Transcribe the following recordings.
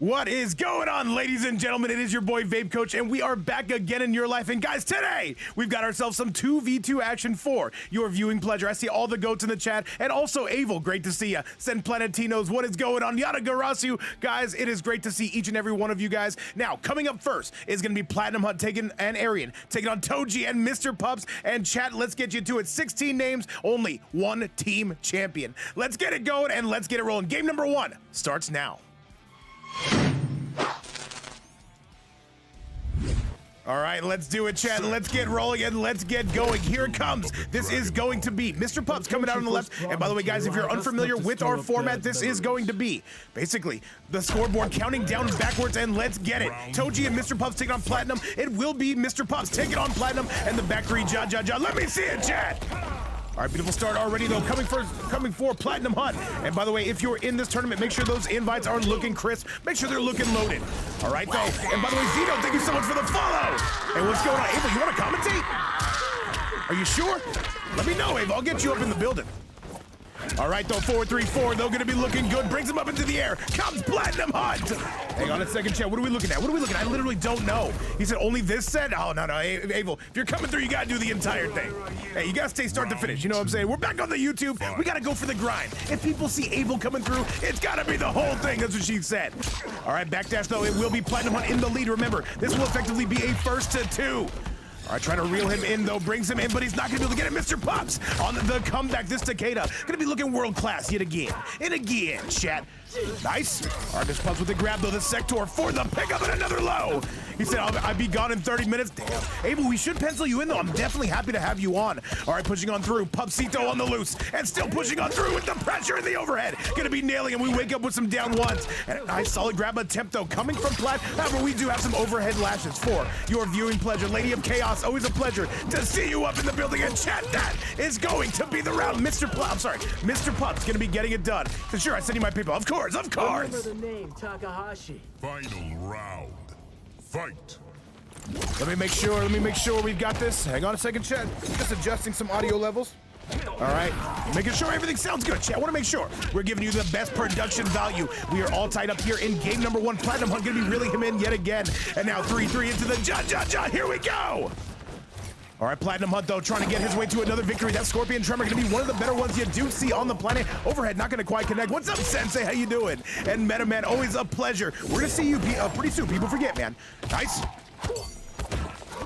What is going on, ladies and gentlemen? It is your boy Vape Coach, and we are back again in your life. And guys, today we've got ourselves some 2v2 action for your viewing pleasure. I see all the goats in the chat, and also Evil, great to see ya. Send Planetinos, what is going on? Yada Garasu, guys, it is great to see each and every one of you guys. Now, coming up first is going to be Platinumhunt and Arian taking on Toji and Mr. Pups. And chat, let's get you to it. 16 names, only one team champion. Let's get it going and let's get it rolling. Game number 1 starts now. All right, let's do it, chat. Let's get rolling and let's get going. Here it comes. This is going to be Mr. Pups coming out on the left. And by the way, guys, if you're unfamiliar with our format, this is going to be basically the scoreboard counting down backwards, and let's get it. Toji and Mr. Pups taking on Platinum. It will be Mr. Pups taking on Platinum and the back three, Ja. Let me see it, chat. All right, beautiful start already, though, coming for Platinumhunt. And by the way, if you're in this tournament, make sure those invites are looking crisp. Make sure they're looking loaded. All right, though. And by the way, Zeno, thank you so much for the follow. And what's going on? Ava, you want to commentate? Are you sure? Let me know, Ava. I'll get you up in the building. All right, though, 4-3-4, they're going to be looking good. Brings him up into the air. Comes Platinumhunt. Hang on a second, chat. What are we looking at? I literally don't know. He said only this set? Oh, no. Abel, if you're coming through, you got to do the entire thing. Hey, you got to stay start to finish. You know what I'm saying? We're back on the YouTube. We got to go for the grind. If people see Abel coming through, it's got to be the whole thing. That's what she said. All right, backdash, though. It will be Platinumhunt in the lead. Remember, this will effectively be a 1st to 2. All right, trying to reel him in, though. Brings him in, but he's not going to be able to get it. Mr. Pups on the comeback. This Takeda going to be looking world-class yet again. And again, chat. Nice. All right, Mr. Pups with the grab, though. The Sector for the pickup and another low. He said, I'll be gone in 30 minutes. Damn. Abel, we should pencil you in, though. I'm definitely happy to have you on. All right, pushing on through. Pupsito on the loose. And still pushing on through with the pressure in the overhead. Going to be nailing him. We wake up with some down ones. And a nice solid grab attempt, though, coming from Plat. However, we do have some overhead lashes for your viewing pleasure. Lady of Chaos, always a pleasure to see you up in the building. And chat, that is going to be the round. Mr. Pups going to be getting it done. So sure, I send you my paper. Of course. Remember the name, Takahashi. Final round. Fight. Let me make sure we've got this. Hang on a second, chat. Just adjusting some audio levels. All right, making sure everything sounds good, chat. I want to make sure we're giving you the best production value. We are all tied up here in game number 1. Platinumhunt going to be reeling him in yet again. And now 3-3 into the Ja. Here we go. All right, Platinumhunt, though, trying to get his way to another victory. That Scorpion Tremor going to be one of the better ones you do see on the planet. Overhead, not going to quite connect. What's up, Sensei? How you doing? And MetaMan, always a pleasure. We're going to see you pretty soon. People forget, man. Nice.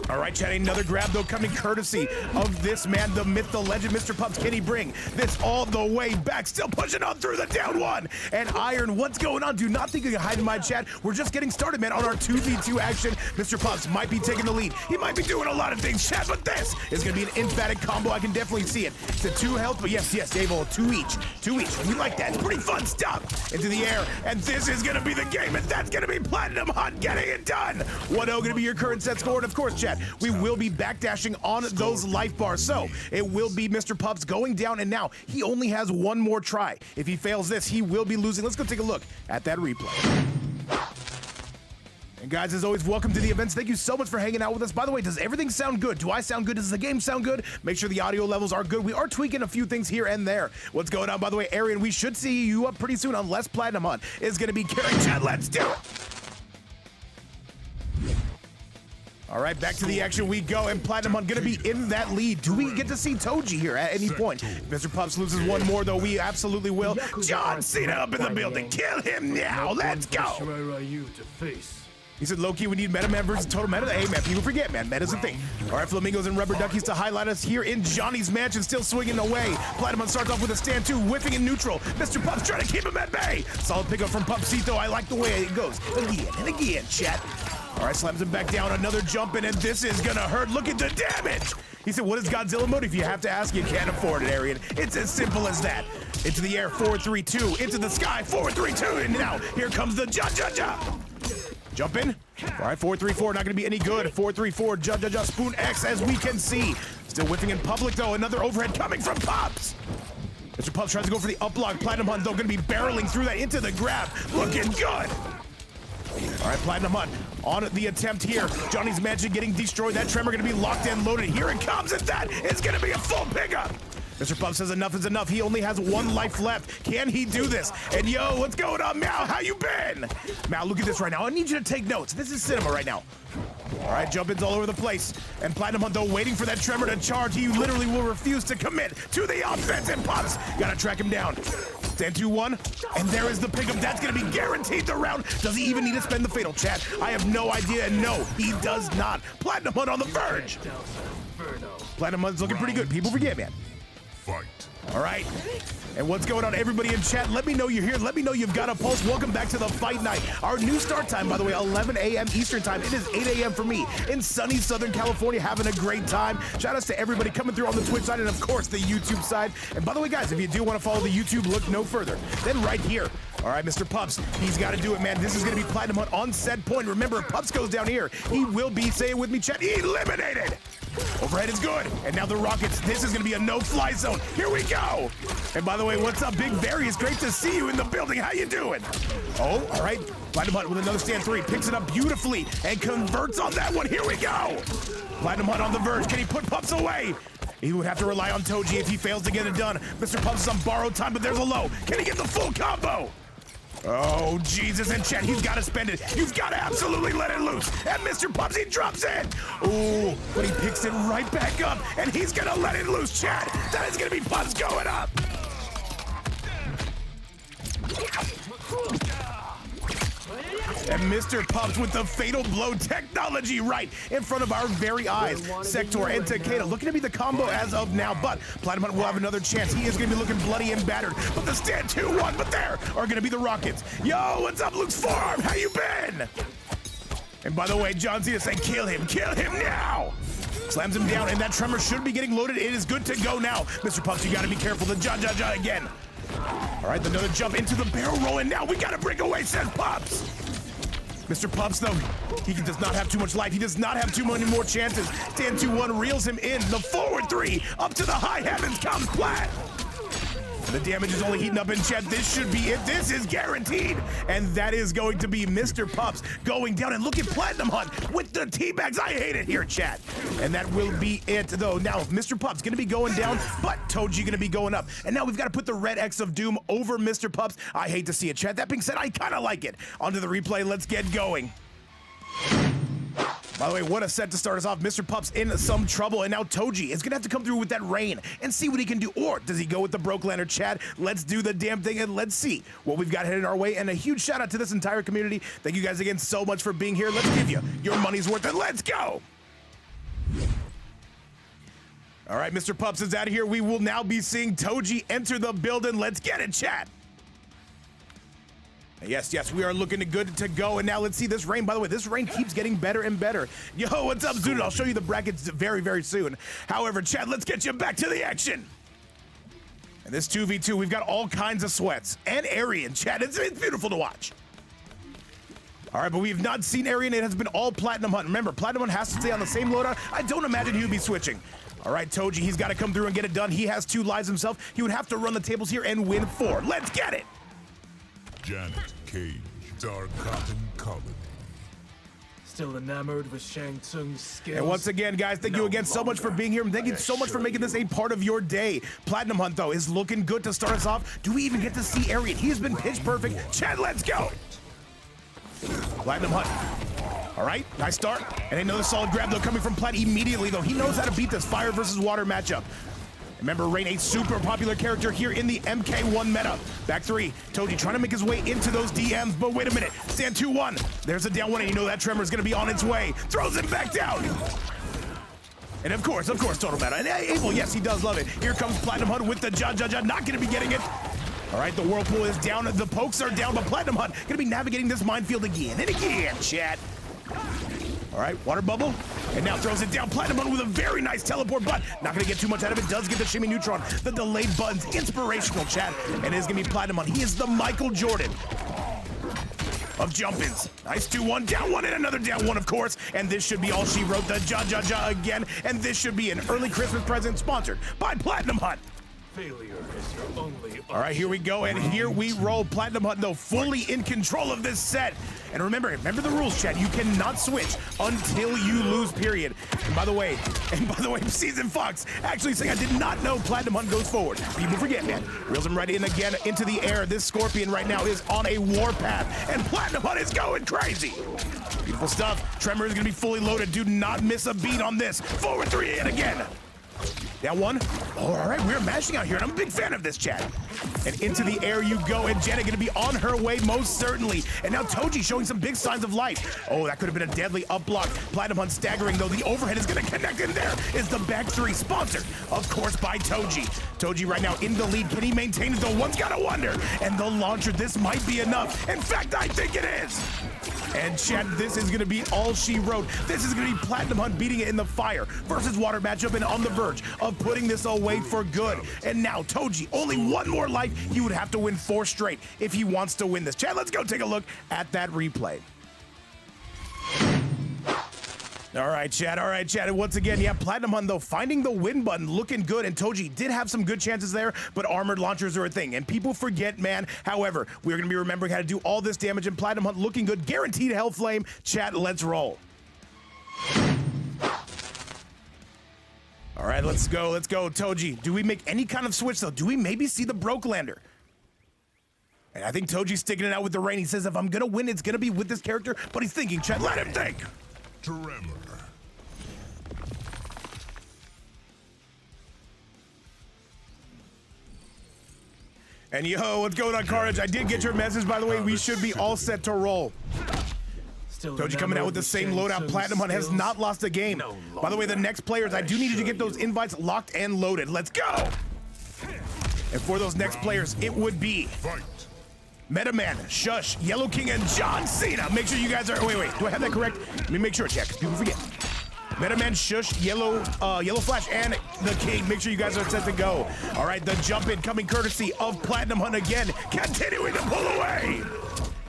All right, chat, another grab, though, coming courtesy of this man, the myth, the legend, Mr. Pups. Can he bring this all the way back? Still pushing on through the down one. And Iron, what's going on? Do not think you can hide in my chat. We're just getting started, man, on our 2v2 action. Mr. Pups might be taking the lead. He might be doing a lot of things, chat, but this is going to be an emphatic combo. I can definitely see it. It's a 2 health, but yes, Abel, 2 each. 2 each. We like that. It's pretty fun stuff. Into the air, and this is going to be the game, and that's going to be Platinumhunt getting it done. 1-0 going to be your current set score, and of course, chat, we will be backdashing on those life bars. So it will be Mr. Pups going down, and now he only has one more try. If he fails this, he will be losing. Let's go take a look at that replay. And guys, as always, welcome to the events. Thank you so much for hanging out with us. By the way, does everything sound good? Do I sound good? Does the game sound good? Make sure the audio levels are good. We are tweaking a few things here and there. What's going on, by the way, Arian? We should see you up pretty soon, unless Platinumhunt is going to be carrying chat. Let's do it. All right, back to the action we go, and Platinumhunt going to be in that lead. Do we get to see Toji here at any point? If Mr. Pups loses one more, though, we absolutely will. John Cena up in the building. Kill him now. Let's go. He said, low-key, we need MetaMan versus Total Meta. Hey, man, people forget, man. Meta's a thing. All right, Flamingos and Rubber Duckies to highlight us here in Johnny's Mansion, still swinging away. Platinumhunt starts off with a stand 2, whiffing in neutral. Mr. Pups trying to keep him at bay. Solid pickup from Pupsito. I like the way it goes. Again and again, chat. All right, slams him back down. Another jump in, and this is going to hurt. Look at the damage. He said, what is Godzilla mode? If you have to ask, you can't afford it, Arian. It's as simple as that. Into the air, 4-3-2. Into the sky, 4-3-2. And now, here comes the Ja. Jump in. All right, 4-3-4, not going to be any good. 4-3-4, Ja, Spoon X, as we can see. Still whiffing in public, though. Another overhead coming from Pups. Mr. Pups tries to go for the up block. Platinumhunt, though, going to be barreling through that into the grab. Looking good. All right, Platinumhunt on the attempt here. Johnny's Mansion getting destroyed. That Tremor going to be locked and loaded. Here it comes, and that is going to be a full pickup. Mr. Pups says enough is enough. He only has 1 life left. Can he do this? And yo, what's going on, Meow? How you been? Meow, look at this right now. I need you to take notes. This is cinema right now. All right, jump-ins all over the place. And Platinumhunt, though, waiting for that tremor to charge. He literally will refuse to commit to the offense. And Pups gotta track him down. Stand 2-1, and there is the pickup. That's gonna be guaranteed the round. Does he even need to spend the fatal, chat? I have no idea, and no, he does not. Platinumhunt on the verge. Platinumhunt's looking pretty good. People forget, man. Fight. All right. And what's going on, everybody in chat? Let me know you're here. Let me know you've got a pulse. Welcome back to the fight night. Our new start time, by the way, 11 a.m. Eastern time. It is 8 a.m. for me in sunny Southern California, having a great time. Shout outs to everybody coming through on the Twitch side and, of course, the YouTube side. And by the way, guys, if you do want to follow the YouTube, look no further than right here. All right, Mr. Pups, he's got to do it, man. This is going to be Platinumhunt on set point. Remember, if Pups goes down here, he will be, say it with me, chat, eliminated. Overhead is good. And now the Rockets, this is going to be a no-fly zone. Here we go. And by the way, what's up, Big Barry? It's great to see you in the building. How you doing? Oh, all right. Platinumhunt with another stand 3. Picks it up beautifully and converts on that one. Here we go. Platinumhunt on the verge. Can he put Pups away? He would have to rely on Toji if he fails to get it done. Mr. Pups is on borrowed time, but there's a low. Can he get the full combo? Oh, Jesus, and chat, he's got to spend it. You've got to absolutely let it loose. And Mr. Pups, he drops it. Ooh, but he picks it right back up, and he's going to let it loose, chat. That is going to be Pups going up. And Mr. Pups with the fatal blow technology right in front of our very eyes. Sector and Takeda looking to be the combo as of now, but Platinumhunt will have another chance. He is going to be looking bloody and battered, but the stand 2-1, but there are going to be the Rockets. Yo, what's up, Luke's forearm? How you been? And by the way, John Cena saying, kill him now. Slams him down, and that tremor should be getting loaded. It is good to go now. Mr. Pups, you got to be careful. The ja again. All right, another jump into the barrel roll, and now we got to break away, says Pups. Mr. Pups, though, he does not have too much life. He does not have too many more chances. Stand 2-1 reels him in. The forward 3 up to the high heavens comes Plat. The damage is only heating up in chat. This should be it. This is guaranteed. And that is going to be Mr. Pups going down. And look at Platinumhunt with the teabags. I hate it here, chat. And that will be it, though. Now, Mr. Pups going to be going down, but Toji going to be going up. And now we've got to put the red X of Doom over Mr. Pups. I hate to see it, chat. That being said, I kind of like it. Onto the replay. Let's get going. By the way, what a set to start us off. Mr. Pups in some trouble, and now Toji is going to have to come through with that rain and see what he can do. Or does he go with the Broke Lantern, chat? Let's do the damn thing, and let's see what we've got headed our way. And a huge shout out to this entire community. Thank you guys again so much for being here. Let's give you your money's worth, and let's go. All right, Mr. Pups is out of here. We will now be seeing Toji enter the building. Let's get it, chat. Yes, we are looking good to go. And now let's see this rain. By the way, this rain keeps getting better and better. Yo, what's up, Zoodle? I'll show you the brackets very, very soon. However, chat, let's get you back to the action. And this 2v2, we've got all kinds of sweats. And Arian, chat, it's beautiful to watch. All right, but we've not seen Arian. It has been all Platinumhunt. Remember, Platinumhunt has to stay on the same loadout. I don't imagine he would be switching. All right, Toji, he's got to come through and get it done. He has 2 lives himself. He would have to run the tables here and win 4. Let's get it. Janet Cage, Dark Cotton Colony. Still enamored with Shang Tsung's skills. And once again, guys, thank you again so much for being here. And thank you so much for making this a part of your day. Platinumhunt, though, is looking good to start us off. Do we even get to see Arian? He has been pitch perfect. Chad, let's go. Platinumhunt. All right, nice start. And another solid grab, though, coming from Plat immediately, though. He knows how to beat this fire versus water matchup. Remember, Rain, a super popular character here in the MK1 meta. Back 3, Toji trying to make his way into those DMs, but wait a minute. Stand 2-1. There's a down 1, and you know that tremor is going to be on its way. Throws him back down. And of course, total meta. And Abel, yes, he does love it. Here comes Platinumhunt with the ja, not going to be getting it. All right, the whirlpool is down, the pokes are down, but Platinumhunt going to be navigating this minefield again and again, chat. All right, water bubble, and now throws it down. Platinumhunt with a very nice teleport, but not gonna get too much out of it. Does get the shimmy neutron. The delayed buttons, inspirational, chat. And it is gonna be Platinumhunt. He is the Michael Jordan of jump-ins. Nice 2-1, down 1, and another down 1, of course. And this should be all she wrote, the ja again. And this should be an early Christmas present sponsored by Platinumhunt. Failure is your only All right, here we go, and here we roll. Platinumhunt, though, fully in control of this set. And remember the rules, chat. You cannot switch until you lose, period. And by the way, Season Fox actually saying, I did not know Platinumhunt goes forward. People forget, man. Reels him right in again into the air. This Scorpion right now is on a warpath, and Platinumhunt is going crazy. Beautiful stuff. Tremor is going to be fully loaded. Do not miss a beat on this. Forward 3 in again. Down one. Oh, all right, we're mashing out here, and I'm a big fan of this, chat. And into the air you go, and Jenna gonna be on her way, most certainly. And now Toji showing some big signs of life. Oh, that could have been a deadly up block. Platinumhunt staggering, though. The overhead is gonna connect in there. Is the back 3 sponsored, of course, by Toji. Toji right now in the lead. Can he maintain it, though? One's gotta wonder. And the launcher, this might be enough. In fact, I think it is. And chat, this is gonna be all she wrote. This is gonna be Platinumhunt beating it in the fire versus water matchup and on the verge of putting this away for good. And now Toji, only one more life. He would have to win 4 straight if he wants to win this. Chat, let's go take a look at that replay. All right, chat. And once again, yeah, Platinumhunt, though, finding the win button, looking good. And Toji did have some good chances there, but armored launchers are a thing. And people forget, man. However, we're going to be remembering how to do all this damage. And Platinumhunt looking good. Guaranteed Hellflame. Chat, let's roll. All right, let's go. Toji, do we make any kind of switch, though? Do we maybe see the Brokelander? And I think Toji's sticking it out with the rain. He says, if I'm going to win, it's going to be with this character. But he's thinking, chat, let him think. Tremor. And yo, what's going on, Carnage? I did get your message, by the way. We should be all set to roll. Toji coming out with the same loadout. Platinumhunt has not lost a game. By the way, the next players, I do need you to get those invites locked and loaded. Let's go. And for those next players, it would be MetaMan, Shush, YellowKing, and John Cena. Make sure you guys are. Wait. Do I have that correct? Let me make sure, chat, because people forget. MetaMan, Shush, YellowFlash, and ThaKing. Make sure you guys are set to go. All right, the jump in coming courtesy of Platinumhunt again, continuing to pull away.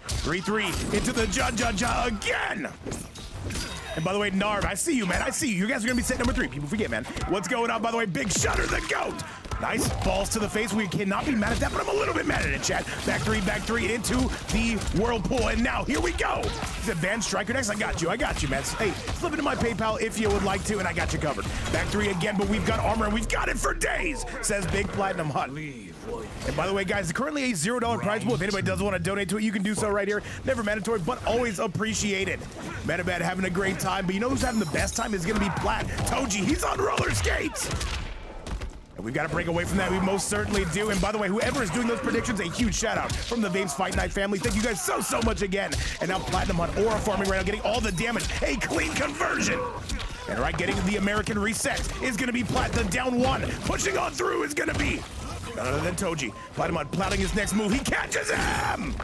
3-3 into the Ja again. And by the way, Narv, I see you, man. I see you. You guys are going to be set number 3. People forget, man. What's going on, by the way? Big Shutter, the GOAT. Nice. Balls to the face. We cannot be mad at that, but I'm a little bit mad at it, chat. Back three into the whirlpool. And now, here we go. He's advanced striker next. I got you, man. Hey, slip into my PayPal if you would like to, and I got you covered. Back 3 again, but we've got armor, and we've got it for days, says Big Platinumhunt. And by the way, guys, currently a $0 prize pool. If anybody does want to donate to it, you can do so right here. Never mandatory, but always appreciated. MetaMan having a great time, but you know who's having the best time is going to be Plat. Toji, he's on roller skates. And we've got to break away from that. We most certainly do. And by the way, whoever is doing those predictions, a huge shout out from the Vapes Fight Night family. Thank you guys so much again. And now Platinumhunt aura farming right now, getting all the damage. A clean conversion. And right, getting the American reset is going to be Plat. The down 1. Pushing on through is going to be none other than Toji. Platinumhunt plotting his next move. He catches him!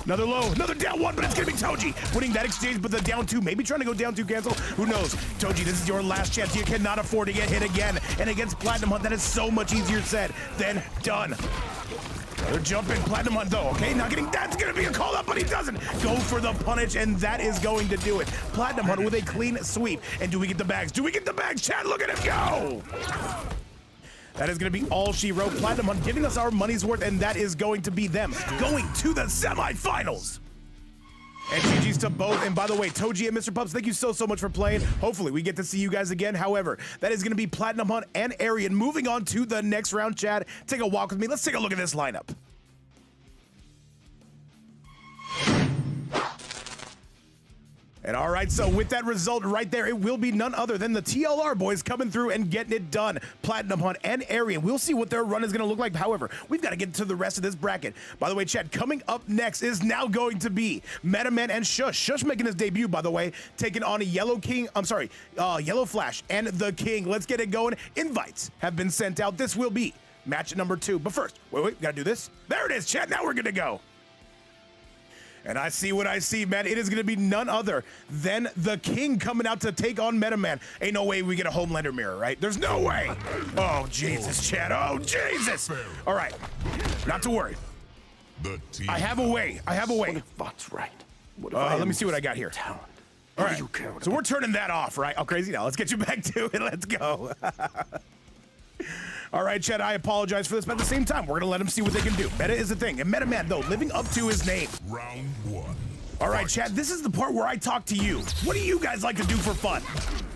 Another low, another down 1, but it's gonna be Toji winning that exchange, but the down 2, maybe trying to go down 2 cancel. Who knows? Toji, this is your last chance. You cannot afford to get hit again. And against Platinumhunt, that is so much easier said than done. Another jump in Platinumhunt, though, okay? Not getting, that's gonna be a call up, but he doesn't. Go for the punish, and that is going to do it. Platinumhunt with a clean sweep. And do we get the bags? Do we get the bags? Chad, look at him go! That is going to be all she wrote. Platinumhunt giving us our money's worth, and that is going to be them going to the semifinals. And GG's to both. And by the way, Toji and Mr. Pups, thank you so much for playing. Hopefully, we get to see you guys again. However, that is going to be Platinumhunt and Arian moving on to the next round. Chad, take a walk with me. Let's take a look at this lineup. And all right, so with that result right there, it will be none other than the TLR boys coming through and getting it done. Platinumhunt and Arian. We'll see what their run is going to look like. However, we've got to get to the rest of this bracket. By the way, Chad, coming up next is now going to be MetaMan and Shush. Shush making his debut, by the way, taking on a YellowFlash and ThaKing. Let's get it going. Invites have been sent out. This will be match number 2. But first, wait, got to do this. There it is, Chad. Now we're good to go. And I see what I see, man. It is going to be none other than ThaKing coming out to take on MetaMan. Ain't no way we get a Homelander mirror, right? There's no way. Oh, Jesus, Chad. Oh, Jesus. All right. Not to worry. I have a way. What if Bot's right? What if let me see what I got here. Talent? All right. So we're turning that off, right? Oh, crazy now. Let's get you back to it. Let's go. All right, Chad, I apologize for this, but at the same time, we're gonna let him see what they can do. Meta is the thing, and MetaMan, though, living up to his name. Round one. All right, Chad, this is the part where I talk to you. What do you guys like to do for fun?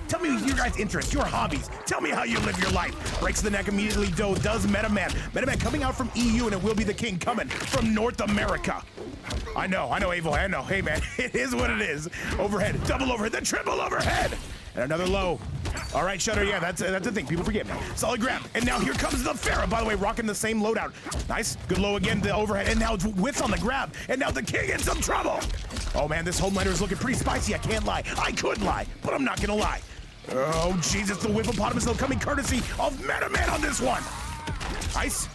Tell me your guys' interests, your hobbies. Tell me how you live your life. Breaks the neck immediately, though, does MetaMan. MetaMan coming out from EU, and it will be the king coming from North America. I know, Evil, I know. Hey, man, it is what it is. Overhead, double overhead, the triple overhead. And another low. All right, Shutter, yeah, that's the thing. People forget now. Solid grab. And now here comes the Pharaoh, by the way, rocking the same loadout. Nice. Good low again, the overhead. And now it's Wits on the grab. And now the king in some trouble. Oh, man, this Homelander is looking pretty spicy. I can't lie. I could lie, but I'm not going to lie. Oh, Jesus, the Whippopotamus, though, coming courtesy of MetaMan on this one. Nice.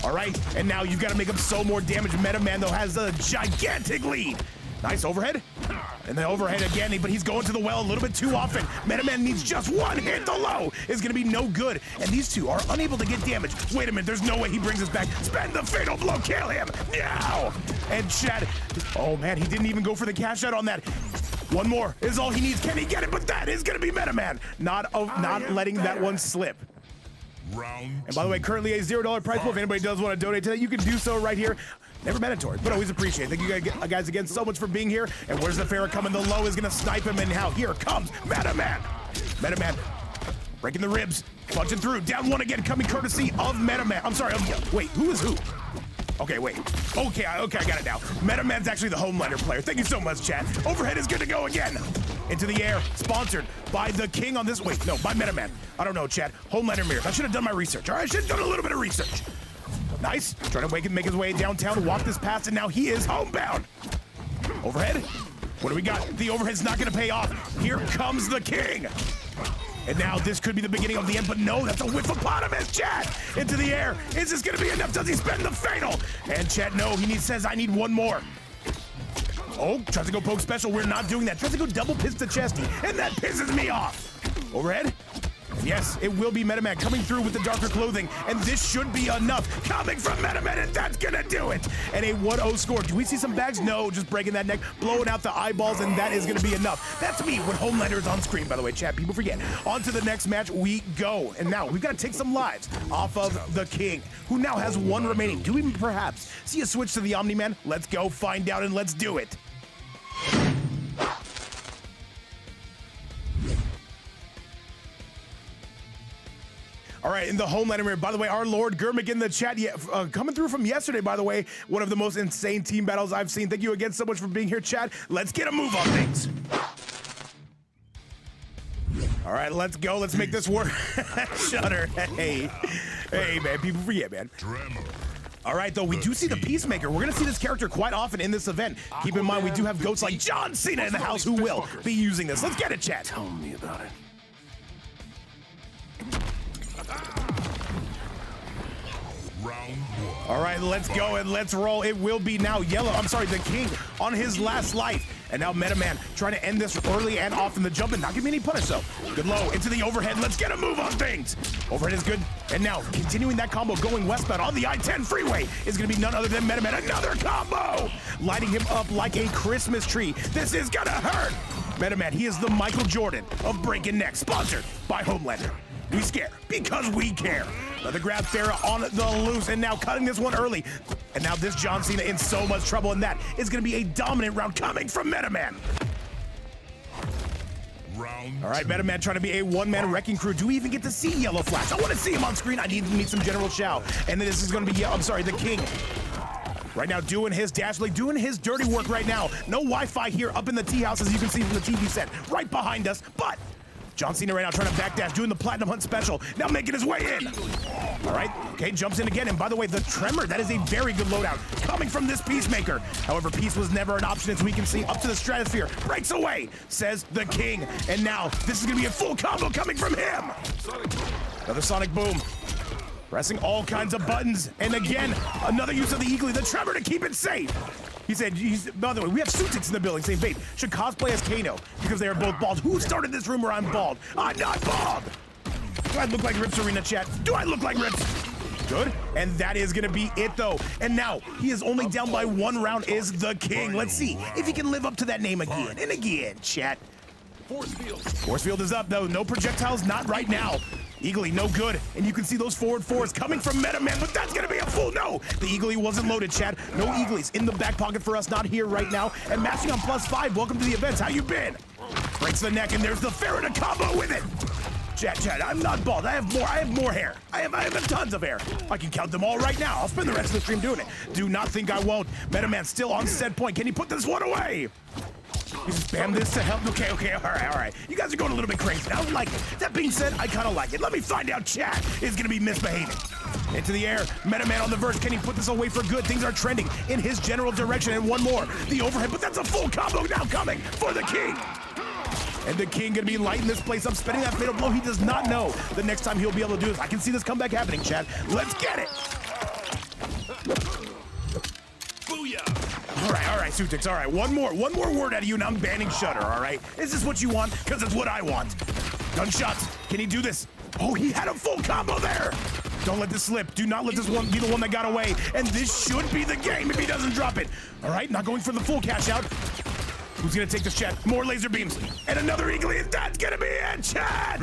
All right, and now you've got to make him so more damage. MetaMan, though, has a gigantic lead. Nice overhead. And the overhead again, but he's going to the well a little bit too often. MetaMan needs just one hit. The low is going to be no good. And these two are unable to get damage. Wait a minute, there's no way he brings us back. Spend the fatal blow, kill him. Now. And Chad, oh man, he didn't even go for the cash out on that. One more is all he needs. Can he get it? But that is going to be MetaMan. Not letting that one slip. And by the way, currently a $0 prize pool. If anybody does want to donate to that, you can do so right here. Never mandatory, but always appreciate it. Thank you guys again so much for being here. And where's the Pharaoh coming? The low is going to snipe him. And now here comes MetaMan. MetaMan breaking the ribs, punching through. Down one again, coming courtesy of MetaMan. I'm sorry. Wait, who is who? Okay, wait. Okay, I got it now. MetaMan's actually the Homelander player. Thank you so much, chat. Overhead is good to go again. Into the air, sponsored by ThaKing on this. Wait, no, by MetaMan. I don't know, chat. Homelander mirrors. I should have done my research. All right, I should have done a little bit of research. Nice. Trying to make his way downtown, walk this past, and now he is homebound. Overhead. What do we got? The overhead's not going to pay off. Here comes the king. And now this could be the beginning of the end, but no, that's a Whippopotamus, chat. Into the air. Is this going to be enough? Does he spend the fatal? And chat, no, says I need one more. Oh, tries to go poke special. We're not doing that. Tries to go double piss to Chesty, and that pisses me off. Overhead. Yes, it will be MetaMan coming through with the darker clothing, and this should be enough. Coming from MetaMan, and that's gonna do it. And a 1-0 score. Do we see some bags? No, just breaking that neck, blowing out the eyeballs, and that is gonna be enough. That's me when Homelander is on screen, by the way, chat. People forget. On to the next match we go. And now we've got to take some lives off of ThaKing, who now has one remaining. Do we perhaps see a switch to the Omni-Man? Let's go find out, and let's do it. All right, in the Homelander mirror, by the way, our Lord Gurmick in the chat, coming through from yesterday, by the way, one of the most insane team battles I've seen. Thank you again so much for being here, chat. Let's get a move on things. All right, let's go. Let's make this work. Shutter. Hey, man, people forget, man. All right, though, we do see the Peacemaker. We're going to see this character quite often in this event. Keep in mind, we do have goats like John Cena in the house who will be using this. Let's get it, chat. Tell me about it. All right, let's go and let's roll. It will be now ThaKing on his last life. And now MetaMan trying to end this early and often. The jump and not giving me any punish, though. Good low into the overhead. Let's get a move on things. Overhead is good. And now continuing that combo going westbound on the I-10 freeway is going to be none other than MetaMan. Another combo. Lighting him up like a Christmas tree. This is going to hurt. MetaMan, he is the Michael Jordan of breaking necks. Sponsored by Homelander. We scare because we care. Another grab, Farah on the loose, and now cutting this one early. And now this John Cena in so much trouble, and that is going to be a dominant round coming from MetaMan. All right, MetaMan trying to be a one-man wrecking crew. Do we even get to see YellowFlash? I want to see him on screen. I need to meet some General Shao. And then this is going to be, ThaKing. Right now doing his dash leg, doing his dirty work right now. No Wi-Fi here up in the tea house, as you can see from the TV set right behind us, but John Cena right now trying to backdash, doing the Platinumhunt special, now making his way in. All right, okay, jumps in again, and by the way, the Tremor, that is a very good loadout coming from this Peacemaker. However, Peace was never an option, as we can see, up to the stratosphere, breaks away, says ThaKing, and now this is gonna be a full combo coming from him. Another Sonic Boom. Pressing all kinds of buttons, and again, another use of the Eagly, the Tremor to keep it safe. He said, by the way, we have Sutix in the building saying, babe, should cosplay as Kano because they are both bald. Who started this rumor I'm bald? I'm not bald. Do I look like Rips Arena, chat? Do I look like Rips? Good, and that is gonna be it though. And now, he is only down by one round is ThaKing. Let's see if he can live up to that name again and again, chat. Force field is up though, no projectiles, not right now. Eagly, no good. And you can see those forward fours coming from MetaMan, but that's gonna be a full no. The Eagly wasn't loaded, Chad. No Eaglies in the back pocket for us, not here right now. And matching on +5, welcome to the events. How you been? Breaks the neck, and there's the Farida combo with it. Chad, I'm not bald. I have more hair. I have tons of hair. I can count them all right now. I'll spend the rest of the stream doing it. Do not think I won't. MetaMan still on set point. Can he put this one away? You spam this to help. Okay, all right. You guys are going a little bit crazy. I don't like it. That being said, I kind of like it. Let me find out Chad is going to be misbehaving. Into the air. MetaMan on the verge. Can he put this away for good? Things are trending in his general direction. And one more. The overhead, but that's a full combo now coming for the King. And the King gonna be lighting this place up, spending that fatal blow. He does not know the next time he'll be able to do this. I can see this comeback happening, Chad. Let's get it. Booyah. All right, Sutix, all right. One more word out of you, and I'm banning Shutter, all right? Is this what you want? Because it's what I want. Gunshots, can he do this? Oh, he had a full combo there. Don't let this slip. Do not let this one be the one that got away. And this should be the game if he doesn't drop it. All right, not going for the full cash out. Who's gonna take this, Chat? More laser beams. And another Eagly, and that's gonna be it, Chat!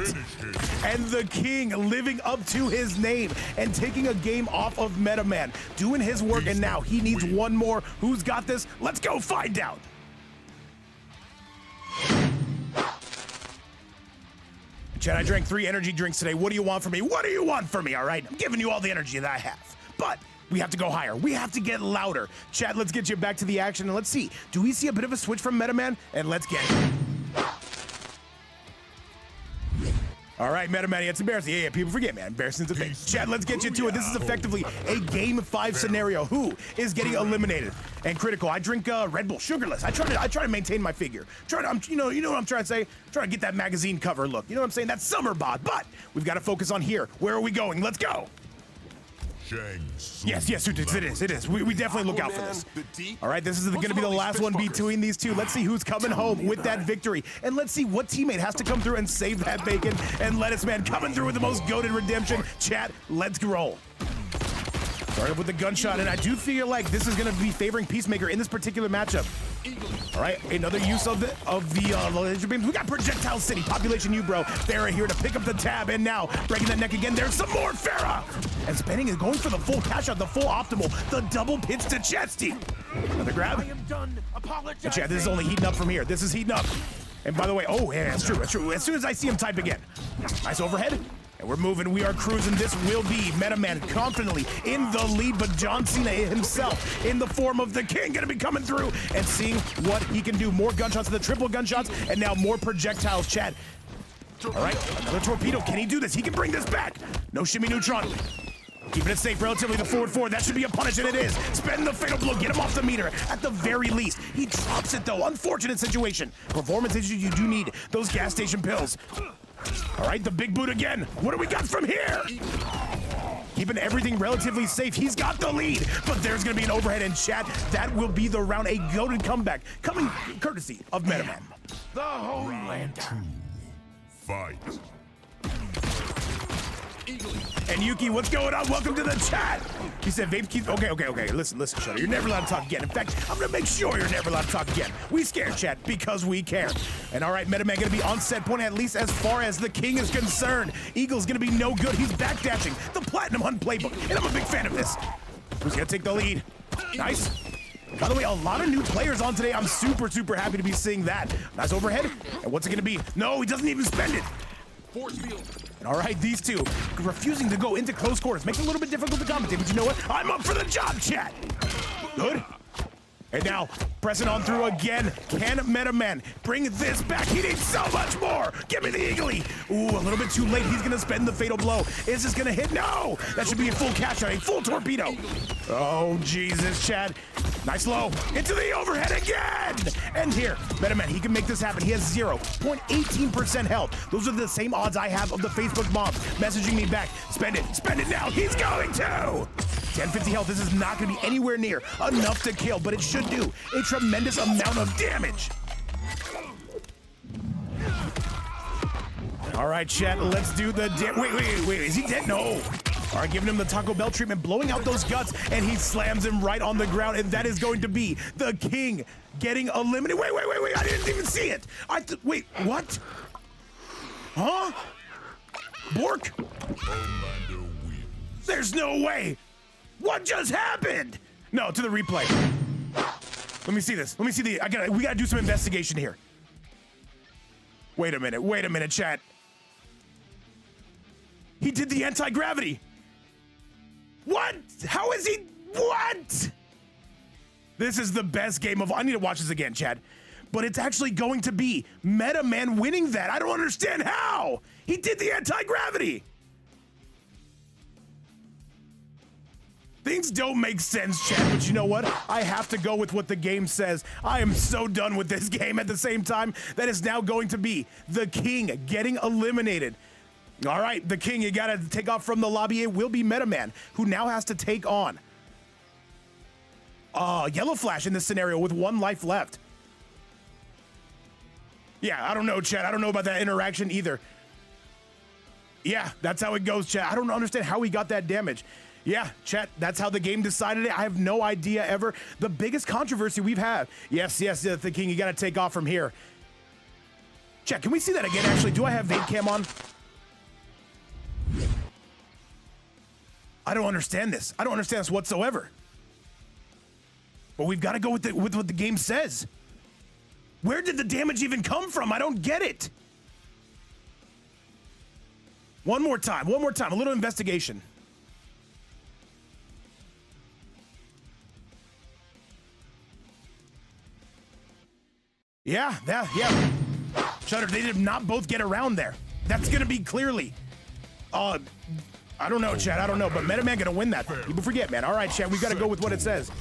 And the King living up to his name and taking a game off of MetaMan. Doing his work, and now he needs one more. Who's got this? Let's go find out. Chat, I drank 3 energy drinks today. What do you want from me? What do you want from me, all right? I'm giving you all the energy that I have. But we have to go higher. We have to get louder. Chat, let's get you back to the action, and let's see. Do we see a bit of a switch from MetaMan? And let's get it. All right, MetaMan, it's embarrassing. Yeah, people forget, man. Embarrassing's a thing. Chat, let's get you to it. This is effectively a Game 5 scenario. Who is getting eliminated? And critical. I drink Red Bull, sugarless. I try to maintain my figure. You know what I'm trying to say? Trying to get that magazine cover look. You know what I'm saying? That summer bod. But we've got to focus on here. Where are we going? Let's go. Yes, it is. We definitely look out for this. All right, this is going to be the last one between these two. Let's see who's coming home with that victory. And let's see what teammate has to come through and save that bacon. And Lettuce Man coming through with the most goated redemption. Chat, let's roll. Started with the gunshot, and I do feel like this is going to be favoring Peacemaker in this particular matchup. All right, another use of the laser beams. We got Projectile City, Population U, bro. Farah here to pick up the tab, and now breaking that neck again. There's some more Farah, and spending is going for the full cash out, the full optimal, the double pits to Chesty. Another grab. I am done. Apologize. And chat, this is only heating up from here. This is heating up. And by the way, oh yeah, that's true. As soon as I see him type again, nice overhead. And we're moving, we are cruising. This will be MetaMan confidently in the lead, but John Cena himself in the form of the King gonna be coming through and seeing what he can do. More gunshots, the triple gunshots, and now more projectiles, Chad. All right, another torpedo. Can he do this? He can bring this back. No shimmy neutron. Keeping it safe relatively, the forward four. That should be a punish, and it is. Spend the fatal blow, get him off the meter at the very least. He drops it though, unfortunate situation. Performance issues, you do need those gas station pills. All right, the big boot again. What do we got from here? Keeping everything relatively safe. He's got the lead, but there's going to be an overhead in chat. That will be the round, a goated comeback coming courtesy of MetaMan. The Homelander. Fight. And Yuki, what's going on? Welcome to the chat. He said, Vape keeps. Okay. Listen, Shutter. You're never allowed to talk again. In fact, I'm gonna make sure you're never allowed to talk again. We scared, chat, because we care. And all right, MetaMan gonna be on set point, at least as far as the King is concerned. Eagle's gonna be no good. He's backdashing the Platinumhunt playbook, and I'm a big fan of this. Who's gonna take the lead? Nice. By the way, a lot of new players on today. I'm super happy to be seeing that. Nice overhead. And what's it gonna be? No, he doesn't even spend it. Force field. And all right, these two refusing to go into close quarters. Makes it a little bit difficult to commentate, but you know what? I'm up for the job, chat. Good. And now, pressing on through again. Can MetaMan bring this back? He needs so much more. Give me the Eagly. Ooh, a little bit too late. He's going to spend the fatal blow. Is this going to hit? No. That should be a full cash out, a full torpedo. Oh, Jesus, Chad. Nice low. Into the overhead again. And here, MetaMan, he can make this happen. He has 0.18% health. Those are the same odds I have of the Facebook mobs messaging me back. Spend it now. He's going to. 1050 health. This is not going to be anywhere near enough to kill, but it should do a tremendous amount of damage. All right, chat, let's do the wait, is he dead? No. All right, giving him the Taco Bell treatment, blowing out those guts, and he slams him right on the ground, and that is going to be the King getting eliminated. Wait, I didn't even see it. Wait, what? Huh? Bork? Homelander wins. There's no way. What just happened? No, to the replay. Let me see this. Let me see we gotta do some investigation here. Wait a minute, chat. He did the anti-gravity. What? How is he? What? This is the best game of. I need to watch this again, chat. But it's actually going to be MetaMan winning that. I don't understand how. He did the anti-gravity. Things don't make sense, chat, but you know what? I have to go with what the game says. I am so done with this game at the same time. That is now going to be ThaKing getting eliminated. All right, ThaKing, you gotta take off from the lobby. It will be MetaMan, who now has to take on YellowFlash in this scenario with 1 life left. Yeah, I don't know, chat. I don't know about that interaction either. Yeah, that's how it goes, chat. I don't understand how he got that damage. Yeah, chat, that's how the game decided it. I have no idea ever. The biggest controversy we've had. Yes, ThaKing, you gotta take off from here. Chat, can we see that again, actually? Do I have Vape Cam on? I don't understand this. I don't understand this whatsoever. But we've got to go with what the game says. Where did the damage even come from? I don't get it. One more time, a little investigation. Yeah. Shutter, they did not both get around there. That's gonna be clearly. I don't know, chat, I don't know, but MetaMan gonna win that. People forget, man. All right, chat, we gotta go with what it says.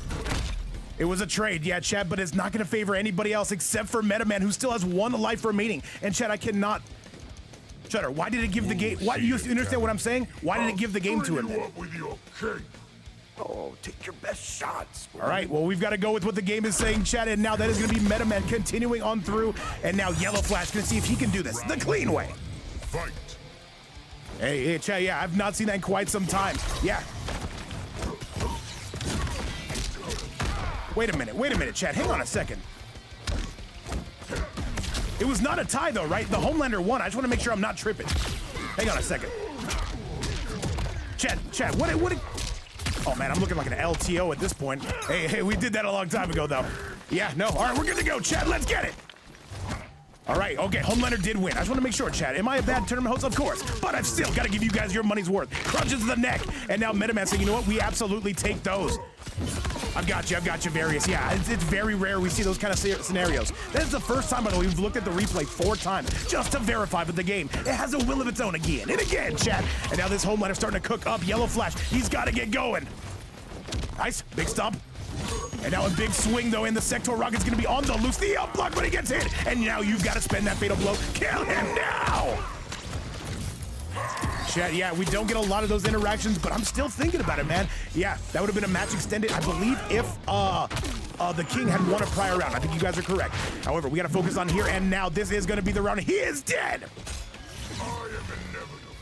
It was a trade, yeah, chat, but it's not gonna favor anybody else except for MetaMan, who still has 1 life remaining. And chat, I cannot. Shutter, why did it give the game? Why do you understand what I'm saying? Why did it give the game to him then? With your king. Oh, take your best shots. All right, well, we've got to go with what the game is saying, chat, and now that is going to be MetaMan continuing on through, and now YellowFlash going to see if he can do this the clean way. Fight. Hey, chat, yeah, I've not seen that in quite some time. Yeah. Wait a minute, chat, hang on a second. It was not a tie, though, right? The Homelander won. I just want to make sure I'm not tripping. Hang on a second. Chat, what? Oh, man, I'm looking like an LTO at this point. Hey, we did that a long time ago, though. Yeah, no. All right, we're good to go, chat. Let's get it. All right, okay, Homelander did win. I just want to make sure, chat. Am I a bad tournament host? Of course. But I've still got to give you guys your money's worth. Crunches the neck. And now MetaMan saying, you know what? We absolutely take those. I've got you, Various. Yeah, it's very rare we see those kind of scenarios. That is the first time, by the way, we've looked at the replay 4 times just to verify that the game, it has a will of its own again and again, chat. And now this Homelander starting to cook up YellowFlash. He's got to get going. Nice, big stomp. And now a big swing, though, and the Sector Rocket's going to be on the loose. The up block, but he gets hit. And now you've got to spend that fatal blow. Kill him now! Chat, yeah, we don't get a lot of those interactions, but I'm still thinking about it, man. Yeah, that would have been a match extended, I believe, if ThaKing had won a prior round. I think you guys are correct. However, we got to focus on here, and now this is going to be the round. He is dead! I am inevitable.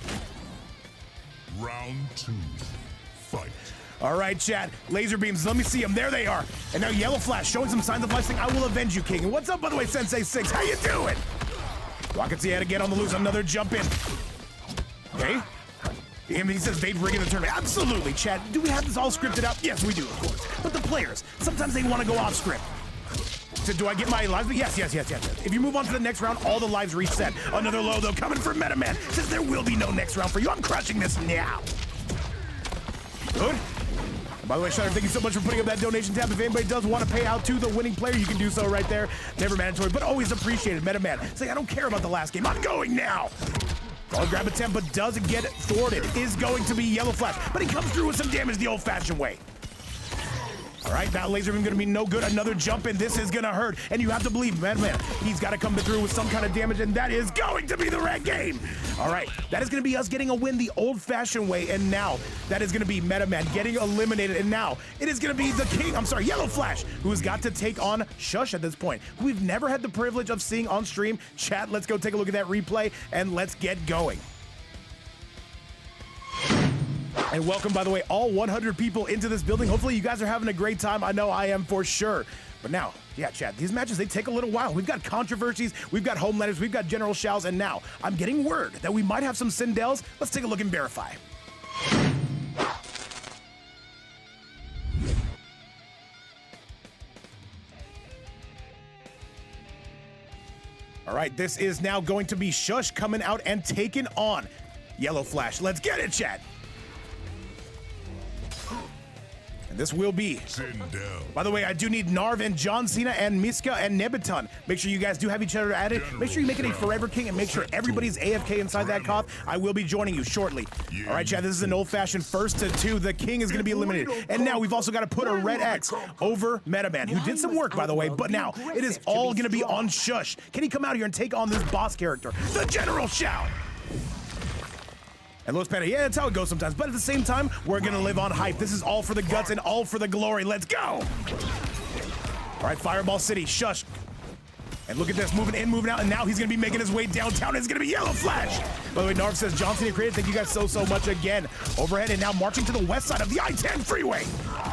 Round 2. Fight. All right, chat. Laser beams. Let me see them. There they are. And now YellowFlash showing some signs of life, saying, I will avenge you, King. And what's up, by the way, Sensei 6? How you doing? Rocket's yet again on the loose. Another jump in. Okay. He says Vape rigging the tournament. Absolutely, chat. Do we have this all scripted out? Yes, we do, of course. But the players, sometimes they want to go off script. So do I get my lives? Yes. If you move on to the next round, all the lives reset. Another low, though, coming from MetaMan. Says there will be no next round for you. I'm crushing this now. Good. By the way, Shutter, thank you so much for putting up that donation tab. If anybody does want to pay out to the winning player, you can do so right there. Never mandatory, but always appreciated. MetaMan saying, I don't care about the last game. I'm going now. I'll grab a 10, but doesn't get thwarted. Is going to be YellowFlash, but he comes through with some damage the old-fashioned way. All right, that laser beam going to be no good. Another jump in. This is going to hurt. And you have to believe, MetaMan, he's got to come through with some kind of damage, and that is going to be the red game. All right, that is going to be us getting a win the old-fashioned way, and now that is going to be MetaMan getting eliminated, and now it is going to be YellowFlash, who's got to take on Shush at this point, who we've never had the privilege of seeing on stream. Chat, let's go take a look at that replay, and let's get going. And welcome, by the way, all 100 people into this building. Hopefully you guys are having a great time. I know I am for sure. But now, yeah, chat, these matches, they take a little while. We've got controversies, we've got Homelanders, we've got General Shaos, and now I'm getting word that we might have some Sindels. Let's take a look and verify. All right, this is now going to be Shush coming out and taking on YellowFlash. Let's get it, chat. And this will be, by the way, I do need Narv and John Cena and Miska and Nebeton. Make sure you guys do have each other added. Make sure you make it a Forever King and make sure everybody's AFK inside that cough. I will be joining you shortly. All right, chat, this is an old-fashioned 1-2. The King is going to be eliminated. And now we've also got to put a red X over MetaMan, who did some work, by the way, but now it is all going to be on Shush. Can he come out here and take on this boss character, the General Shao? And Los Panda, yeah, that's how it goes sometimes. But at the same time, we're going to live on hype. This is all for the guts and all for the glory. Let's go. All right, Fireball City, Shush. And look at this, moving in, moving out, and now he's going to be making his way downtown. It's going to be YellowFlash. By the way, Narv says, John Cena created. Thank you guys so much again. Overhead and now marching to the west side of the I-10 freeway.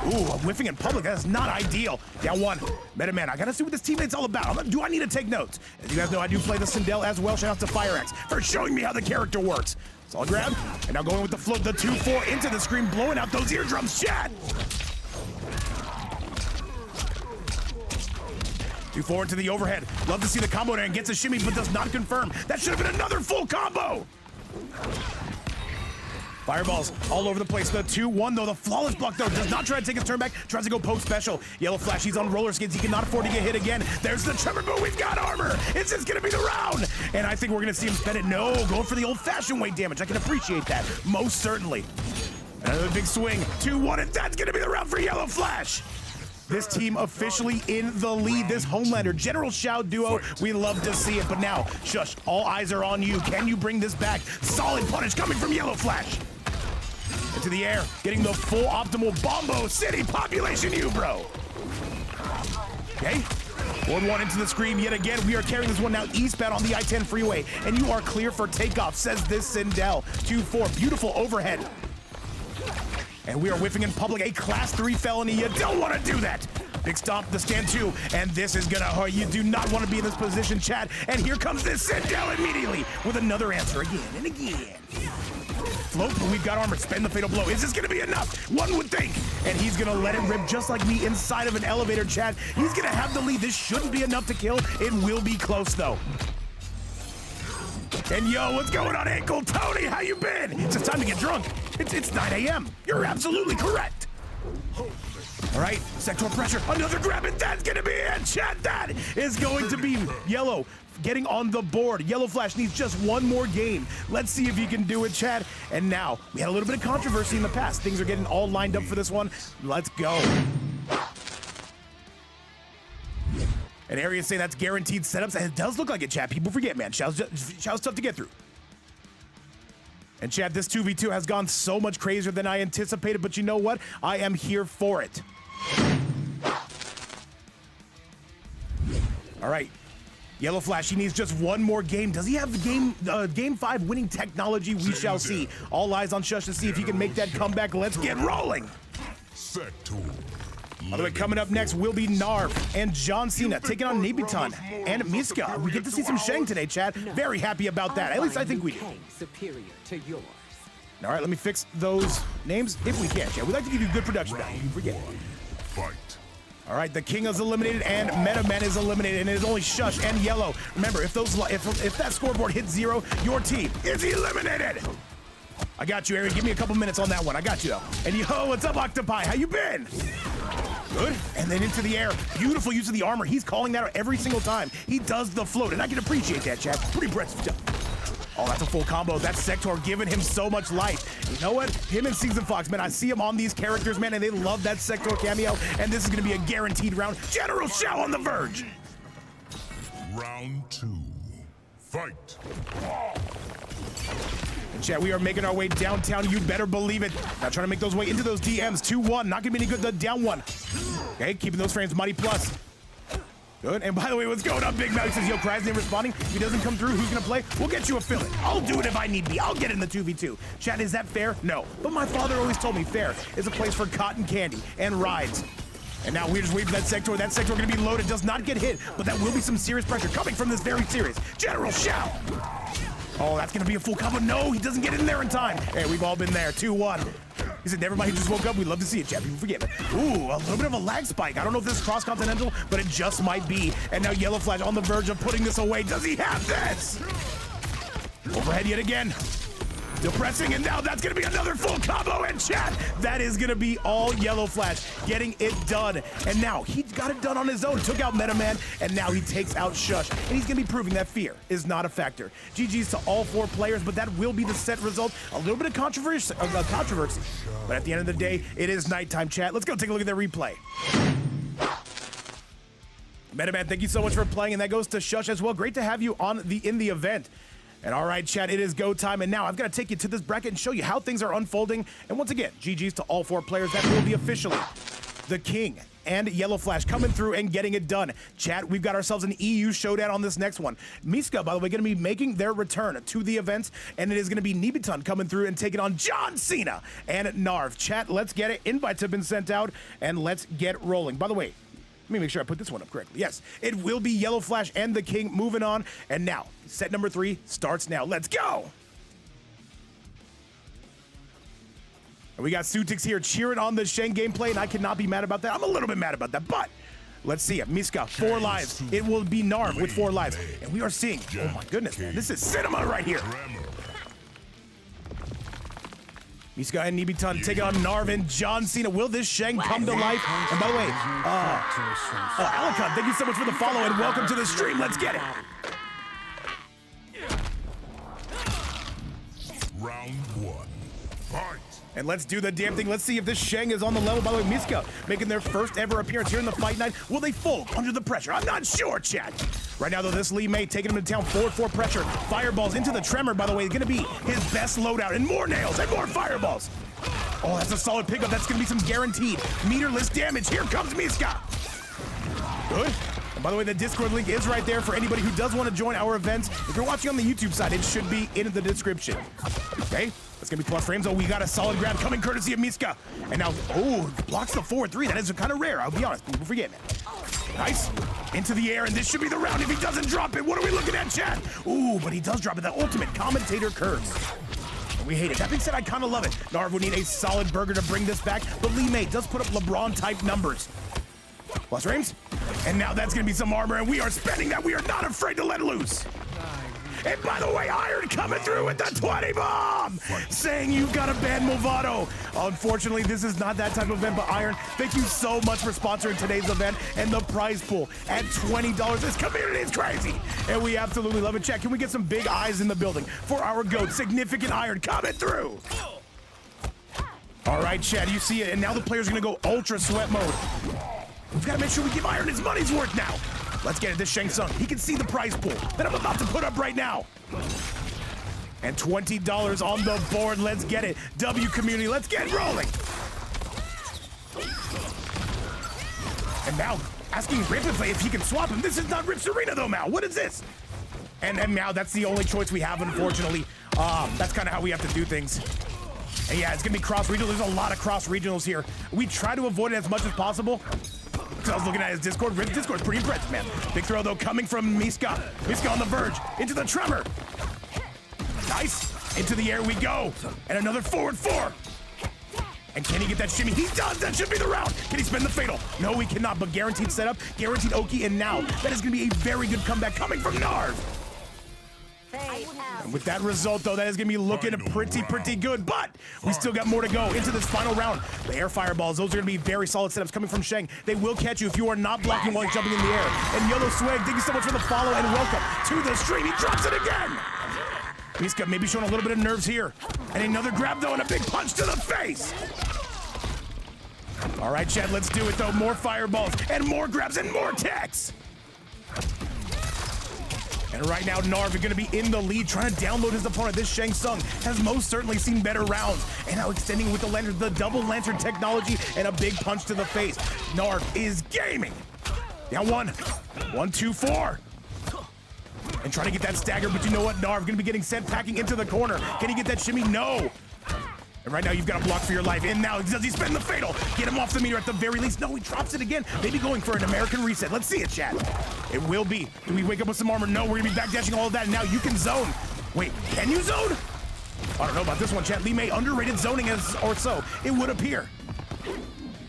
Ooh, whiffing in public. That's not ideal. Down one. MetaMan, I got to see what this teammate's all about. Do I need to take notes? As you guys know, I do play the Sindel as well. Shout out to FireX for showing me how the character works. Solid grab, and now going with the float, the 2-4 into the screen, blowing out those eardrums, chat! 2-4 into the overhead. Love to see the combo there and gets a shimmy, but does not confirm. That should have been another full combo! Fireballs all over the place. The 2-1, though, the flawless block, though, does not try to take his turn back, tries to go post special. YellowFlash, he's on roller skates. He cannot afford to get hit again. There's the tremor, but we've got armor. Is this going to be the round? And I think we're going to see him spend it. No, going for the old-fashioned weight damage. I can appreciate that, most certainly. Another big swing. 2-1, and that's going to be the round for YellowFlash. This team officially in the lead. This Homelander General Shao duo, we love to see it. But now, Shush, all eyes are on you. Can you bring this back? Solid punish coming from YellowFlash. Into the air, getting the full optimal Bombo City population you, bro. Okay, 1-1 into the screen yet again. We are carrying this one now eastbound on the I-10 freeway, and you are clear for takeoff, says this Sindel. 2-4, beautiful overhead. And we are whiffing in public, a class 3 felony. You don't want to do that. Big stomp, the stand 2, and this is gonna hurt. You do not want to be in this position, chat. And here comes this Sindel immediately with another answer again and again. Float, but we've got armor. Spend the fatal blow. Is this gonna be enough? One would think. And he's gonna let it rip just like me inside of an elevator, chat. He's gonna have the lead. This shouldn't be enough to kill. It will be close, though. And yo, what's going on, Ankle Tony? How you been? It's just time to get drunk. It's 9 a.m. You're absolutely correct. All right, sector pressure. Another grab, and that's gonna be it, chat. That is going to be Yellow getting on the board. YellowFlash needs just one more game. Let's see if he can do it, chat. And now, we had a little bit of controversy in the past. Things are getting all lined up for this one. Let's go. And Arian saying that's guaranteed setups, and it does look like it, chat. People forget, man. Shao's tough to get through. And chat, this 2v2 has gone so much crazier than I anticipated, but you know what? I am here for it. All right. YellowFlash, he needs just one more game. Does he have the game 5 winning technology? We shall see. All eyes on Shush to see if he can make that comeback. Let's get rolling. By the way, coming up next will be Narv and John Cena taking on Nebeton and Miska. We get to see some Shang today, chat. Very happy about that. At least I think we do. Superior to yours. All right, let me fix those names if we can, chat. We like to give you good production value. You forget. Fight. All right, the King is eliminated and MetaMan is eliminated, and it is only Shush and Yellow. Remember, if that scoreboard hits 0, your team is eliminated. I got you, Arian. Give me a couple minutes on that one. I got you, though. And yo, what's up, Octopi? How you been? Good. And then into the air. Beautiful use of the armor. He's calling that out every single time. He does the float, and I can appreciate that, chat. Pretty impressive stuff. Oh, that's a full combo. That Sector giving him so much life. You know what? Him and Season Fox, man, I see him on these characters, man, and they love that Sector cameo, and this is going to be a guaranteed round. General Shao on the verge. Round 2. Fight. And chat, we are making our way downtown. You better believe it. Now trying to make those way into those DMs. 2-1. Not going to be any good. The down one. Okay, keeping those frames mighty plus. Good, and by the way, what's going on, Big Mouth? He says, yo, Krysen responding. If he doesn't come through, who's gonna play? We'll get you a fill-in. I'll do it if I need be. I'll get in the 2v2. Chat, is that fair? No. But my father always told me fair is a place for cotton candy and rides. And now we're just waiting for that sector. That sector gonna be loaded, does not get hit, but that will be some serious pressure coming from this very serious General Shao. Oh, that's gonna be a full combo. No, he doesn't get in there in time. Hey, we've all been there, 2-1. He said, never mind, he just woke up. We'd love to see it, chat. People forget it. Ooh, a little bit of a lag spike. I don't know if this is cross-continental, but it just might be. And now YellowFlash on the verge of putting this away. Does he have this? Overhead yet again. Still pressing, and now that's gonna be another full combo, and chat, that is gonna be all YellowFlash getting it done. And now he got it done on his own, took out MetaMan, and now he takes out Shush. And he's gonna be proving that fear is not a factor. GG's to all 4 players, but that will be the set result. A little bit of controversy, but at the end of the day, it is nighttime, chat. Let's go take a look at that replay. MetaMan, thank you so much for playing, and that goes to Shush as well. Great to have you in the event. And all right, chat, it is go time. And now I've got to take you to this bracket and show you how things are unfolding. And once again, GG's to all 4 players. That will be officially ThaKing and YellowFlash coming through and getting it done. Chat, we've got ourselves an EU showdown on this next one. Miska, by the way, going to be making their return to the event. And it is going to be Nebeton coming through and taking on Cena and Narv. Chat, let's get it. Invites have been sent out, and let's get rolling. By the way, let me make sure I put this one up correctly. Yes, it will be YellowFlash and ThaKing moving on. And now, set number 3 starts now. Let's go! And we got Sutix here cheering on the Sheng gameplay, and I cannot be mad about that. I'm a little bit mad about that, but let's see it. Miska, 4 lives. It will be Narv with 4 lives. And we are seeing, oh my goodness, man, this is cinema right here. Miska and Nebeton taking on Narv and Cena. Will this Sheng come to life? And by the way, Alicon, thank you so much for the follow and welcome to the stream. Let's get it. Round 1. Fight. And let's do the damn thing. Let's see if this Sheng is on the level. By the way, Miska making their first ever appearance here in the fight night. Will they fold under the pressure? I'm not sure, chat. Right now, though, this Lee May taking him to town forward for pressure. Fireballs into the Tremor, by the way, going to be his best loadout. And more nails and more fireballs. Oh, that's a solid pickup. That's going to be some guaranteed meterless damage. Here comes Miska. Good. And by the way, the Discord link is right there for anybody who does want to join our events. If you're watching on the YouTube side, it should be in the description. Okay? That's gonna be plus frames. Oh, we got a solid grab coming courtesy of Miska. And now, oh, blocks the 4-3. That is kind of rare, I'll be honest. People forget it. Nice. Into the air, and this should be the round if he doesn't drop it. What are we looking at, chat? Ooh, but he does drop it. The ultimate commentator curse. We hate it. That being said, I kind of love it. Narv would need a solid burger to bring this back, but Lee May does put up LeBron-type numbers. Plus frames. And now that's gonna be some armor, and we are spending that. We are not afraid to let loose. And by the way, Iron coming through with the 20 bomb, saying you've got a bad Movado. Unfortunately, this is not that type of event, but Iron, thank you so much for sponsoring today's event and the prize pool at $20. This community is crazy, and we absolutely love it. Chat, can we get some big eyes in the building for our GOAT, Significant Iron, coming through? All right, Chad, you see it, and now the player's gonna go ultra sweat mode. We've got to make sure we give Iron his money's worth now. Let's get it, this Shang Tsung. He can see the prize pool that I'm about to put up right now. And $20 on the board. Let's get it. W community, let's get rolling. And now, asking Rippley if he can swap him. This is not Rip's Arena though, Mal. What is this? And Mal, that's the only choice we have, unfortunately. That's kind of how we have to do things. And yeah, it's gonna be cross-regional. There's a lot of cross-regionals here. We try to avoid it as much as possible. I was looking at his Discord. Rip's Discord's pretty impressive, man. Big throw, though, coming from Miska. Miska on the verge. Into the Tremor. Nice. Into the air we go. And another forward 4. And can he get that shimmy? He does. That should be the round. Can he spin the fatal? No, he cannot, but guaranteed setup, guaranteed Oki, and now that is going to be a very good comeback coming from Narv. And with that result, though, that is going to be looking pretty good, but we still got more to go into this final round. The air fireballs, those are going to be very solid setups coming from Sheng. They will catch you if you are not blocking while he's jumping in the air. And Yellow Swag, thank you so much for the follow and welcome to the stream. He drops it again. Miska maybe showing a little bit of nerves here. And another grab, though, and a big punch to the face. All right, Chad, let's do it, though. More fireballs and more grabs and more techs. And right now, Narv is going to be in the lead, trying to download his opponent. This Shang Tsung has most certainly seen better rounds. And now extending with the lantern, the double lantern technology, and a big punch to the face. Narv is gaming. Down 1. 1, 2, 4. And trying to get that stagger, but you know what? Narv gonna be getting sent packing into the corner. Can he get that shimmy? No. And right now you've got a block for your life. And now does he spend the fatal? Get him off the meter at the very least. No, he drops it again. Maybe going for an American reset. Let's see it, chat. It will be. Do we wake up with some armor? No, we're gonna be backdashing all of that. And now you can zone. Wait, can you zone? I don't know about this one, chat. Lee May underrated zoning or so. It would appear.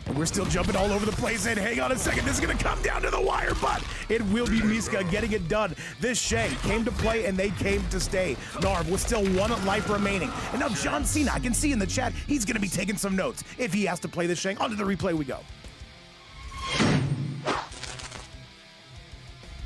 And we're still jumping all over the place, and hang on a second, this is gonna come down to the wire, but it will be Miska getting it done. This Shang came to play, and they came to stay. Narv with still 1 life remaining. And now John Cena, I can see in the chat, he's gonna be taking some notes if he has to play this Shang. Onto the replay we go.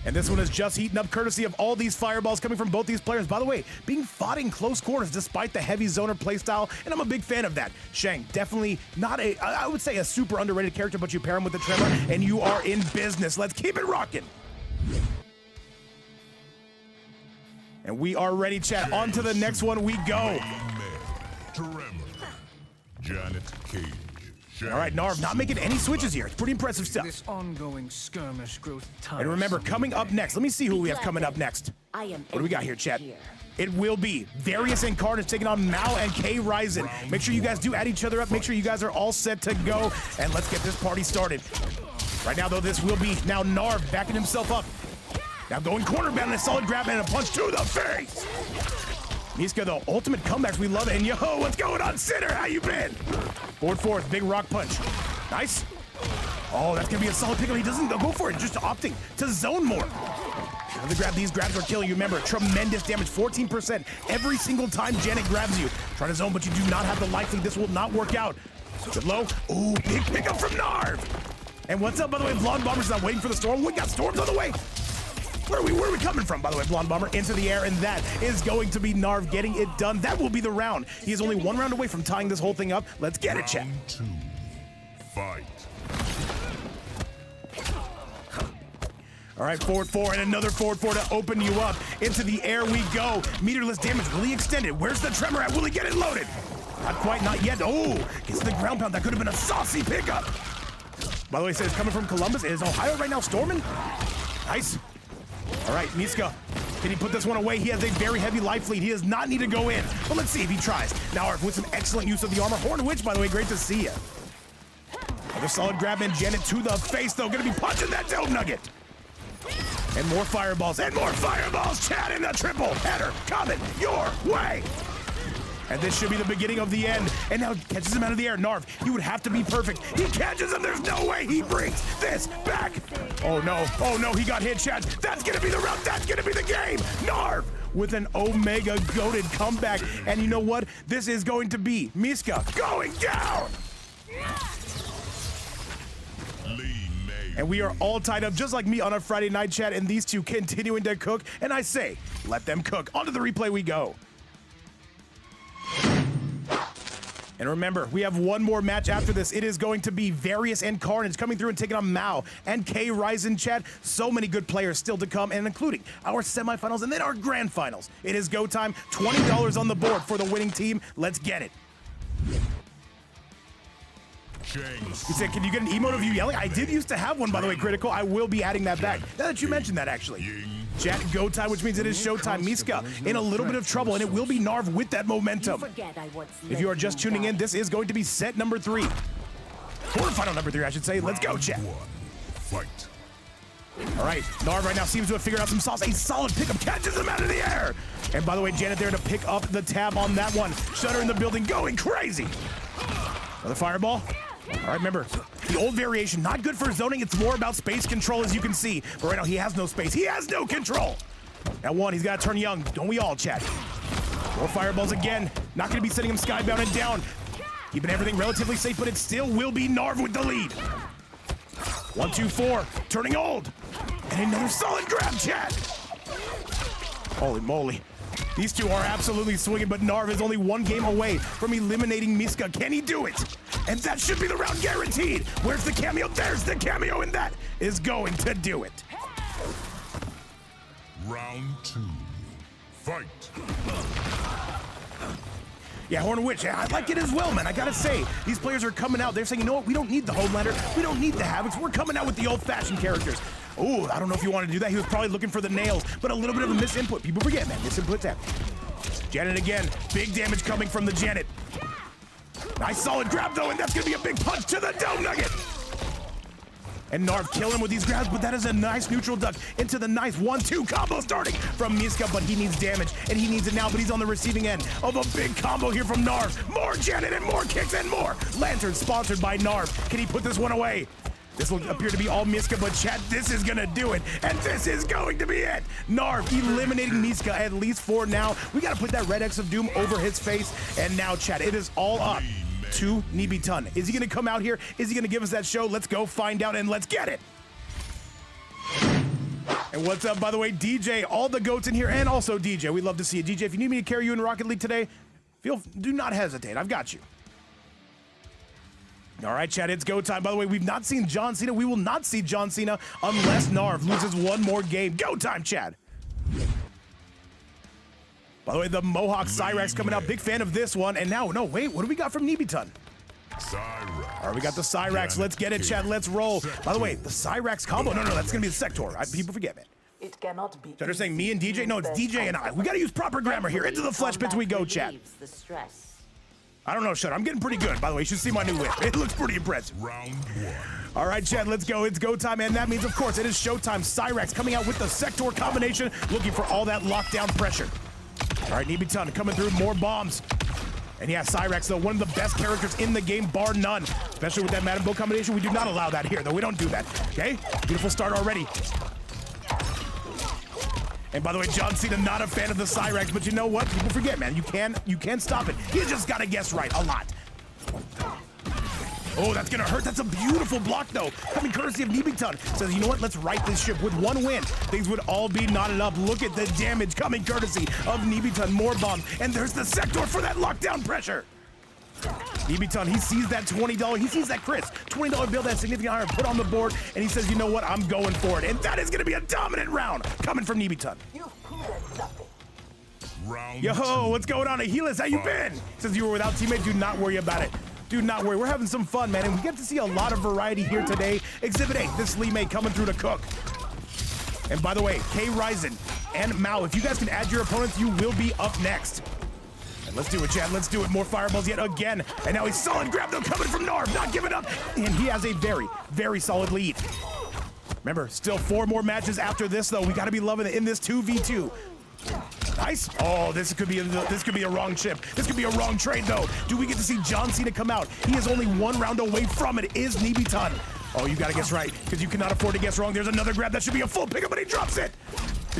And this one is just heating up courtesy of all these fireballs coming from both these players. By the way, being fought in close quarters despite the heavy zoner playstyle, and I'm a big fan of that. Shang, definitely not I would say a super underrated character, but you pair him with the Tremor, and you are in business. Let's keep it rocking. And we are ready, chat. On to the next one we go. Tremor. Janet Cage. All right, Narv not making any switches here. It's pretty impressive stuff. This ongoing skirmish grows tiresome. And remember, coming up next, let me see who we have coming up next. I am What do we got here, chat? It will be Various and Carnage taking on Mao and Krysen. Make sure you guys do add each other up. Make sure you guys are all set to go. And let's get this party started. Right now, though, this will be now Narv backing himself up. Now going corner bound and a solid grab and a punch to the face. Miska, though, ultimate comebacks. We love it. And yo, what's going on, Sinner? How you been? Forward, big rock punch. Nice. Oh, that's going to be a solid pickup. He doesn't go for it, just opting to zone more. The grab, these grabs are killing you. Remember, tremendous damage, 14% every single time Janet grabs you. Try to zone, but you do not have the life lead. This will not work out. Good low. Ooh, big pickup from Narv. And what's up, by the way? Blonde Bomber's not waiting for the storm. We got storms on the way. Where are we coming from, by the way? Blonde Bomber into the air, and that is going to be Narv getting it done. That will be the round. He is only 1 round away from tying this whole thing up. Let's get it, chat. Round 2. Fight. All right, forward 4 and another forward 4 to open you up. Into the air we go. Meterless damage really extended. Where's the Tremor at? Will he get it loaded? Not quite, not yet. Oh, gets the ground pound. That could have been a saucy pickup. By the way, it says coming from Columbus. Is Ohio right now storming? Nice. All right, Miska, can he put this one away? He has a very heavy life lead. He does not need to go in, but let's see if he tries. Now, Arf with some excellent use of the armor. Horn Witch, by the way, great to see you. Another solid grab, and Janet to the face, though. Gonna be punching that Dome Nugget. And more fireballs, Chad, in the triple header coming your way. And this should be the beginning of the end. And now catches him out of the air. Narv, he would have to be perfect. He catches him. There's no way he brings this back. Oh, no, he got hit, Chad. That's going to be the round. That's going to be the game. Narv with an Omega goated comeback. And you know what? This is going to be Miska going down. And we are all tied up just like me on a Friday night, chat. And these two continuing to cook. And I say, let them cook. Onto the replay we go. And remember, we have one more match after this. It is going to be Various and Carnage coming through and taking on Mao and Krysen, chat. So many good players still to come, and including our semifinals and then our grand finals. It is go time. $20 on the board for the winning team. Let's get it. He said, can you get an emote of you yelling? I did used to have one, by the way, Critical. I will be adding that back. Now that you mentioned that, actually. Chat, go time, which means it is showtime. Miska in a little bit of trouble, and it will be Narv with that momentum. If you are just tuning in, this is going to be set number 3. Quarterfinal number 3, I should say. Let's go, chat. Fight. All right, Narv right now seems to have figured out some sauce. A solid pickup catches him out of the air. And by the way, Janet there to pick up the tab on that one. Shutter in the building going crazy. Another fireball. All right, remember, the old variation, not good for zoning. It's more about space control, as you can see. But right now, he has no space. He has no control. That one, he's got to turn young. Don't we all, chat? More fireballs again. Not going to be sending him skybound and down. Keeping everything relatively safe, but it still will be Narv with the lead. 1, 2, 4, turning old. And another solid grab, chat. Holy moly. These two are absolutely swinging, but Narv is only 1 game away from eliminating Miska. Can he do it? And that should be the round guaranteed. Where's the cameo? There's the cameo, and that is going to do it. Round 2. Fight. Yeah, Horn Witch, yeah, I like it as well, man. I gotta say, these players are coming out. They're saying, you know what? We don't need the Homelander. We don't need the Havocs. We're coming out with the old-fashioned characters. Oh, I don't know if he wanted to do that. He was probably looking for the nails, but a little bit of a misinput. People forget, man. Misinput's happen. Janet again. Big damage coming from the Janet. Nice solid grab, though, and that's going to be a big punch to the Dome Nugget. And Narv killing him with these grabs, but that is a nice neutral duck into the nice 1-2 combo starting from Miska, but he needs damage, and he needs it now, but he's on the receiving end of a big combo here from Narv. More Janet and more kicks and more. Lantern sponsored by Narv. Can he put this one away? This will appear to be all Miska, but chat, this is gonna do it, and this is going to be it. Narv eliminating Miska at least for now. We gotta put that red X of Doom over his face, and now chat, it is all up to Nebeton. Is he gonna come out here? Is he gonna give us that show? Let's go find out and let's get it. And what's up, by the way, DJ, all the goats in here, and also DJ, we'd love to see you. DJ, if you need me to carry you in Rocket League today, do not hesitate, I've got you. All right, chat, it's go time. By the way, we've not seen John Cena. We will not see John Cena unless Narv loses one more game. Go time, chat. By the way, the Mohawk Cyrax coming out. Big fan of this one. And now, no, wait, what do we got from Nebeton? Cyrax. All right, we got the Cyrax. Let's get it, chat. Let's roll. By the way, the Cyrax combo. No, that's going to be the Sector. People forget, man. It cannot be. So they're saying me and DJ? No, it's DJ and I. We got to use proper grammar here. Into the flesh pits we go, chat. The stress. I don't know, Shut. I'm getting pretty good. By the way, you should see my new whip. It looks pretty impressive. Round one. All right, Chad, let's go. It's go time, and that means, of course, it is showtime. Cyrax coming out with the Sector combination, looking for all that lockdown pressure. All right, Nebeton coming through, more bombs. And yeah, Cyrax, though, one of the best characters in the game, bar none. Especially with that Madam Bo combination. We do not allow that here, though. We don't do that, okay? Beautiful start already. And by the way, John Cena, not a fan of the Cyrax, but you know what? People forget, man. You can stop it. You just gotta guess right a lot. Oh, that's gonna hurt. That's a beautiful block, though. Coming courtesy of Nebeton. Says, you know what? Let's right this ship. With one win, things would all be knotted up. Look at the damage coming courtesy of Nebeton. More bombs. And there's the Sector for that lockdown pressure. Nebeton, he sees that $20, he sees that Chris, $20 bill, that significant higher put on the board, and he says, you know what, I'm going for it. And that is gonna be a dominant round coming from Nebeton. Round Yo, two. what's going on, Ahilas? How you been? Says you were without teammate, do not worry about it. Do not worry, we're having some fun, man, and we get to see a lot of variety here today. Exhibit 8, this Lee May coming through to cook. And by the way, Krysen and Mao, if you guys can add your opponents, you will be up next. Let's do it, Chad. Let's do it. More fireballs yet again. And now he's solid grab, though, coming from Narv. Not giving up. And he has a very, very solid lead. Remember, still 4 more matches after this, though. We got to be loving it in this 2v2. Nice. Oh, this could be a wrong chip. This could be a wrong trade, though. Do we get to see John Cena come out? He is only 1 round away from it. Is Nebeton. Oh, you got to guess right, because you cannot afford to guess wrong. There's another grab. That should be a full pickup, but he drops it.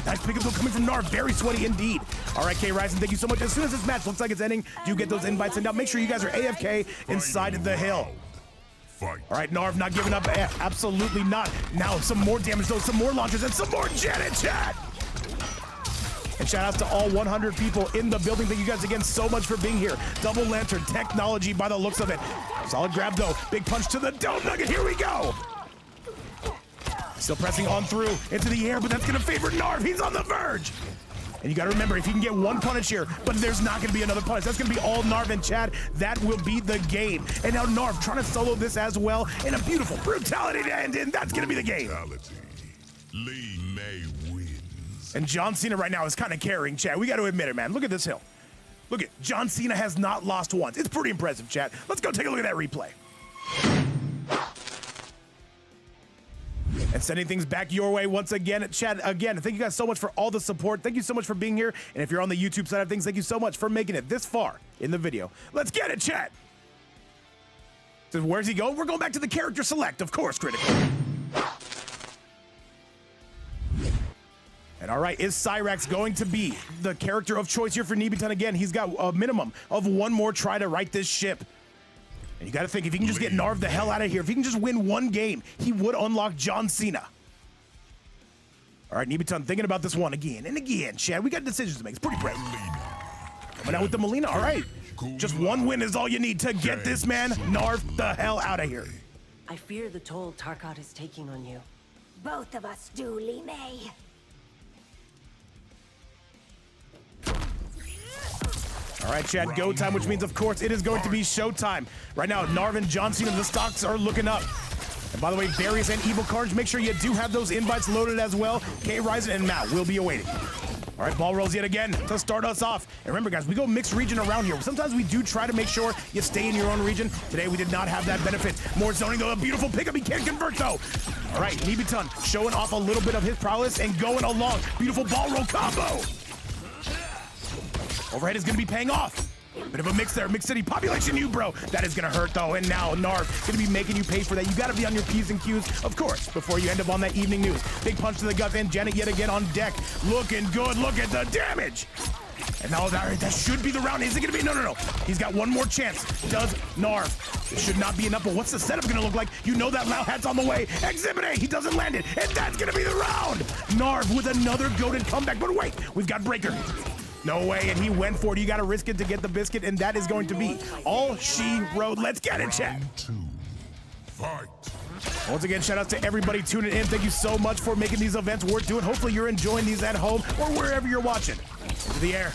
Nice pickup, though, coming from Narv. Very sweaty indeed. All right, Krysen, thank you so much. As soon as this match looks like it's ending, do get those invites sent out. Make sure you guys are AFK inside the hill. Fight. All right, Narv not giving up. Absolutely not. Now some more damage, though. Some more launches and some more Janet chat. And shout outs to all 100 people in the building. Thank you guys again so much for being here. Double Lantern technology by the looks of it. Solid grab, though. Big punch to the Dome Nugget. Here we go. Still pressing on through into the air, but that's going to favor Narv. He's on the verge. And you got to remember, if he can get one punish here, but there's not going to be another punish. That's going to be all Narv and Chad. That will be the game. And now Narv trying to solo this as well. And a beautiful brutality to end in. That's going to be the game. Brutality. Lee May wins. And John Cena right now is kind of carrying Chad. We got to admit it, man. Look at this hill. Look at John Cena has not lost once. It's pretty impressive, Chad. Let's go take a look at that replay. And sending things back your way once again. Chad, again, thank you guys so much for all the support. Thank you so much for being here. And if you're on the YouTube side of things, thank you so much for making it this far in the video. Let's get it, Chad. So where's he going? We're going back to the character select, of course, critical. And all right, is Cyrax going to be the character of choice here for Nebeton again? He's got a minimum of 1 more try to right this ship. And you got to think, if he can just get Narv the hell out of here, if he can just win 1 game, he would unlock John Cena. All right, Nebeton thinking about this one again and again. Chad, we got decisions to make. It's pretty brave. Coming out with the Melina. All right. Just 1 win is all you need to get this man, Narv, the hell out of here. I fear the toll Tarkat is taking on you. Both of us do, Lee May. All right, Chad, go time, which means, of course, it is going to be showtime. Right now, Narv and John Cena, the stocks are looking up. And By the way, Various and EvilCarnage, make sure you do have those invites loaded as well. Krysen and Mal will be awaiting. All right, ball rolls yet again to start us off. And remember, guys, we go mixed region around here. Sometimes we do try to make sure you stay in your own region. Today, we did not have that benefit. More zoning, though. A beautiful pickup. He can't convert, though. All right, Nebeton showing off a little bit of his prowess and going along. Beautiful ball roll combo. Overhead is going to be paying off. Bit of a mix there. Mixed City population you, bro. That is going to hurt, though. And now Narv going to be making you pay for that. You got to be on your P's and Q's, of course, before you end up on that evening news. Big punch to the gut, and Janet yet again on deck. Looking good. Look at the damage. And now that should be the round. Is it going to be? No, no, no. He's got one more chance. Does Narv. It should not be enough, but what's the setup going to look like? You know that Lao hat's on the way. Exhibit A. He doesn't land it. And that's going to be the round. Narv with another goated comeback. But wait, we've got Breaker. No way, and he went for it. You got to risk it to get the biscuit, and that is going to be all she wrote. Let's get it, chat. Round 2. Fight. Once again, shout out to everybody tuning in. Thank you so much for making these events worth doing. Hopefully you're enjoying these at home or wherever you're watching. Into the air,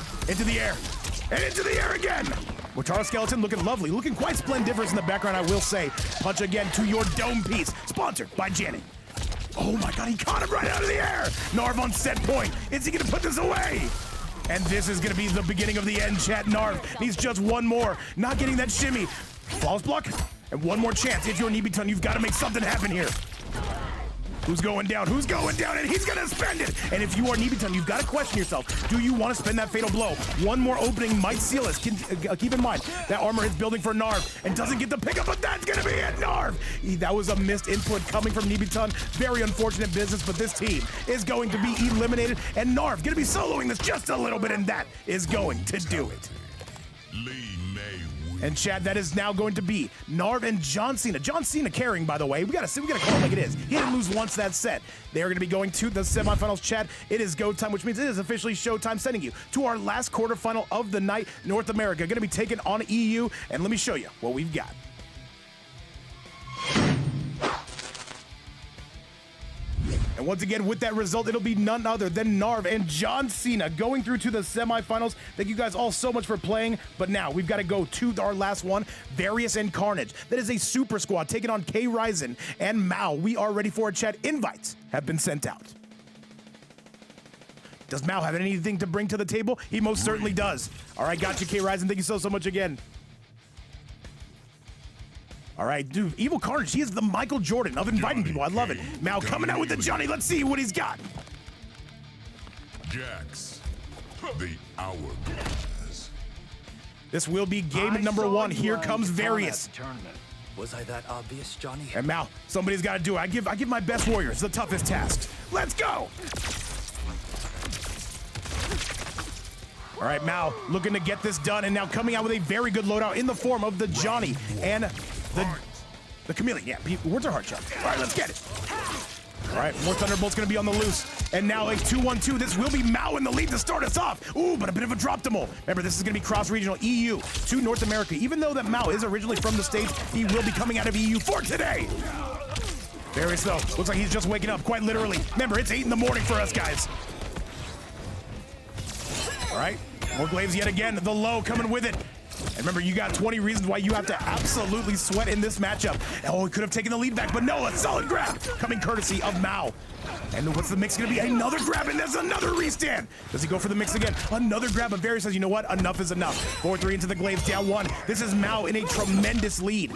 and into the air again. Wotaro Skeleton looking lovely, looking quite splendiferous in the background, I will say. Punch again to your dome piece, sponsored by Janet. Oh my God, he caught him right out of the air. Narv on set point. Is he gonna put this away? And this is going to be the beginning of the end, chat. Narv needs just one more. Not getting that shimmy. Flawless block. And one more chance. If you're Nebeton, you've got to make something happen here. Who's going down? Who's going down? And he's going to spend it. And if you are Nebeton, you've got to question yourself. Do you want to spend that fatal blow? One more opening might seal us. Keep in mind, that armor is building for Narv and doesn't get the pickup, but that's going to be it, Narv. That was a missed input coming from Nebeton. Very unfortunate business, but this team is going to be eliminated. And Narv going to be soloing this just a little bit, and that is going to do it. And chat, that is now going to be Narv and John Cena. John Cena carrying, by the way. We gotta call it like it is. He didn't lose once that set. They are gonna be going to the semifinals, chat. It is go time, which means it is officially showtime, sending you to our last quarterfinal of the night. North America gonna be taking on EU, and let me show you what we've got. And once again, with that result, it'll be none other than Narv and John Cena going through to the semifinals. Thank you guys all so much for playing. But now we've got to go to our last one, Various and Carnage. That is a super squad taking on Krysen and Mao. We are ready for a chat. Invites have been sent out. Does Mao have anything to bring to the table? He most certainly does. All right, got you, Krysen. Thank you so much again. All right, dude, EvilCarnage, he is the Michael Jordan of inviting people. I love it. Mal coming out with the Johnny. Let's see what he's got. Jax, the hourglass. This will be game number 1. Here comes Various. Was I that obvious, Johnny? And Mal, somebody's got to do it. I give my best warriors the toughest tasks. Let's go. All right, Mal looking to get this done, and now coming out with a very good loadout in the form of the Johnny and the Chameleon. Yeah, words are hard, Chuck. All right, let's get it. All right, more Thunderbolts going to be on the loose. And now a 2-1-2. This will be Mao in the lead to start us off. Ooh, but a bit of a drop to Mo. Remember, this is going to be cross-regional EU to North America. Even though that Mao is originally from the States, he will be coming out of EU for today. Various, though. Looks like he's just waking up, quite literally. Remember, it's 8 in the morning for us, guys. All right, more glaives yet again. The low coming with it. And remember, you got 20 reasons why you have to absolutely sweat in this matchup. Oh, he could have taken the lead back, but no, a solid grab coming courtesy of Mao. And what's the mix going to be? Another grab, and there's another restand. Does he go for the mix again? Another grab, but Various says, you know what? Enough is enough. 4-3 into the glaives, down 1. This is Mao in a tremendous lead.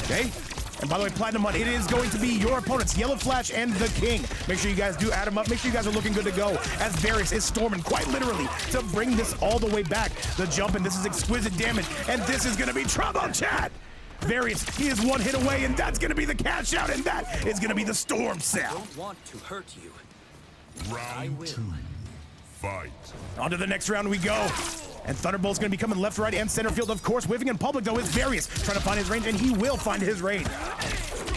Okay. And by the way, Platinumhunt, it is going to be your opponents, YellowFlash and ThaKing. Make sure you guys do add them up. Make sure you guys are looking good to go, as Various is storming quite literally to bring this all the way back. The jump, and this is exquisite damage, and this is going to be trouble, chat. Various, he is one hit away, and that's going to be the cash out, and that is going to be the storm cell. I don't want to hurt you. Round 2. Fight. On to the next round we go. And Thunderbolt's going to be coming left, right, and center field. Of course, whiffing in public, though, is Various. Trying to find his range, and he will find his range.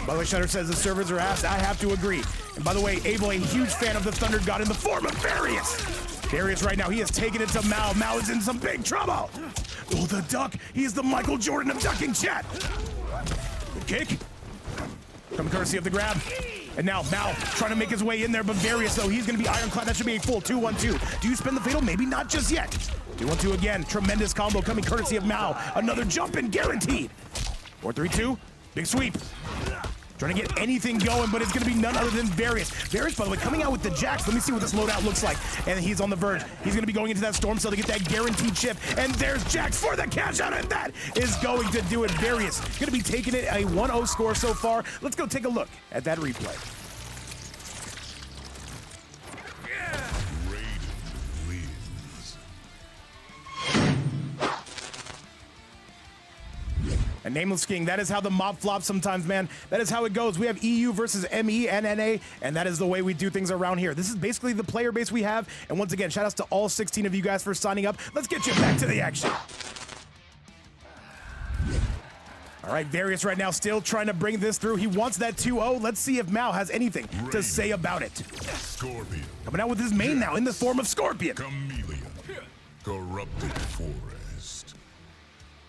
By the way, Shutter says the servers are asked. I have to agree. And by the way, Abel, a huge fan of the Thunder God in the form of Various. Various right now, he has taken it to Mao. Mao is in some big trouble. Oh, the duck. He is the Michael Jordan of ducking, chat. Good kick. Coming courtesy of the grab. And now Mao trying to make his way in there, but Various, though, he's going to be ironclad. That should be a full 2-1-2. Do you spin the fatal? Maybe not just yet. 2-1-2 again. Tremendous combo coming courtesy of Mao. Another jump in guaranteed. 4-3-2. Big sweep. Trying to get anything going, but it's going to be none other than Various. Various, by the way, coming out with the Jax. Let me see what this loadout looks like. And he's on the verge. He's going to be going into that Storm Cell to get that guaranteed chip. And there's Jax for the cash out, and that is going to do it. Various going to be taking it a 1-0 score so far. Let's go take a look at that replay. And Nameless King, that is how the mob flops sometimes, man. That is how it goes. We have EU versus ME and NA, and that is the way we do things around here. This is basically the player base we have. And once again, shout outs to all 16 of you guys for signing up. Let's get you back to the action. All right, Various right now still trying to bring this through. He wants that 2-0. Let's see if Mao has anything to say about it. Scorpion. Coming out with his main now in the form of Scorpion. Chameleon. Corrupted forest.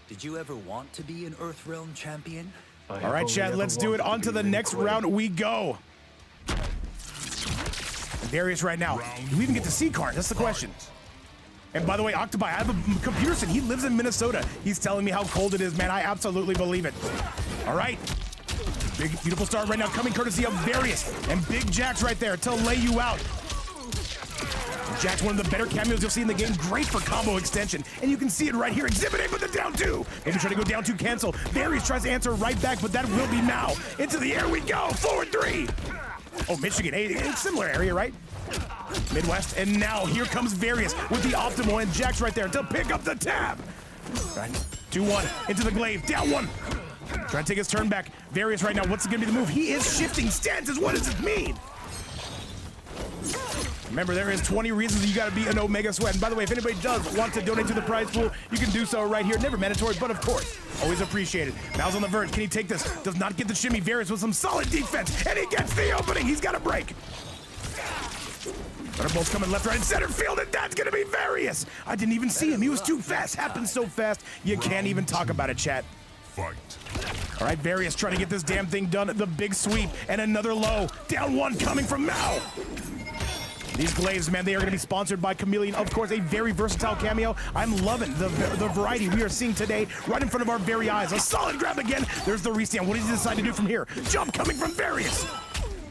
Did you ever want to be an Earthrealm champion? All right, Chad, let's do it. On to the next round we go. Various right now. Do we even get to see Karn? That's the question. And by the way, Octopi, I have a computer sim. He lives in Minnesota. He's telling me how cold it is, man. I absolutely believe it. All right. Big, beautiful start right now coming courtesy of Various. And Big Jax right there to lay you out. Jax, one of the better cameos you'll see in the game. Great for combo extension. And you can see it right here. Exhibit A with the down two. Maybe trying to go down two cancel. Various tries to answer right back, but that will be Mao. Into the air we go. Forward three. Oh, Michigan. Hey, similar area, right? Midwest. And now here comes Various with the optimal. And Jax right there to pick up the tab. Right. 2-1 into the glaive. Down one. Trying to take his turn back. Various right now. What's going to be the move? He is shifting stances. What does it mean? Remember, there is 20 reasons you got to be an Omega Sweat. And by the way, if anybody does want to donate to the prize pool, you can do so right here. Never mandatory, but of course, always appreciated. Mao's on the verge. Can he take this? Does not get the shimmy. Various with some solid defense, and he gets the opening. He's got a break. Thunderbolt's coming left, right, and center field, and that's going to be Various. I didn't even see him. He was too fast. Happened so fast, you can't even talk about it, chat. Fight. All right, Various trying to get this damn thing done. The big sweep, and another low. Down one coming from Mao. These glaives, man, they are going to be sponsored by Chameleon. Of course, a very versatile cameo. I'm loving the variety we are seeing today right in front of our very eyes. A solid grab again. There's the restand. What does he decide to do from here? Jump coming from Various.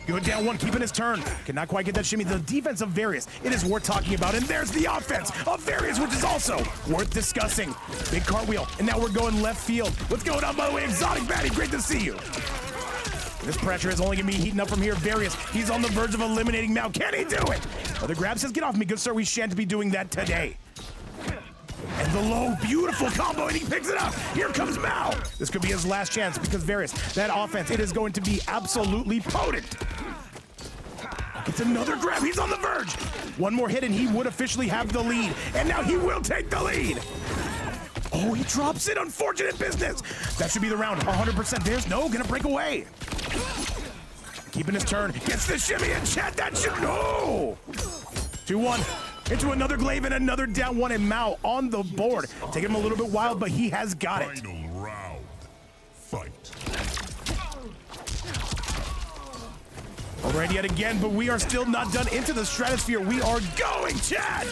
Good down one, keeping his turn. Cannot quite get that shimmy. The defense of Various, it is worth talking about. And there's the offense of Various, which is also worth discussing. Big cartwheel, and now we're going left field. What's going on, by the way? Exotic Baddie, great to see you. This pressure is only going to be heating up from here. Various, he's on the verge of eliminating Mao. Can he do it? Other grab says, get off me, good sir. We shan't be doing that today. And the low, beautiful combo, and he picks it up. Here comes Mao. This could be his last chance because Various, that offense, it is going to be absolutely potent. It's another grab. He's on the verge. One more hit, and he would officially have the lead. And now he will take the lead. Oh, he drops it. Unfortunate business. That should be the round. 100%. There's no gonna break away. Keeping his turn. Gets the shimmy and chat. That should no. 2-1. Into another glaive and another down one. And Mao on the board. Taking him a little bit wild, but he has got it. Final round. Fight. Already yet again, but we are still not done. Into the stratosphere. We are going, Chad.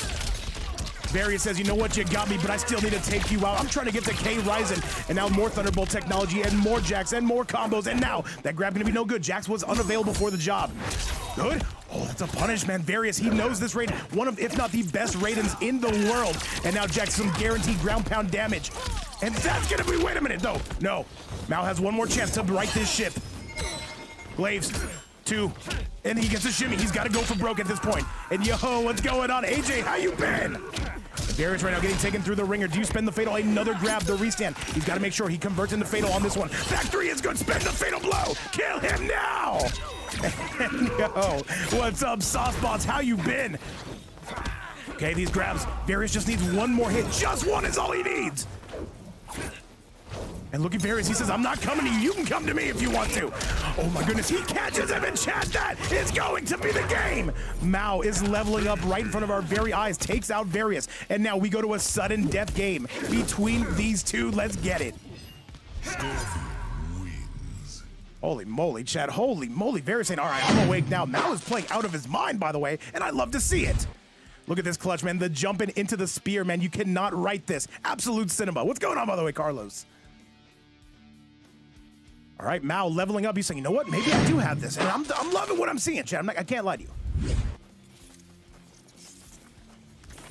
Various says, you know what, you got me, but I still need to take you out. I'm trying to get to Ryzen, and now more Thunderbolt technology, and more Jax, and more combos, and now that grab gonna be no good. Jax was unavailable for the job. Good. Oh, that's a punish, man. Various, he knows this raid, one of, if not the best Raidens in the world. And now Jax, some guaranteed ground pound damage. And that's gonna be, wait a minute, though. No, Mao has one more chance to right this ship. Glaives. 2, and he gets a shimmy. He's got to go for broke at this point. And yo, what's going on? AJ, how you been? Various right now getting taken through the ringer. Do you spend the fatal? Another grab, the restand. He's got to make sure he converts into fatal on this one. Back 3 is good. Spend the fatal blow. Kill him now. And yo, what's up, Saucebots? How you been? Okay, these grabs. Various just needs one more hit. Just one is all he needs. And look at Various, he says, I'm not coming to you, you can come to me if you want to. Oh my goodness, he catches him and chat, that is going to be the game. Mao is leveling up right in front of our very eyes, takes out Various, and now we go to a sudden death game between these two. Let's get it. Wins. Holy moly, chat, holy moly. Various saying, all right, I'm awake now. Mao is playing out of his mind, by the way, and I love to see it. Look at this clutch, man, the jumping into the spear, man, you cannot write this. Absolute cinema. What's going on, by the way, Carlos? All right, Mao leveling up. He's saying, you know what? Maybe I do have this. And I'm loving what I'm seeing, chat. I can't lie to you.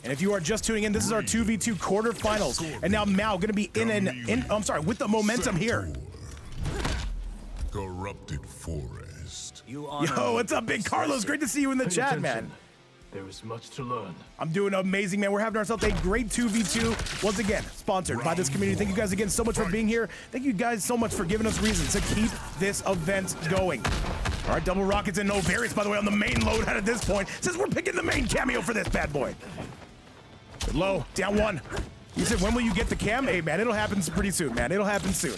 And if you are just tuning in, this is our 2v2 quarterfinals. And now Mao going to be with the momentum here. Corrupted forest. You honor Yo, what's up, Big Carlos? Great to see you in the Pay chat, attention. man. There is much to learn. I'm doing amazing, man. We're having ourselves a great 2v2. Once again, sponsored by this community. Thank you guys again so much for being here. Thank you guys so much for giving us reasons to keep this event going. All right, double rockets and no variants, by the way, on the main loadout at this point, since we're picking the main cameo for this bad boy. Low, down one. You said, when will you get the cam? Hey, man, it'll happen pretty soon, man. It'll happen soon.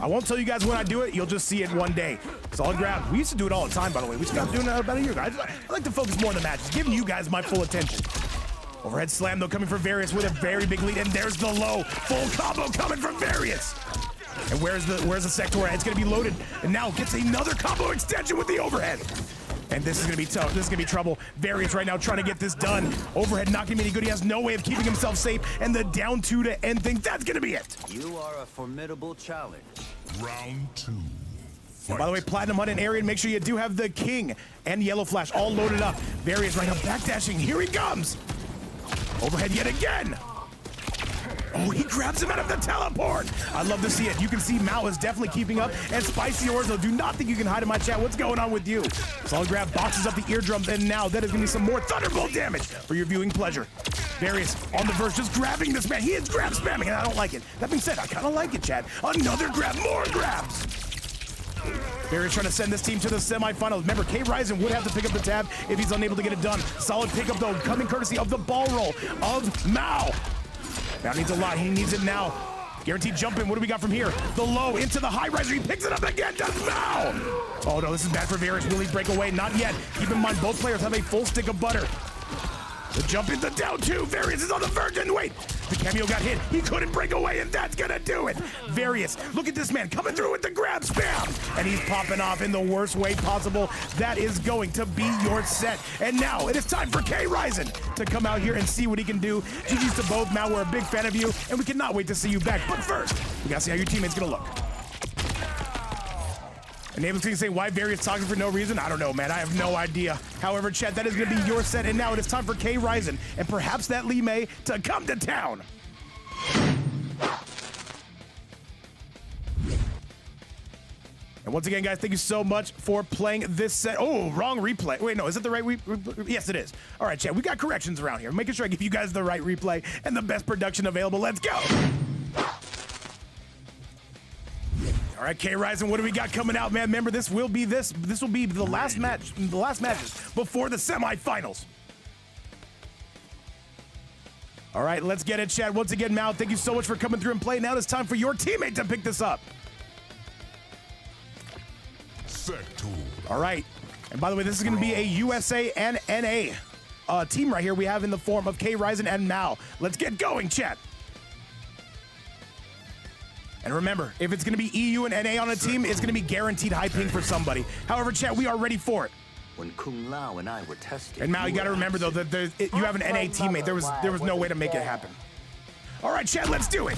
I won't tell you guys when I do it. You'll just see it one day. Solid grab. We used to do it all the time, by the way. We stopped doing it about a year ago. I like to focus more on the matches, giving you guys my full attention. Overhead slam, though, coming from Various with a very big lead, and there's the low. Full combo coming from Various. And where's the sector at? It's going to be loaded, and now gets another combo extension with the overhead. And this is going to be tough. This is going to be trouble. Various right now trying to get this done. Overhead not going to be any good. He has no way of keeping himself safe. And the down two to end things, that's going to be it. You are a formidable challenge. Round 2. And by the way, Platinumhunt and Arian, make sure you do have ThaKing and YellowFlash all loaded up. Various right now backdashing. Here he comes. Overhead yet again. Oh, he grabs him out of the teleport. I love to see it. You can see Mao is definitely keeping up. And Spicy Orzo, do not think you can hide in my chat. What's going on with you? Solid grab boxes up the eardrums, and now that is going to be some more Thunderbolt damage for your viewing pleasure. Various on the verge, just grabbing this man. He is grab spamming, and I don't like it. That being said, I kind of like it, Chad. Another grab, more grabs. Various trying to send this team to the semifinals. Remember, Krysen would have to pick up the tab if he's unable to get it done. Solid pickup, though, coming courtesy of the ball roll of Mao. Now needs a lot. He needs it now. Guaranteed jump in. What do we got from here? The low into the high riser. He picks it up again. Does Mao. Oh, no. This is bad for Various. Will he break away? Not yet. Keep in mind, both players have a full stick of butter. The jump into down two. Various is on the verge. And wait. The cameo got hit. He couldn't break away, and that's going to do it. Various. Look at this man coming through with the grab spam. And he's popping off in the worst way possible. That is going to be your set. And now it is time for Krysen to come out here and see what he can do. GG's to both. Mao, we're a big fan of you, and we cannot wait to see you back. But first, we got to see how your teammate's going to look. And Nebeton's going to say, why Various talking for no reason? I don't know, man. I have no idea. However, chat, that is going to be your set. And now it is time for Krysen and perhaps that Li Mei to come to town. And once again, guys, thank you so much for playing this set. Oh, wrong replay. Wait, no, is it the right replay? Yes, it is. All right, chat, we got corrections around here. Making sure I give you guys the right replay and the best production available. Let's go. All right, Krysen, what do we got coming out, man? Remember, this will be the last matches before the semifinals. All right, let's get it, chat. Once again, Mao, thank you so much for coming through and playing. Now it's time for your teammate to pick this up. Sector. All right, and by the way, this is going to be a USA and NA team right here we have in the form of Krysen and Mao. Let's get going, chat. And remember, if it's going to be EU and NA on a team, it's going to be guaranteed high ping for somebody. However, chat, we are ready for it. When Kung Lao and I were tested. And Mao, you got to remember, though, that you have an NA teammate. There was no way to make it happen. All right, chat, let's do it.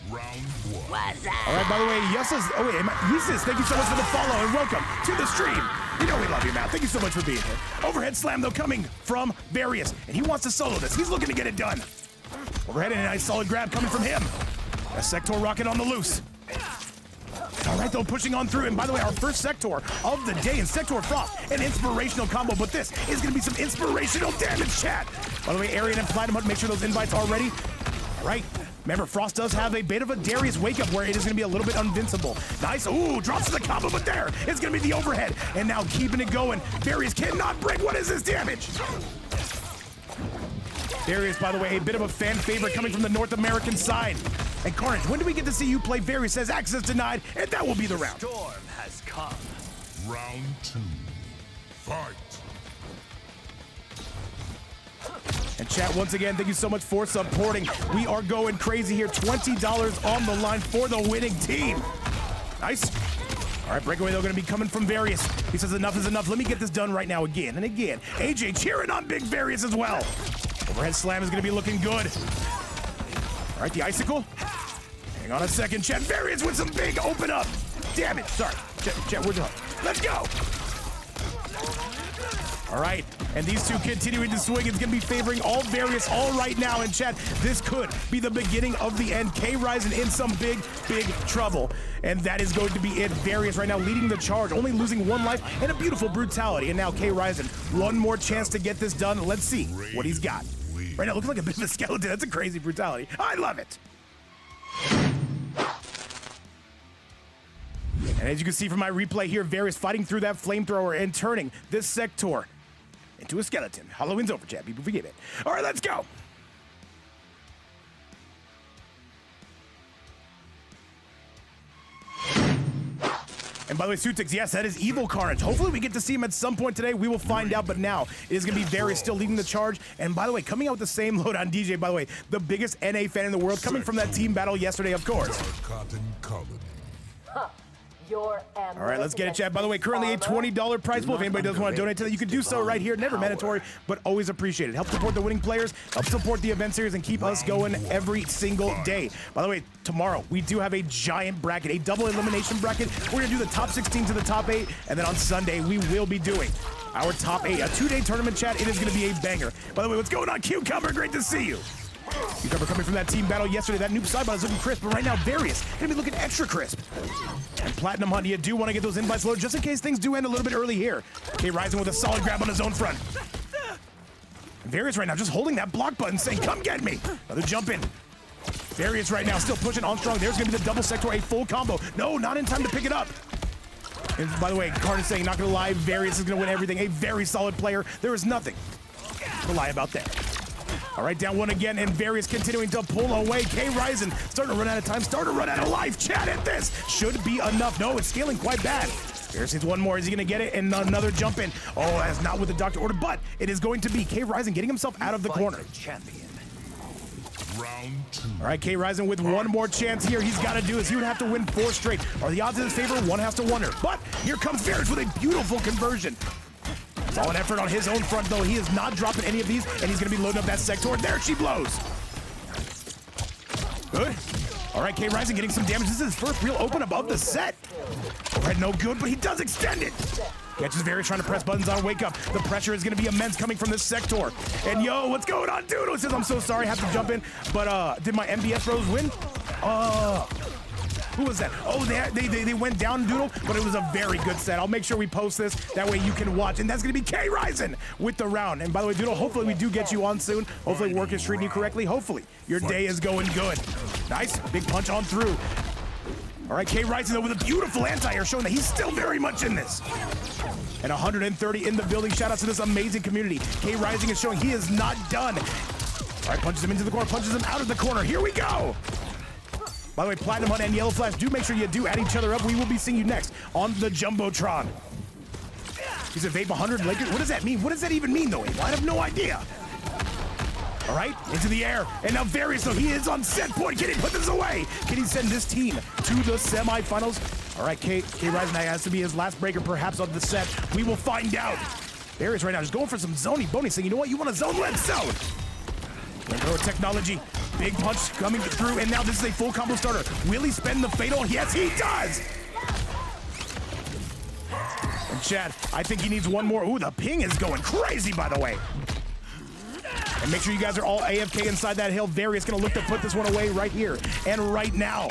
Round 1. All right, by the way, Yesus, thank you so much for the follow and welcome to the stream. You know we love you, Mao. Thank you so much for being here. Overhead slam, though, coming from Various, and he wants to solo this. He's looking to get it done. Overhead and a nice solid grab coming from him. A sector rocket on the loose. All right, though, pushing on through. And by the way, our first sector of the day in Sector Frost, an inspirational combo. But this is going to be some inspirational damage, chat. By the way, Arian and Platinumhunt, make sure those invites are ready. All right. Remember, Frost does have a bit of a Darius wake-up where it is going to be a little bit invincible. Nice. Ooh, drops to the combo, but there. It's going to be the overhead. And now keeping it going. Darius cannot break. What is this damage? Darius, by the way, a bit of a fan favorite coming from the North American side. And Carnage, when do we get to see you play? Various says access denied, and that will be the round. Storm has come. Round 2. Fight. And chat, once again, thank you so much for supporting. We are going crazy here. $20 on the line for the winning team. Nice. All right, breakaway, though, going to be coming from Various. He says enough is enough. Let me get this done right now again and again. AJ cheering on Big Various as well. Overhead slam is going to be looking good. All right, the icicle. Hang on a second, chat. Variance with some big open up. Damn it. Sorry. Chat, where's the hell? Let's go. All right, and these two continuing to swing. It's gonna be favoring all Various all right now. And chat, this could be the beginning of the end. Krysen in some big trouble. And that is going to be it. Various right now leading the charge, only losing 1 life and a beautiful brutality. And now Krysen, one more chance to get this done. Let's see what he's got. Right now, looking like a bit of a skeleton. That's a crazy brutality. I love it. And as you can see from my replay here, Various fighting through that flamethrower and turning this sector into a skeleton. Halloween's over, chat. People forgive it. All right, let's go. And by the way, Sutix, yes, that is EvilCarnage. Hopefully we get to see him at some point today. We will find out, but now it is going to be Various still leading the charge. And by the way, coming out with the same load on DJ, by the way, the biggest NA fan in the world, coming from that team battle yesterday, of course. All right, let's get it, chat. By the way, currently a $20 prize pool. If anybody does want to donate to that, you can do so right here. Never mandatory, but always appreciated. Help support the winning players, help support the event series, and keep us going every single day. By the way, tomorrow we do have a giant bracket, a double elimination bracket. We're going to do the top 16 to the top 8, and then on Sunday we will be doing our top 8. A 2-day tournament, chat. It is going to be a banger. By the way, what's going on, Cucumber? Great to see you. Cucumber coming from that team battle yesterday. That noob sidebot is looking crisp, but right now Various gonna be looking extra crisp. And Platinumhunt, you do want to get those invites loaded just in case things do end a little bit early here. Krysen with a solid grab on his own front. Various right now just holding that block button, saying, "Come get me." Another jump in. Various right now still pushing on strong. There's gonna be the double sector, a full combo. No, not in time to pick it up. And by the way, Card is saying, not gonna lie, Various is gonna win everything. A very solid player. There is nothing to lie about that. All right, down 1 again, and Various continuing to pull away. Krysen starting to run out of time, starting to run out of life. Chat at this. Should be enough. No, it's scaling quite bad. Various needs 1 more. Is he going to get it? And another jump in. Oh, that's not with the doctor order, but it is going to be Krysen getting himself out of the corner. Round 2. All right, Krysen with 1 more chance here. He's got to do this. He would have to win 4 straight. Are the odds in his favor? One has to wonder. But here comes Various with a beautiful conversion. Solid effort on his own front, though. He is not dropping any of these, and he's going to be loading up that sector. There she blows. Good. All right, Krysen getting some damage. This is his first real open above the set. Overhead no good, but he does extend it. Catches Various trying to press buttons on Wake Up. The pressure is going to be immense coming from this sector. And yo, what's going on? Doodle says, "I'm so sorry, have to jump in." But did my MBS Rose win? Who was that? Oh, they went down, Doodle, but it was a very good set. I'll make sure we post this. That way you can watch. And that's going to be Krysen with the round. And by the way, Doodle, hopefully we do get you on soon. Hopefully work is treating you correctly. Hopefully your day is going good. Nice. Big punch on through. All right, Krysen, though, with a beautiful anti-air, showing that he's still very much in this. And 130 in the building. Shout out to this amazing community. Krysen is showing he is not done. All right, punches him into the corner, punches him out of the corner. Here we go. By the way, Platinumhunt and YellowFlash, do make sure you do add each other up. We will be seeing you next on the Jumbotron. He's a Vape 100 Lakers. What does that mean? What does that even mean, though? I have no idea. All right, into the air. And now Various, though, he is on set point. Can he put this away? Can he send this team to the semifinals? All right, Krysen has to be his last breaker, perhaps, of the set. We will find out. Various right now just going for some zony bonus, saying, you know what? You want a zone? Let's zone. Flamethrower technology. Big punch coming through, and now this is a full combo starter. Will he spend the fatal? Yes, he does! And Chad, I think he needs 1 more. Ooh, the ping is going crazy, by the way. And make sure you guys are all AFK inside that hill. Various gonna look to put this one away right here and right now.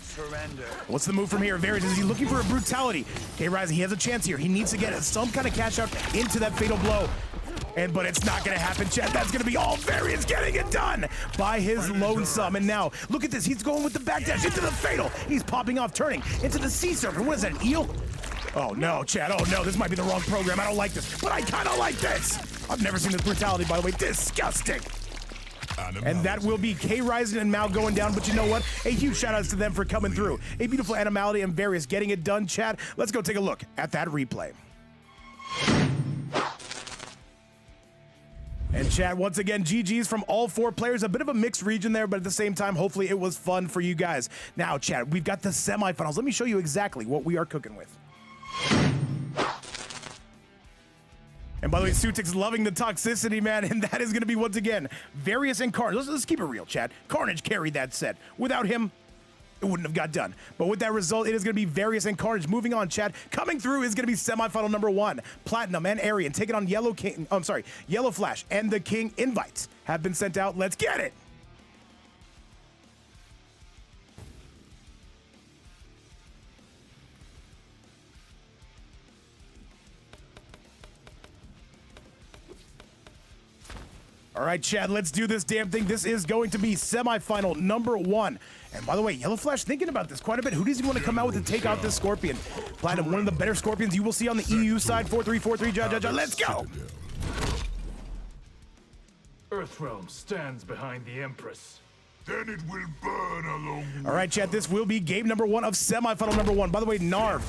Surrender. What's the move from here? Various, is he looking for a brutality? Krysen, he has a chance here. He needs to get some kind of cash out into that fatal blow. But it's not gonna happen, Chad. That's gonna be all Various getting it done by his lonesome. And now, look at this. He's going with the backdash into the fatal. He's popping off, turning into the sea serpent. What is that, an eel? Oh no, Chad. Oh no, this might be the wrong program. I don't like this, but I kind of like this. I've never seen this brutality, by the way. Disgusting. And that will be Krysen and Mao going down. But you know what? A huge shout out to them for coming through. A beautiful animality and Various getting it done, Chad. Let's go take a look at that replay. And chat, once again, GG's from all 4 players. A bit of a mixed region there, but at the same time, hopefully it was fun for you guys. Now, chat, we've got the semifinals. Let me show you exactly what we are cooking with. And by the way, Sutik's loving the toxicity, man, and that is going to be, once again, Various and Carnage. Let's keep it real, chat. Carnage carried that set. Without him, it wouldn't have got done. But with that result, it is going to be Various and Carnage. Moving on, chat. Coming through is going to be semifinal number 1. Platinum and Arian taking on YellowFlash, and ThaKing. Invites have been sent out. Let's get it. All right, Chad, let's do this damn thing. This is going to be semifinal number 1. And by the way, YellowFlash thinking about this quite a bit. Who does he want to come out with to take out this Scorpion? Platinum, one of the better Scorpions you will see on the EU side. 4-3-4-3, ja. Let's go. Earthrealm stands behind the Empress. Then it will burn along. All right, Chad, this will be game number 1 of semifinal number 1. By the way, Narv,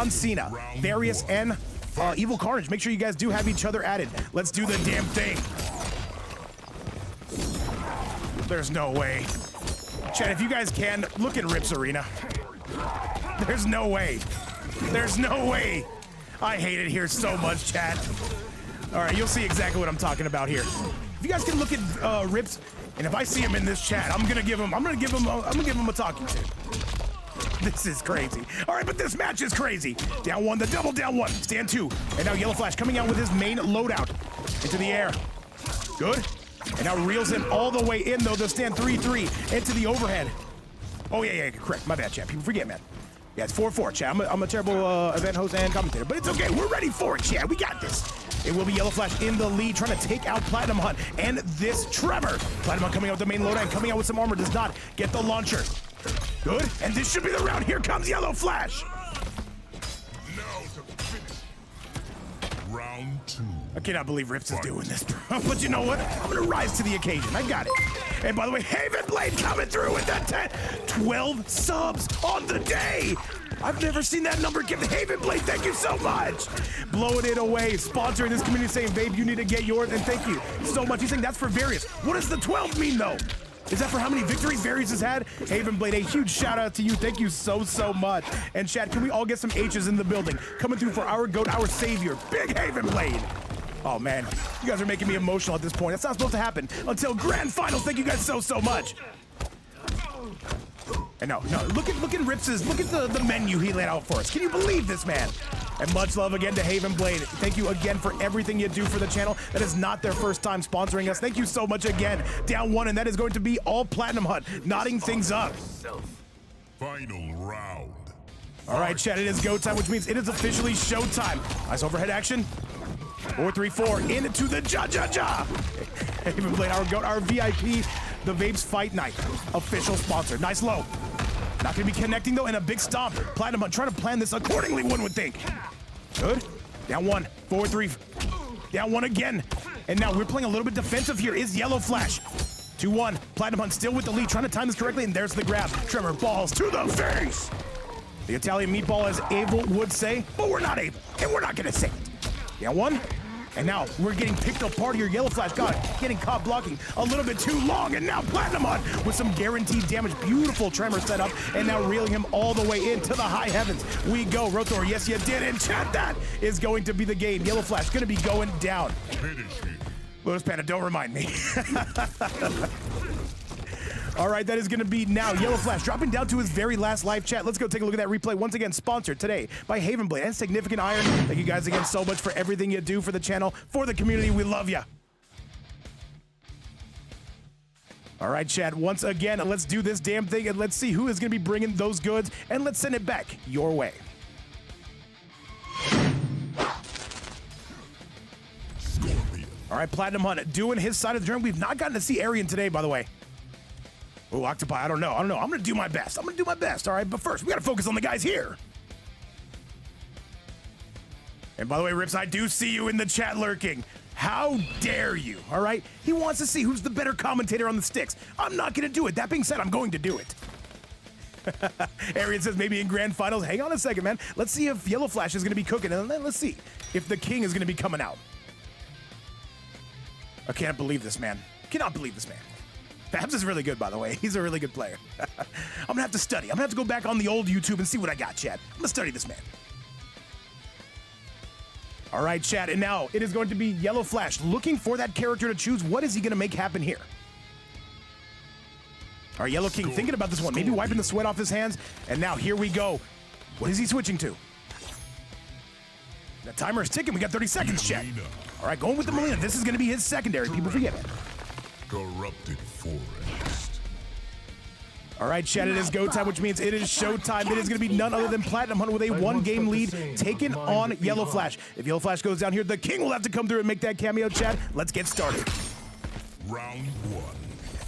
Cena, Various, and EvilCarnage. Make sure you guys do have each other added. Let's do the damn thing. There's no way. Chad, if you guys can, look at Rip's arena. There's no way. There's no way. I hate it here so much, Chad. All right, you'll see exactly what I'm talking about here. If you guys can look at Rip's, and if I see him in this chat, I'm gonna give him a talking to. This is crazy. All right, but this match is crazy. Down 1, the double down 1, stand 2, and now YellowFlash coming out with his main loadout into the air. Good. And now reels him all the way in, though. They'll stand 3-3 into the overhead. Oh, yeah, correct. My bad, chat. People forget, man. Yeah, it's 4-4, chat. I'm a terrible event host and commentator, but it's okay. We're ready for it, chat. We got this. It will be YellowFlash in the lead, trying to take out Platinumhunt and this Trevor. Platinumhunt coming out with the main loadout and coming out with some armor. Does not get the launcher. Good. And this should be the round. Here comes YellowFlash. Now to finish. Round 2. I cannot believe Rips is doing this, bro. But you know what? I'm gonna rise to the occasion. I got it. And by the way, Haven Blade coming through with that 12 subs on the day. I've never seen that number give the Haven Blade. Thank you so much. Blowing it away. Sponsoring this community, saying, babe, you need to get yours. And thank you so much. He's saying that's for Various. What does the 12 mean, though? Is that for how many victories Various has had? Haven Blade, a huge shout out to you. Thank you so much. And chat, can we all get some H's in the building? Coming through for our GOAT, our savior, Big Haven Blade. Oh man, you guys are making me emotional at this point. That's not supposed to happen until grand finals. Thank you guys so much. And no, look at Rips's, look at the menu he laid out for us. Can you believe this, man? And much love again to Haven Blade. Thank you again for everything you do for the channel. That is not their first time sponsoring us. Thank you so much again. Down 1, and that is going to be all Platinumhunt, knotting things up. Final round. All right, chat, it is go time, which means it is officially showtime. Nice overhead action. 4-3-4 into the ja. Haven Blade, our GOAT, our VIP, the Vapes Fight Night official sponsor. Nice low. Not gonna be connecting though, and a big stomp. Platinumhunt trying to plan this accordingly, one would think. Good. Down 1, 4-3. Down 1 again. And now we're playing a little bit defensive here. Is YellowFlash. 2-1. Platinumhunt still with the lead, trying to time this correctly, and there's the grab. Trevor balls to the face. The Italian meatball, as Abel would say, but we're not able, and we're not gonna say it. Down 1. And now we're getting picked apart here. YellowFlash, God, getting caught blocking a little bit too long. And now Platinumhunt with some guaranteed damage. Beautiful tremor setup. And now reeling him all the way into the high heavens. We go. Rotor, yes, you did. And chat, that is going to be the game. YellowFlash going to be going down. Lotus Panda, don't remind me. All right, that is going to be now YellowFlash dropping down to his very last live chat. Let's go take a look at that replay. Once again, sponsored today by Haven Blade and Significant Iron. Thank you guys again so much for everything you do for the channel, for the community. We love you. All right, Chad, once again, let's do this damn thing and let's see who is going to be bringing those goods, and let's send it back your way. All right, Platinumhunt doing his side of the journey. We've not gotten to see Arian today, by the way. Oh, Octopi, I don't know. I'm going to do my best. All right? But first, we got to focus on the guys here. And by the way, Rips, I do see you in the chat lurking. How dare you, all right? He wants to see who's the better commentator on the sticks. I'm not going to do it. That being said, I'm going to do it. Arian says maybe in grand finals. Hang on a second, man. Let's see if YellowFlash is going to be cooking, and then let's see if ThaKing is going to be coming out. I can't believe this, man. Cannot believe this, man. Pups is really good, by the way. He's a really good player. I'm gonna have to study. I'm gonna have to go back on the old YouTube and see what I got, Chad. I'm gonna study this man. All right, chat, and now it is going to be YellowFlash looking for that character to choose. What is he going to make happen here? All right, Yellow King thinking about this one, maybe wiping the sweat off his hands, and now here we go. What is he switching to? The timer is ticking. We got 30 seconds, chat. All right, going with the Melina. This is going to be his secondary. People forget it. Corrupted forest. All right, chat, it is go time, which means it is showtime. It is going to be none other than Platinumhunt with a one-game lead taken on YellowFlash. If YellowFlash goes down here, the King will have to come through and make that cameo, chat. Let's get started. Round 1.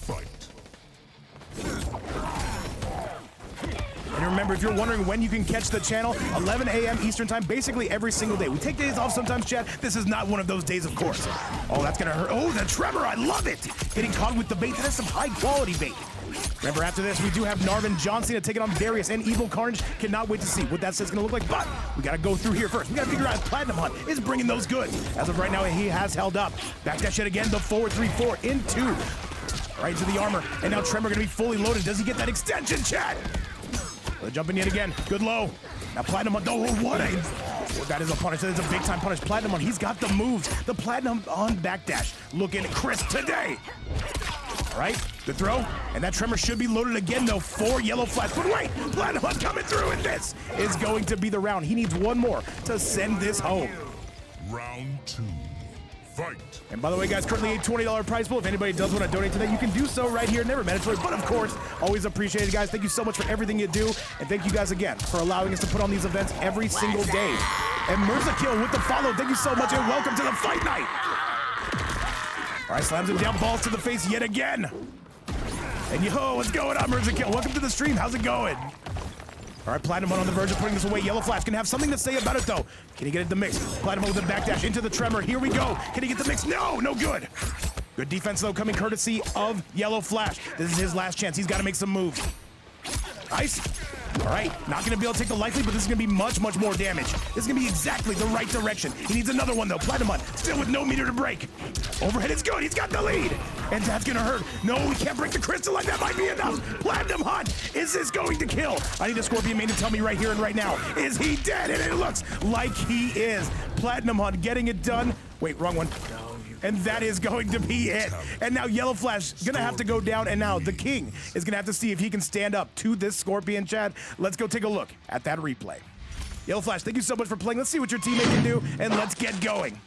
Fight. And remember, if you're wondering when you can catch the channel, 11 a.m. Eastern time, basically every single day. We take days off sometimes, chat. This is not one of those days, of course. Oh, that's going to hurt. Oh, the tremor. I love it. Getting caught with the bait. That is some high-quality bait. Remember, after this, we do have Narv and John Cena taking on Darius and EvilCarnage. Cannot wait to see what that set's going to look like, but we got to go through here first. We got to figure out if Platinumhunt is bringing those goods. As of right now, he has held up. Backdash yet again, the 4-3-4 into right into the armor. And now Tremor going to be fully loaded. Does he get that extension, chat? They're jumping yet again. Good low. Now Platinumhunt, oh, what a... Oh, that is a punish. That is a big-time punish. Platinumhunt, he's got the moves. The Platinum on backdash. Looking crisp today. All right, good throw. And that Tremor should be loaded again, though, for YellowFlash. But wait, Platinumhunt coming through, and this is going to be the round. He needs one more to send this home. Round 2. Fight. And by the way, guys, currently a $20 prize pool. If anybody does want to donate to that, you can do so right here. Never mandatory, but of course, always appreciated, guys. Thank you so much for everything you do. And thank you guys again for allowing us to put on these events every single day. And Miskacak with the follow. Thank you so much, and welcome to the fight night. All right, slams him down, balls to the face yet again. And yo, what's going on, Miskacak? Welcome to the stream. How's it going? All right, Platinumhunt on the verge of putting this away. YellowFlash can have something to say about it, though. Can he get it the mix? Platinumhunt with the backdash into the Tremor. Here we go. Can he get the mix? No, no good. Good defense, though, coming courtesy of YellowFlash. This is his last chance. He's got to make some moves. Nice. All right, not going to be able to take the life lead, but this is going to be much, much more damage. This is going to be exactly the right direction. He needs another one, though. Platinumhunt still with no meter to break. Overhead is good. He's got the lead. And that's going to hurt. No, we can't break the crystal. Like that might be enough. Platinumhunt, is this going to kill? I need a Scorpion main to tell me right here and right now. Is he dead? And it looks like he is. Platinumhunt getting it done. Wait, wrong one. And that is going to be it. And now YellowFlash gonna have to go down, and now the King is gonna have to see if he can stand up to this Scorpion, Chad. Let's go take a look at that replay. YellowFlash, thank you so much for playing. Let's see what your teammate can do, and let's get going.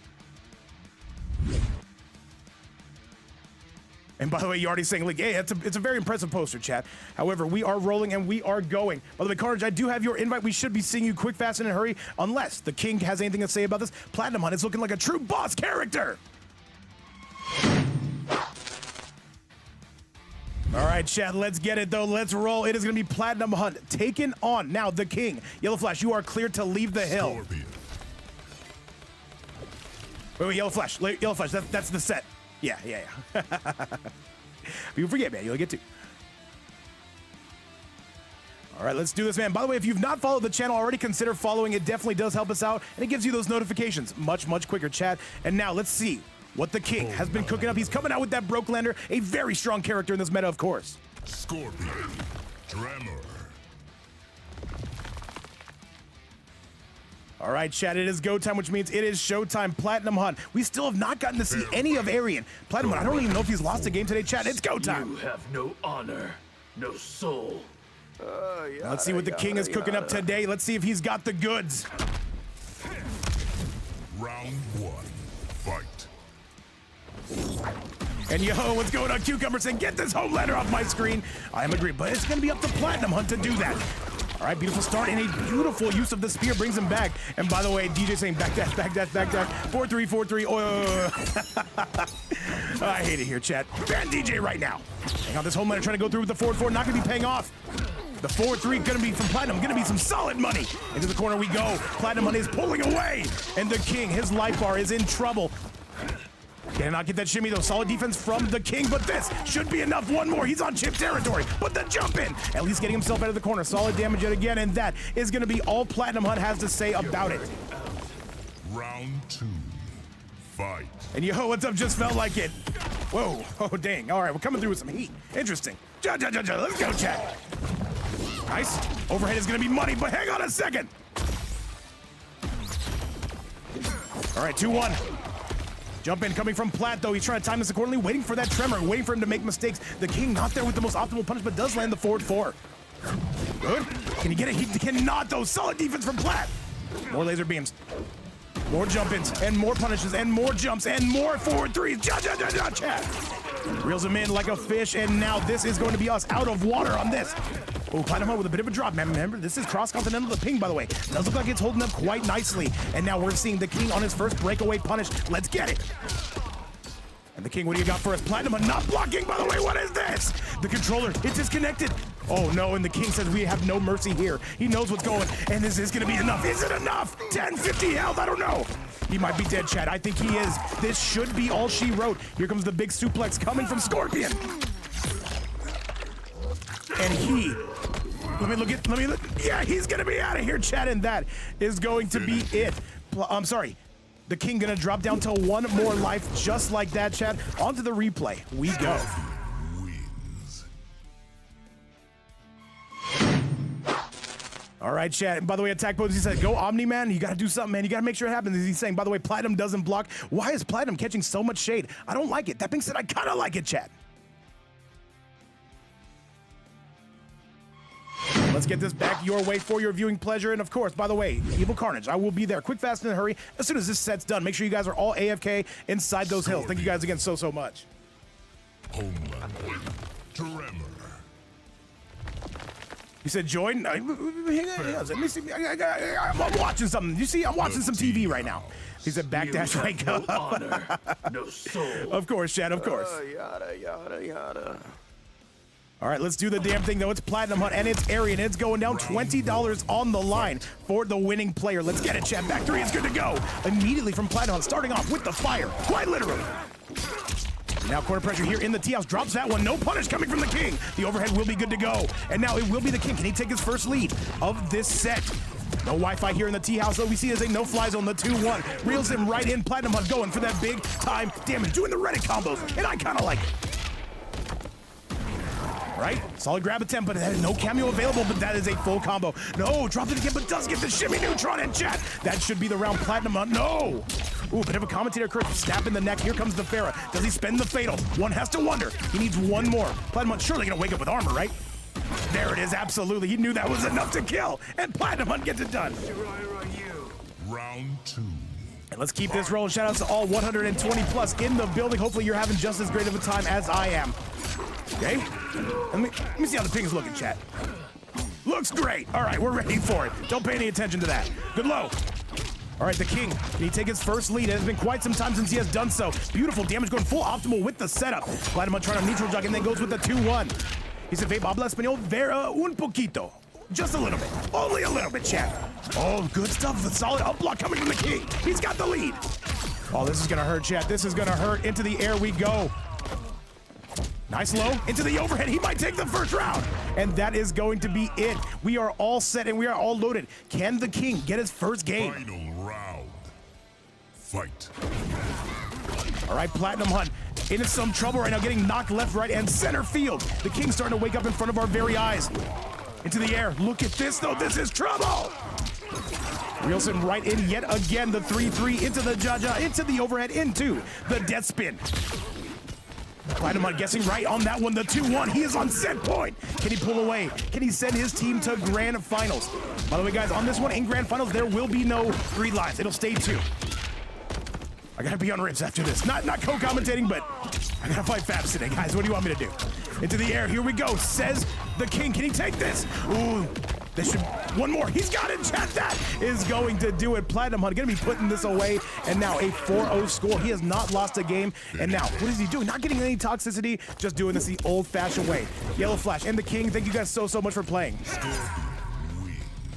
And by the way, you're already saying, like, hey, it's a very impressive poster, chat. However, we are rolling and we are going. By the way, Carnage, I do have your invite. We should be seeing you quick, fast, and in a hurry, unless the King has anything to say about this. Platinumhunt is looking like a true boss character. All right, chat, let's get it, though. Let's roll. It is going to be Platinumhunt taken on now the King. YellowFlash, you are clear to leave the hill. Scorpion. Wait, YellowFlash, that's the set. Yeah. You forget, man. You'll get to. All right, let's do this, man. By the way, if you've not followed the channel already, consider following. It definitely does help us out, and it gives you those notifications much, much quicker, chat. And now let's see what the King has been cooking up. He's coming out with that Brokelander, a very strong character in this meta, of course. Scorpion. Tremor. All right, chat, it is go time, which means it is showtime. Platinumhunt. We still have not gotten to see any of Arian. Platinumhunt, I don't even know if he's lost a game today, chat. It's go time. You have no honor, no soul. Let's see what the King is cooking up today. Let's see if he's got the goods. Round 1. Fight. And yo, what's going on, Cucumber saying, get this Homelander off my screen. I am agreed, but it's going to be up to Platinumhunt to do that. All right, beautiful start, and a beautiful use of the spear brings him back. And by the way, DJ saying backdash. 4-3. Oh, I hate it here, chat. Ban DJ right now. Hang on, this Homelander trying to go through with the 4-4, not going to be paying off. The 4-3 going to be from Platinum, going to be some solid money. Into the corner we go. Platinumhunt is pulling away, and the King, his life bar is in trouble. Cannot get that shimmy, though. Solid defense from the King, but this should be enough. One more. He's on chip territory, but the jump in, at least getting himself out of the corner. Solid damage yet again, and that is going to be all Platinumhunt has to say about it. Round 2. Fight. And yo, what's up? Just felt like it. Whoa. Oh, dang. All right, we're coming through with some heat. Interesting. Let's go, chat. Nice. Overhead is going to be money, but hang on a second. All right, 2-1. Jump in coming from Plat, though. He's trying to time this accordingly, waiting for that tremor, waiting for him to make mistakes. The King not there with the most optimal punish, but does land the forward 4. Good. Can he get it? He cannot, though. Solid defense from Plat. More laser beams. More jump-ins, and more punishes, and more jumps, and more forward 3s. Chat. Reels him in like a fish, and now this is going to be us out of water on this. Oh, Platinumhunt with a bit of a drop, man. Remember, this is cross-continental the ping, by the way. Does look like it's holding up quite nicely. And now we're seeing the King on his first breakaway punish. Let's get it. And the King, what do you got for us? Platinumhunt not blocking, by the way. What is this? The controller, it's disconnected. Oh, no, and the King says we have no mercy here. He knows what's going, and is this going to be enough? Is it enough? 10, 50 health, I don't know. He might be dead, Chad. I think he is. This should be all she wrote. Here comes the big suplex coming from Scorpion. And he... Let me look. Yeah, he's gonna be out of here, Chad, and that is going to be it. I'm sorry. The King gonna drop down to 1 more life, just like that, Chad. Onto the replay. We go. All right, Chad. And by the way, Attack Pose, he said, go Omni-Man. You gotta do something, man. You gotta make sure it happens. He's saying, by the way, Platinum doesn't block. Why is Platinum catching so much shade? I don't like it. That being said, I kinda like it, Chad. Let's get this back your way for your viewing pleasure. And of course, by the way, EvilCarnage, I will be there quick, fast, and in a hurry as soon as this set's done. Make sure you guys are all AFK inside those hills. Thank you guys again so much. Homeland. Tremor. You said join? Let me see. I'm watching something. You see, I'm watching some TV right now. He said backdash wake up. No honor, no soul. Of course, Chad, of course. Yada. All right, let's do the damn thing, though. It's Platinumhunt, and it's Arian. It's going down $20 on the line for the winning player. Let's get it, Chad. Back 3 is good to go. Immediately from Platinumhunt, starting off with the fire, quite literally. Now corner pressure here in the T-house. Drops that one. No punish coming from the King. The overhead will be good to go. And now it will be the King. Can he take his first lead of this set? No Wi-Fi here in the T-house, though. We see it as a no-fly zone, the 2-1. Reels him right in. Platinumhunt going for that big time damage. Doing the Reddit combos, and I kind of like it. Right? Solid grab attempt, but no cameo available, but that is a full combo. No, dropped it again, but does get the shimmy neutron in, chat. That should be the round. Platinumhunt. No. Ooh, bit of a commentator curse. Snap in the neck. Here comes the Farah. Does he spend the fatal? One has to wonder. He needs one more. Platinumhunt surely gonna wake up with armor, right? There it is, absolutely. He knew that was enough to kill, and Platinumhunt gets it done. Round 2. And let's keep this rolling. Shout outs to all 120 plus in the building. Hopefully you're having just as great of a time as I am. Okay? Let me see how the ping's looking, chat. Looks great. All right, we're ready for it. Don't pay any attention to that. Good low. All right, the King, can he take his first lead? It has been quite some time since he has done so. Beautiful damage going full optimal with the setup. Platinumhunt trying to neutral jug and then goes with the 2-1. He said, habla español, vera un poquito. Just a little bit. Only a little bit, chat. Oh, good stuff. The solid up block coming from the King. He's got the lead. Oh, this is going to hurt, chat. This is going to hurt. Into the air we go. Nice low. Into the overhead. He might take the first round. And that is going to be it. We are all set and we are all loaded. Can the King get his first game? Final round. Fight. All right, Platinumhunt into some trouble right now, getting knocked left, right, and center field. The King's starting to wake up in front of our very eyes. Into the air. Look at this, though. This is trouble. Reels him right in yet again. The 3-3 into the Jaja, into the overhead, into the death spin. Platinumhunt guessing right on that one. The 2-1. He is on set point. Can he pull away? Can he send his team to grand finals? By the way, guys, on this one in grand finals, there will be no 3 lives. It'll stay 2. I gotta be on rips after this. Not co-commentating, but I gotta fight Fabs today, guys. What do you want me to do? Into the air. Here we go. Says the King. Can he take this? Ooh. This should... One more. He's got it, chat. That is going to do it. Platinumhunt gonna be putting this away. And now a 4-0 score. He has not lost a game. And now, what is he doing? Not getting any toxicity. Just doing this the old-fashioned way. YellowFlash and the King, thank you guys so much for playing.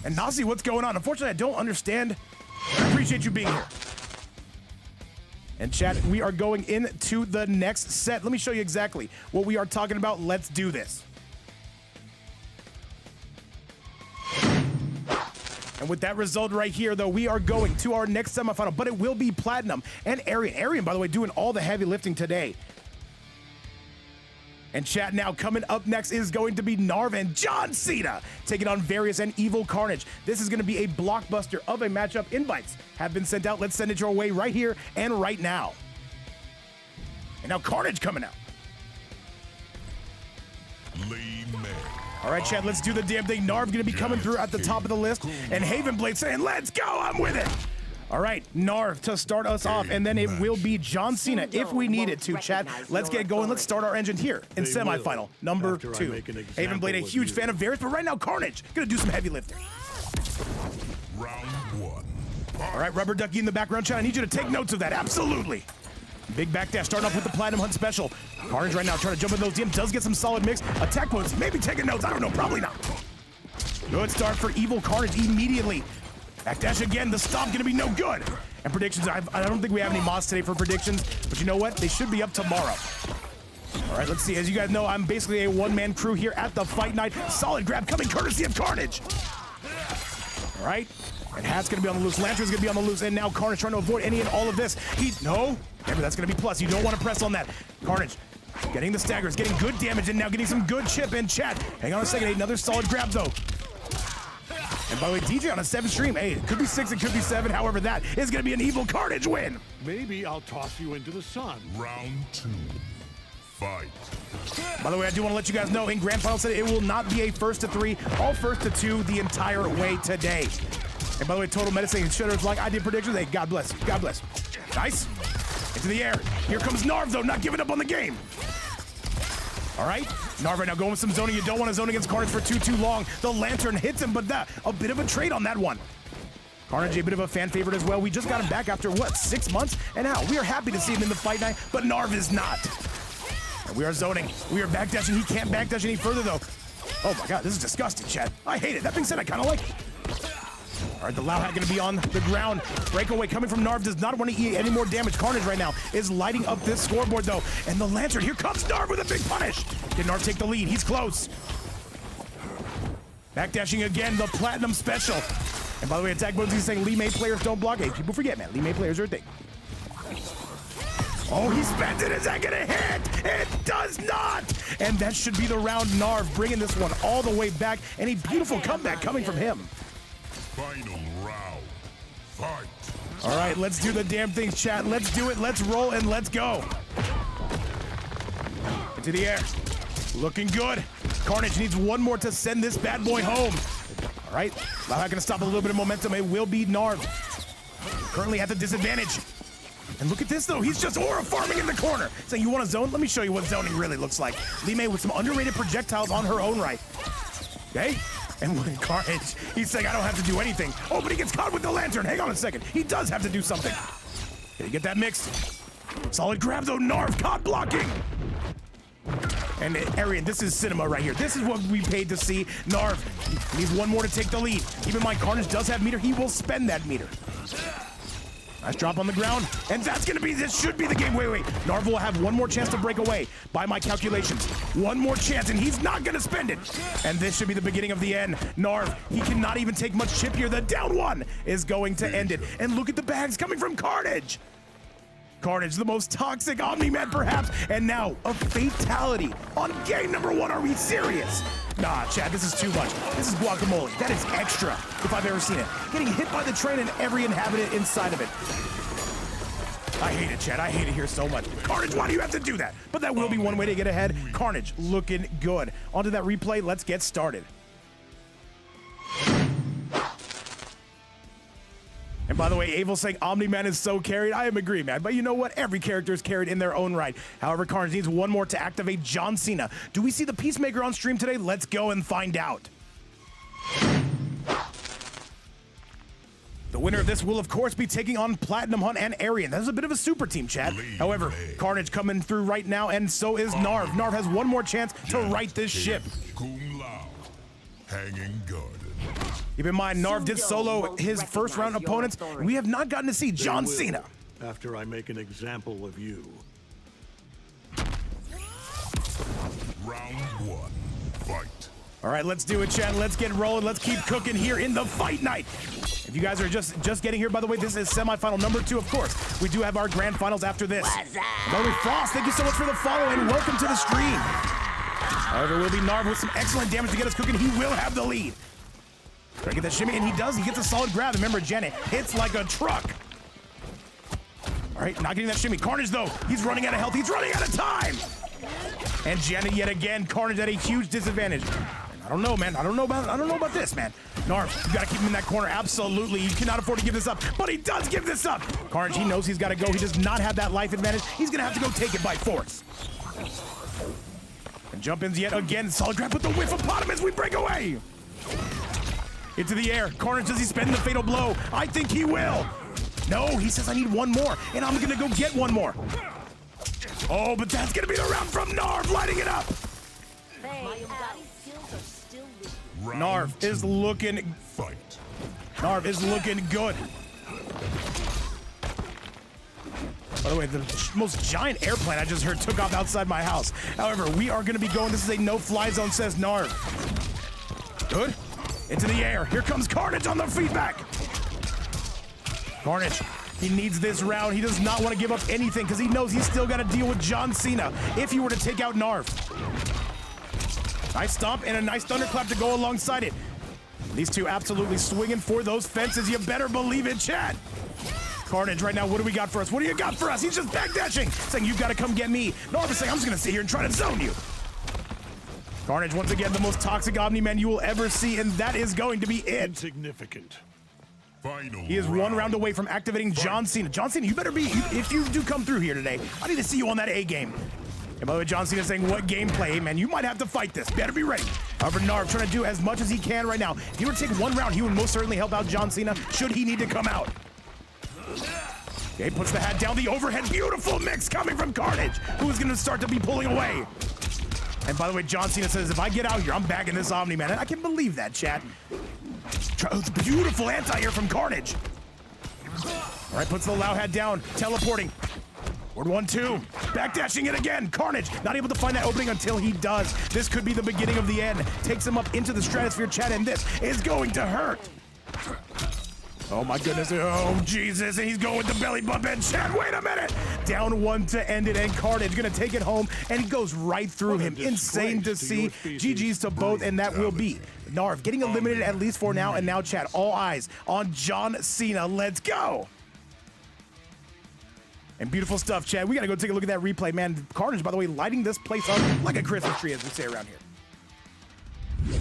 And Nazi, what's going on? Unfortunately, I don't understand. I appreciate you being here. And chat, we are going into the next set. Let me show you exactly what we are talking about. Let's do this. And with that result right here, though, we are going to our next semifinal, but it will be Platinum and Arian. Arian, by the way, doing all the heavy lifting today. And chat, now coming up next is going to be Narv and John Cena taking on Various and EvilCarnage. This is going to be a blockbuster of a matchup. Invites have been sent out. Let's send it your way right here and right now. And now Carnage coming out. All right, chat, let's do the damn thing. Narv going to be coming through at the top of the list. And Havenblade saying, let's go, I'm with it. All right, Narv to start us off, and then it will be John Cena if we need it to, chat. Let's get going. Let's start our engine here in semifinal number 2. Havenblade, a huge fan of Various, but right now Carnage going to do some heavy lifting. Round 1. All right, Rubber Ducky in the background, chat. I need you to take notes of that, absolutely. Big backdash, starting off with the Platinumhunt special. Carnage right now trying to jump in those DMs, does get some solid mix. Attack points, maybe taking notes, I don't know, probably not. Good start for EvilCarnage immediately. Backdash again, the stomp gonna be no good. And predictions, I don't think we have any mods today for predictions, but you know what? They should be up tomorrow. All right, let's see. As you guys know, I'm basically a one-man crew here at the fight night. Solid grab coming courtesy of Carnage. All right, and Hat's gonna be on the loose, Lantern's gonna be on the loose, and now Carnage trying to avoid any and all of this. No, remember that's gonna be plus. You don't wanna press on that. Carnage getting the staggers, getting good damage, and now getting some good chip in chat. Hang on a second, another solid grab though. And by the way, DJ on a 7 stream, hey, it could be 6, it could be 7, however, that is gonna be an EvilCarnage win. Maybe I'll toss you into the sun. Round 2. Fight. By the way, I do want to let you guys know in Grand Final today, it will not be a 1st to 3, all 1st to 2 the entire way today. And by the way, Total Meta saying Shutter's like I did predictions. Hey, God bless you. God bless you. Nice. Into the air. Here comes Narv, though, not giving up on the game. All right, Narv right now going with some zoning. You don't want to zone against Carnage for too long. The Lantern hits him, but a bit of a trade on that one. Carnage, a bit of a fan favorite as well. We just got him back after, what, 6 months? And now, we are happy to see him in the fight night, but Narv is not. And we are zoning. We are backdashing. He can't backdash any further, though. Oh, my God, this is disgusting, Chad. I hate it. That being said, I kind of like it. All right, the Loud Hat going to be on the ground. Breakaway coming from Narv, does not want to eat any more damage. Carnage right now is lighting up this scoreboard, though. And the Lantern, here comes Narv with a big punish. Did Narv take the lead? He's close. Backdashing again, the Platinum special. And by the way, Attack Bones is saying Lee May players don't block. Hey, people forget, man. Lee May players are a thing. Oh, he spent it. Is that going to hit? It does not. And that should be the round. Narv bringing this one all the way back. And a beautiful comeback coming from him. Final round. Fight. All right, let's do the damn things, chat. Let's do it. Let's roll and let's go. Into the air. Looking good. Carnage needs one more to send this bad boy home. All right, not going to stop a little bit of momentum. It will be Narv. Currently at the disadvantage. And look at this, though. He's just aura farming in the corner. Saying, you want to zone? Let me show you what zoning really looks like. Lee May with some underrated projectiles on her own right. Okay? And with Carnage, he's saying, I don't have to do anything. Oh, but he gets caught with the Lantern. Hang on a second. He does have to do something. Can he get that mixed? Solid grab, though. Narv caught blocking. And Arian, this is cinema right here. This is what we paid to see. Narv needs one more to take the lead. Keep in mind, Carnage does have meter. He will spend that meter. Nice drop on the ground. And that's going to be, this should be the game. Wait. Narv will have one more chance to break away by my calculations. One more chance, and he's not going to spend it. And this should be the beginning of the end. Narv, he cannot even take much chip here. The down one is going to end it. And look at the bags coming from Carnage. Carnage, the most toxic Omni-Man perhaps, and now a fatality on game number 1. Are we serious? Nah, Chad, this is too much. This is guacamole. That is extra, if I've ever seen it. Getting hit by the train and every inhabitant inside of it. I hate it, Chad. I hate it here so much. Carnage, why do you have to do that? But that will be one way to get ahead. Carnage looking good. Onto that replay. Let's get started. And by the way, Avel saying Omni-Man is so carried. I am agree, man. But you know what? Every character is carried in their own right. However, Carnage needs one more to activate John Cena. Do we see the Peacemaker on stream today? Let's go and find out. The winner of this will, of course, be taking on Platinumhunt and Arian. That is a bit of a super team, Chad. However, Carnage coming through right now, and so is Narv. Narv has one more chance to right this ship. Cum laude. Hanging guard. Keep in mind, Narv did solo his first round opponents. We have not gotten to see John Cena. After I make an example of you. Round 1. Fight. All right, let's do it, Chad. Let's get rolling. Let's keep cooking here in the fight night. If you guys are just getting here, by the way, this is semifinal number 2, of course. We do have our grand finals after this. By the way, Frost, thank you so much for the follow and welcome to the stream. However, it will be Narv with some excellent damage to get us cooking. He will have the lead. Try to get that shimmy, and he does. He gets a solid grab. Remember, Janet hits like a truck. All right, not getting that shimmy. Carnage, though, he's running out of health. He's running out of time. And Janet yet again. Carnage at a huge disadvantage. I don't know, man. I don't know about this, man. Narv, you gotta keep him in that corner. Absolutely. You cannot afford to give this up. But he does give this up. Carnage, he knows he's gotta go. He does not have that life advantage. He's gonna have to go take it by force. And jump ins yet again. Solid grab with the whiff upon him as we break away. Into the air. Carnage, does he spend the fatal blow? I think he will. No, he says I need one more, and I'm gonna go get one more. Oh, but that's gonna be the round from Narv, lighting it up. Narv is looking. Fight. Narv is looking good. By the way, the most giant airplane I just heard took off outside my house. However, we are gonna be going. This is a no-fly zone, says Narv. Good. Into the air. Here comes Carnage on the feedback. Carnage, he needs this round. He does not want to give up anything because he knows he's still got to deal with John Cena if he were to take out Narv. Nice stomp and a nice thunderclap to go alongside it. These two absolutely swinging for those fences. You better believe it, chat. Carnage, right now, what do we got for us? What do you got for us? He's just backdashing, saying, you've got to come get me. Narv is saying, I'm just going to sit here and try to zone you. Carnage, once again, the most toxic Omni-Man you will ever see, and that is going to be it. Insignificant. Final He is one round away from activating John Cena. John Cena, you better be, if you do come through here today, I need to see you on that A game. And by the way, John Cena saying, what gameplay? Hey, man, you might have to fight this. Better be ready. However, Narv trying to do as much as he can right now. If he were to take one round, he would most certainly help out John Cena, should he need to come out. Okay, puts the hat down, the overhead. Beautiful mix coming from Carnage, who is going to start to be pulling away. And by the way, John Cena says, if I get out here, I'm bagging this Omni-Man. And I can believe that, chat. Beautiful anti-air from Carnage. All right, puts the Lao hat down, teleporting. Word 1-2, backdashing it again. Carnage not able to find that opening until he does. This could be the beginning of the end. Takes him up into the stratosphere, chat, and this is going to hurt. Oh my goodness, oh Jesus, and he's going with the belly bump, and chat, wait a minute. Down one to end it, and Carnage gonna take it home, and he goes right through him. Insane to see. GG's to both, and that will be Narv getting eliminated at least for now, and now chat, all eyes on John Cena. Let's go. And beautiful stuff, chat. We gotta go take a look at that replay, man. Carnage, by the way, lighting this place up like a Christmas tree, as we say around here.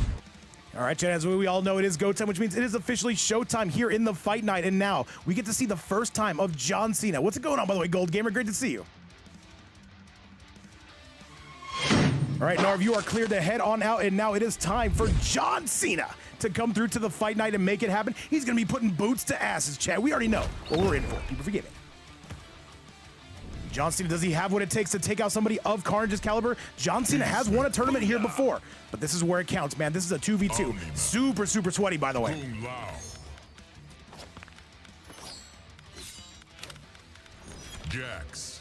All right, chat, as we all know, it is go time, which means it is officially showtime here in the fight night. And now we get to see the first time of John Cena. What's going on, by the way, Gold Gamer? Great to see you. All right, Narv, you are cleared to head on out, and now it is time for John Cena to come through to the fight night and make it happen. He's going to be putting boots to asses, chat. We already know what we're in for. People forgive me. John Cena, does he have what it takes to take out somebody of Carnage's caliber? John Cena has won a tournament here before, but this is where it counts, man. This is a 2v2. Super, super sweaty, by the way. Jax.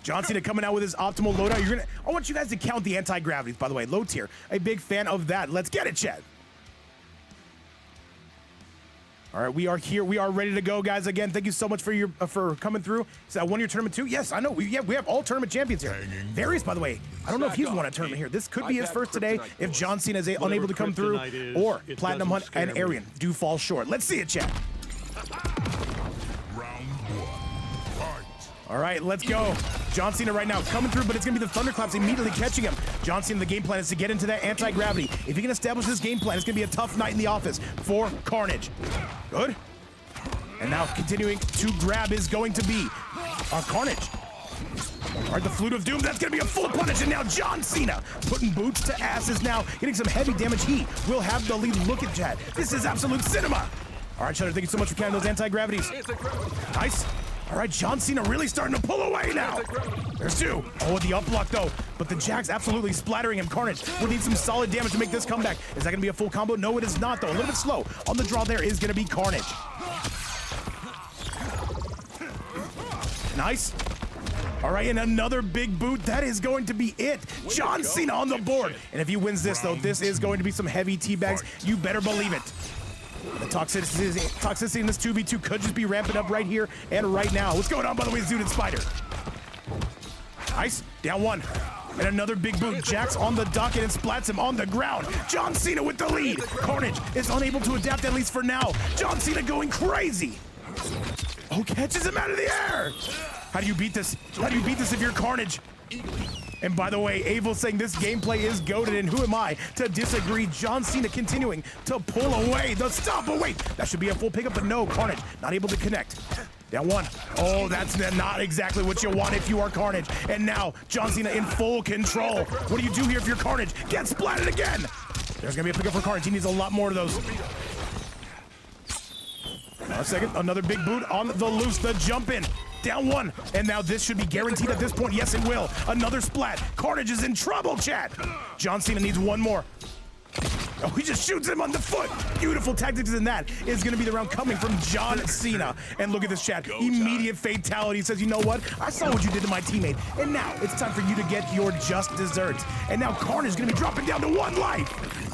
John Cena coming out with his optimal loadout. I want you guys to count the anti-gravities, by the way. Low tier. A big fan of that. Let's get it, chat. All right, we are here. We are ready to go, guys. Again, thank you so much for coming through. Is that one-year tournament too? Yes, I know. We have all tournament champions here. Various, by the way. I don't know if he's won a tournament here. This could be his first today if John Cena is unable to come through, or Platinumhunt and Arian do fall short. Let's see it, chat. Round one. Fight. All right, let's go. John Cena right now coming through, but it's going to be the thunderclaps immediately catching him. John Cena, the game plan is to get into that anti-gravity. If he can establish this game plan, it's going to be a tough night in the office for Carnage. Good. And now continuing to grab is going to be Carnage. All right, the Flute of Doom, that's going to be a full punish, and now John Cena putting boots to asses now, getting some heavy damage. He will have the lead. Look at that. This is absolute cinema. All right, Shutter, thank you so much for counting those anti-gravities. Nice. All right, John Cena really starting to pull away now. There's two. Oh, the up block, though. But the Jax absolutely splattering him. Carnage will need some solid damage to make this comeback. Is that going to be a full combo? No, it is not, though. A little bit slow. On the draw there is going to be Carnage. Nice. All right, and another big boot. That is going to be it. John Cena on the board. And if he wins this, though, this is going to be some heavy teabags. You better believe it. The toxicity in this 2v2 could just be ramping up right here and right now. What's going on, by the way, Zoot and Spider? Nice. Down one. And another big boot. Jax on the docket and splats him on the ground. John Cena with the lead. Carnage is unable to adapt, at least for now. John Cena going crazy. Oh, catches him out of the air. How do you beat this? How do you beat this if you're Carnage? And by the way, Abel saying this gameplay is goated, and who am I to disagree? John Cena continuing to pull away the stop. Oh wait, that should be a full pickup, but no, Carnage not able to connect. Down one. Oh, that's not exactly what you want if you are Carnage. And now John Cena in full control. What do you do here if you're Carnage? Get splatted again. There's gonna be a pickup for Carnage. He needs a lot more of those. A second, another big boot on the loose, the jump in. Down one, and now this should be guaranteed at this point. Yes, it will. Another splat. Carnage is in trouble, chat. John Cena needs one more. Oh, he just shoots him on the foot. Beautiful tactics, and that is going to be the round coming from John Cena. And look at this, chat. Immediate fatality. Says, you know what? I saw what you did to my teammate, and now it's time for you to get your just desserts. And now Carnage is going to be dropping down to 1 life.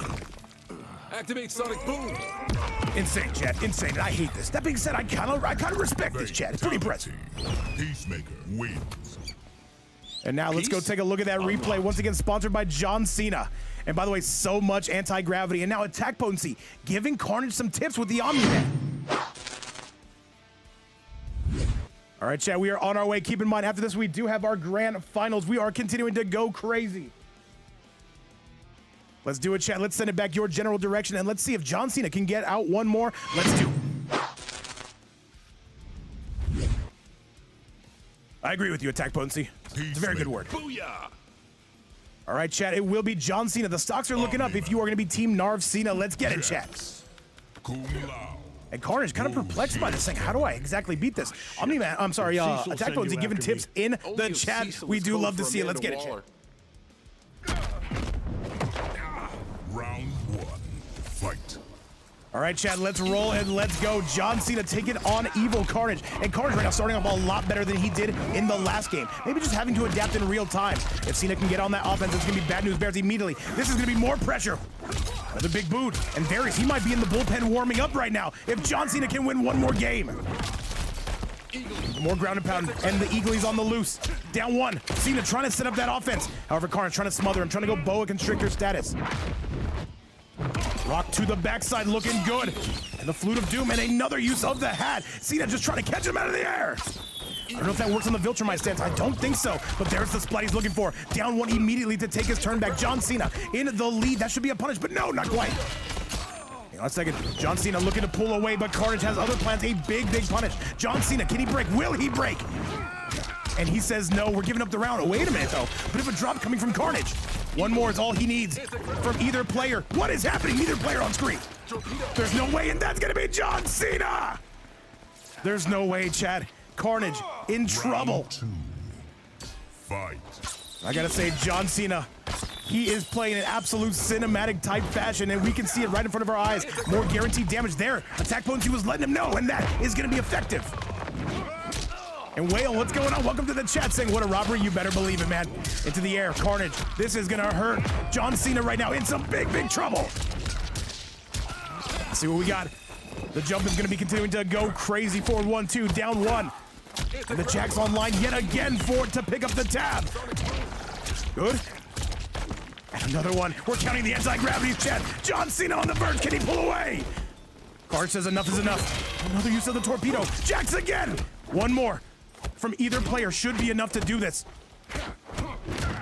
Activate Sonic Boom. Insane, chat. Insane. And I hate this. That being said, I kind of respect this, chat. It's pretty impressive. Peacemaker wins. And now let's go take a look at that replay. Once again, sponsored by John Cena. And by the way, so much anti-gravity. And now attack potency, giving Carnage some tips with the Omni-Man. All right, chat, we are on our way. Keep in mind, after this, we do have our grand finals. We are continuing to go crazy. Let's do it, chat. Let's send it back your general direction, and let's see if John Cena can get out one more. Let's do it. I agree with you, attack potency. It's a very good word. Booyah! All right, chat, it will be John Cena. The stocks are looking up if you are going to be Team Narv Cena. Let's get it, chat. And Carnage kind of perplexed by this thing. How do I exactly beat this? Omni-Man, I'm sorry, attack potency giving tips in the chat. We do love to see it. Let's get it, chat. Round 1. Fight. All right, Chad, let's roll and let's go. John Cena taking on EvilCarnage. And Carnage right now starting off a lot better than he did in the last game. Maybe just having to adapt in real time. If Cena can get on that offense, it's going to be bad news bears immediately. This is going to be more pressure. Another big boot. And Varys, he might be in the bullpen warming up right now if John Cena can win one more game. More ground and pound, and the Eagly's on the loose. Down one. Cena trying to set up that offense. However, Carnage trying to smother him, trying to go boa constrictor status. Rock to the backside, looking good. And the Flute of Doom, and another use of the hat. Cena just trying to catch him out of the air. I don't know if that works on the Viltrumite stance. I don't think so. But there's the splat he's looking for. Down one immediately to take his turn back. John Cena in the lead. That should be a punish, but no, not quite. Hang on a second. John Cena looking to pull away, but Carnage has other plans. A big, big punish. John Cena, can he break? Will he break? And he says no. We're giving up the round. Oh, wait a minute, though. Bit of a drop coming from Carnage. One more is all he needs from either player. What is happening? Neither player on screen. There's no way, and that's going to be John Cena. There's no way, Chad. Carnage in trouble. Round 2. Fight. I got to say, John Cena, he is playing in absolute cinematic type fashion, and we can see it right in front of our eyes. More guaranteed damage there. Attack potency was letting him know, and that is going to be effective. And Whale, what's going on? Welcome to the chat saying, what a robbery. You better believe it, man. Into the air, Carnage. This is gonna hurt John Cena right now in some big, big trouble. Let's see what we got. The jump is gonna be continuing to go crazy. Forward 1-2, down one. And the Jack's online yet again to pick up the tab. Good. And another one. We're counting the anti-gravity chat. John Cena on the verge. Can he pull away? Carnage says enough is enough. Another use of the torpedo. Jax again. One more from either player should be enough to do this.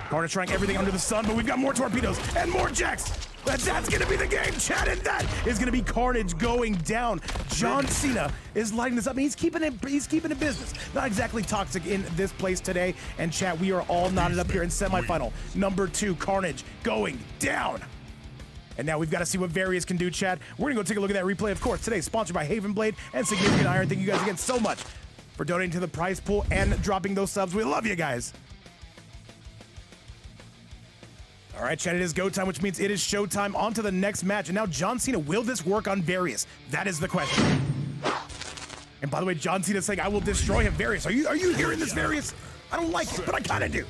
Carnage trying everything under the sun, but we've got more torpedoes and more Jacks. That's going to be the game, chat, and that is going to be Carnage going down. John Cena is lighting this up, and he's keeping it business. Not exactly toxic in this place today. And chat, we are all knotted up here in semifinal number 2. Carnage going down. And now we've got to see what Various can do, chat. We're going to go take a look at that replay, of course. Today, sponsored by Haven Blade and Significant Iron. Thank you guys again so much for donating to the prize pool and dropping those subs. We love you guys. All right, chat, it is go time, which means it is showtime. On to the next match. And now John Cena, will this work on Various? That is the question. And by the way, John Cena saying, I will destroy him. Various, are you hearing this, Various? I don't like it, but I kind of do.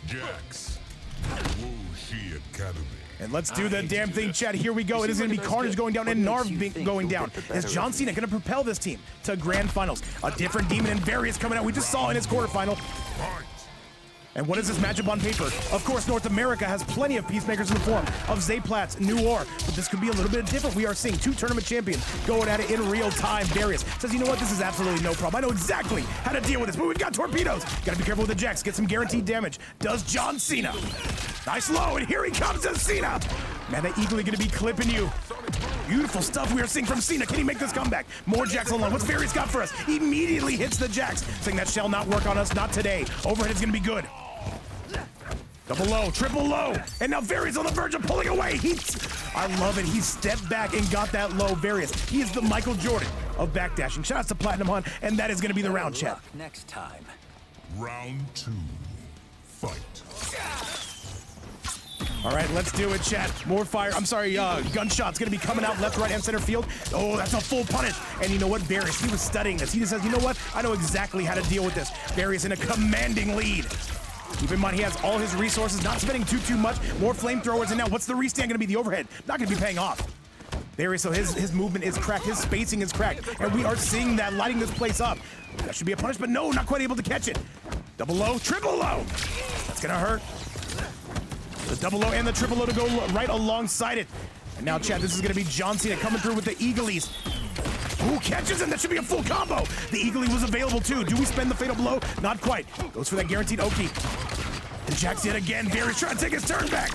Jax. Wuxi Academy. And let's do the damn thing, chat. Here we go. It is going to be Carnage going down and Narv going down. Is John Cena going to propel this team to grand finals? A different demon and Various coming out. We just saw in his quarterfinal. And what is this matchup on paper? Of course, North America has plenty of peacemakers in the form of Zayplats, Noor, but this could be a little bit different. We are seeing two tournament champions going at it in real time. Darius says, you know what, this is absolutely no problem. I know exactly how to deal with this, but we've got torpedoes. Gotta be careful with the jacks, get some guaranteed damage. Does John Cena. Nice low, and here he comes as Cena. Man, that eagle gonna be clipping you. Beautiful stuff we are seeing from Cena. Can he make this comeback? More jacks along. What's Various got for us? Immediately hits the jacks, saying that shall not work on us, not today. Overhead is gonna be good. Double low, triple low, and now Various on the verge of pulling away. I love it. He stepped back and got that low. Various, he is the Michael Jordan of backdashing. Shout out to Platinumhunt, and that is going to be the round, chat. Next time. Round 2. Fight. All right, let's do it, chat. More fire. I'm sorry, gunshots going to be coming out left, right, and center field. Oh, that's a full punish. And you know what? Various, he was studying this. He just says, you know what? I know exactly how to deal with this. Various in a commanding lead. Keep in mind, he has all his resources, not spending too much. More flamethrowers, and now what's the restand going to be? The overhead. Not going to be paying off. There, so his movement is cracked, his spacing is cracked, and we are seeing that, lighting this place up. That should be a punish, but no, not quite able to catch it. Double low, triple low. That's going to hurt. The double low and the triple low to go right alongside it. And now, chat, this is going to be John Cena coming through with the Eagles. Who catches him? That should be a full combo. The Eagle was available too. Do we spend the fatal blow? Not quite. Goes for that guaranteed Oki. And jacks yet again. Various trying to take his turn back.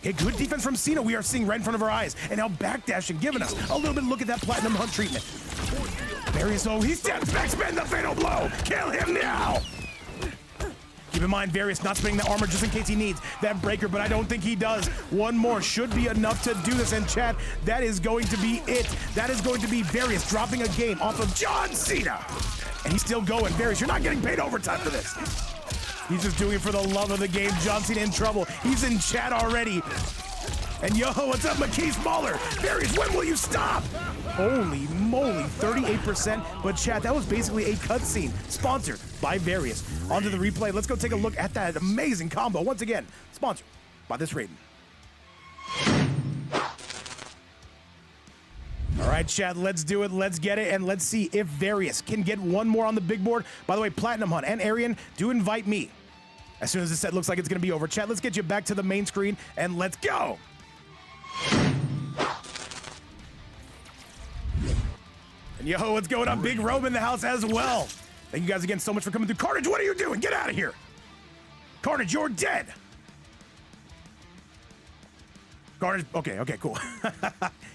Okay, good defense from Cena. We are seeing right in front of our eyes. And now backdashing, giving us a little bit look at that Platinumhunt treatment. Various, oh, he steps back, spend the fatal blow. Kill him now. Keep in mind, Various not spending the armor just in case he needs that breaker, but I don't think he does. One more should be enough to do this, and chat, that is going to be it. That is going to be Various dropping a game off of John Cena. And he's still going. Various, you're not getting paid overtime for this. He's just doing it for the love of the game. John Cena in trouble. He's in chat already. And yo, what's up, McKee Smaller? Various, when will you stop? Holy moly, 38%. But chat, that was basically a cutscene sponsored by Various. Onto the replay. Let's go take a look at that amazing combo. Once again, sponsored by this rating. All right, chat, let's do it. Let's get it, and let's see if Various can get one more on the big board. By the way, Platinumhunt and Arian, do invite me. As soon as this set looks like it's going to be over. Chat, let's get you back to the main screen, and let's go. And yo, what's going on? Big Rome in the house as well. Thank you guys again so much for coming through. Carnage, what are you doing? Get out of here. Carnage, you're dead. Carnage, okay, cool.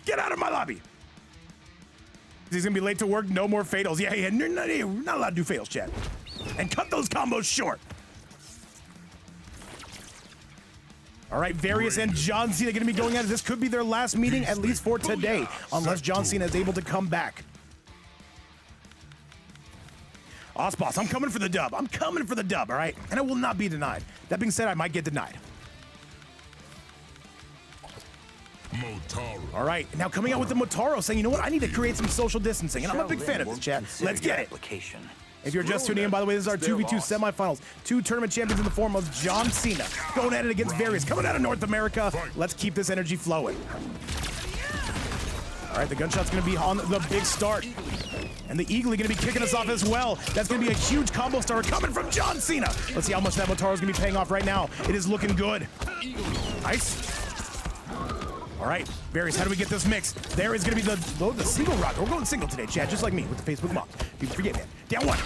Get out of my lobby. He's gonna be late to work, no more fatals. Yeah, you're not allowed to do fatals, chat. And cut those combos short. All right, Various and John Cena gonna be going at it. This could be their last meeting, at least for today, unless John Cena is able to come back. Osboss, I'm coming for the dub. I'm coming for the dub, all right? And I will not be denied. That being said, I might get denied. Motaro. All right, now coming out with the Motaro, saying, you know what? I need to create some social distancing, and I'm a big fan of this, chat. Let's get it. If you're just tuning in, by the way, this is our 2v2 semifinals. Two tournament champions in the form of John Cena going at it against Various, coming out of North America. Let's keep this energy flowing. All right, the gunshot's gonna be on the big start. And the Eagle gonna be kicking us off as well. That's gonna be a huge combo starter coming from John Cena. Let's see how much that Motaro's gonna be paying off right now. It is looking good. Nice. All right, Various, how do we get this mix? There is gonna be the single rocket. We're going single today, Chad, just like me with the Facebook mock. People forget, man. Down one.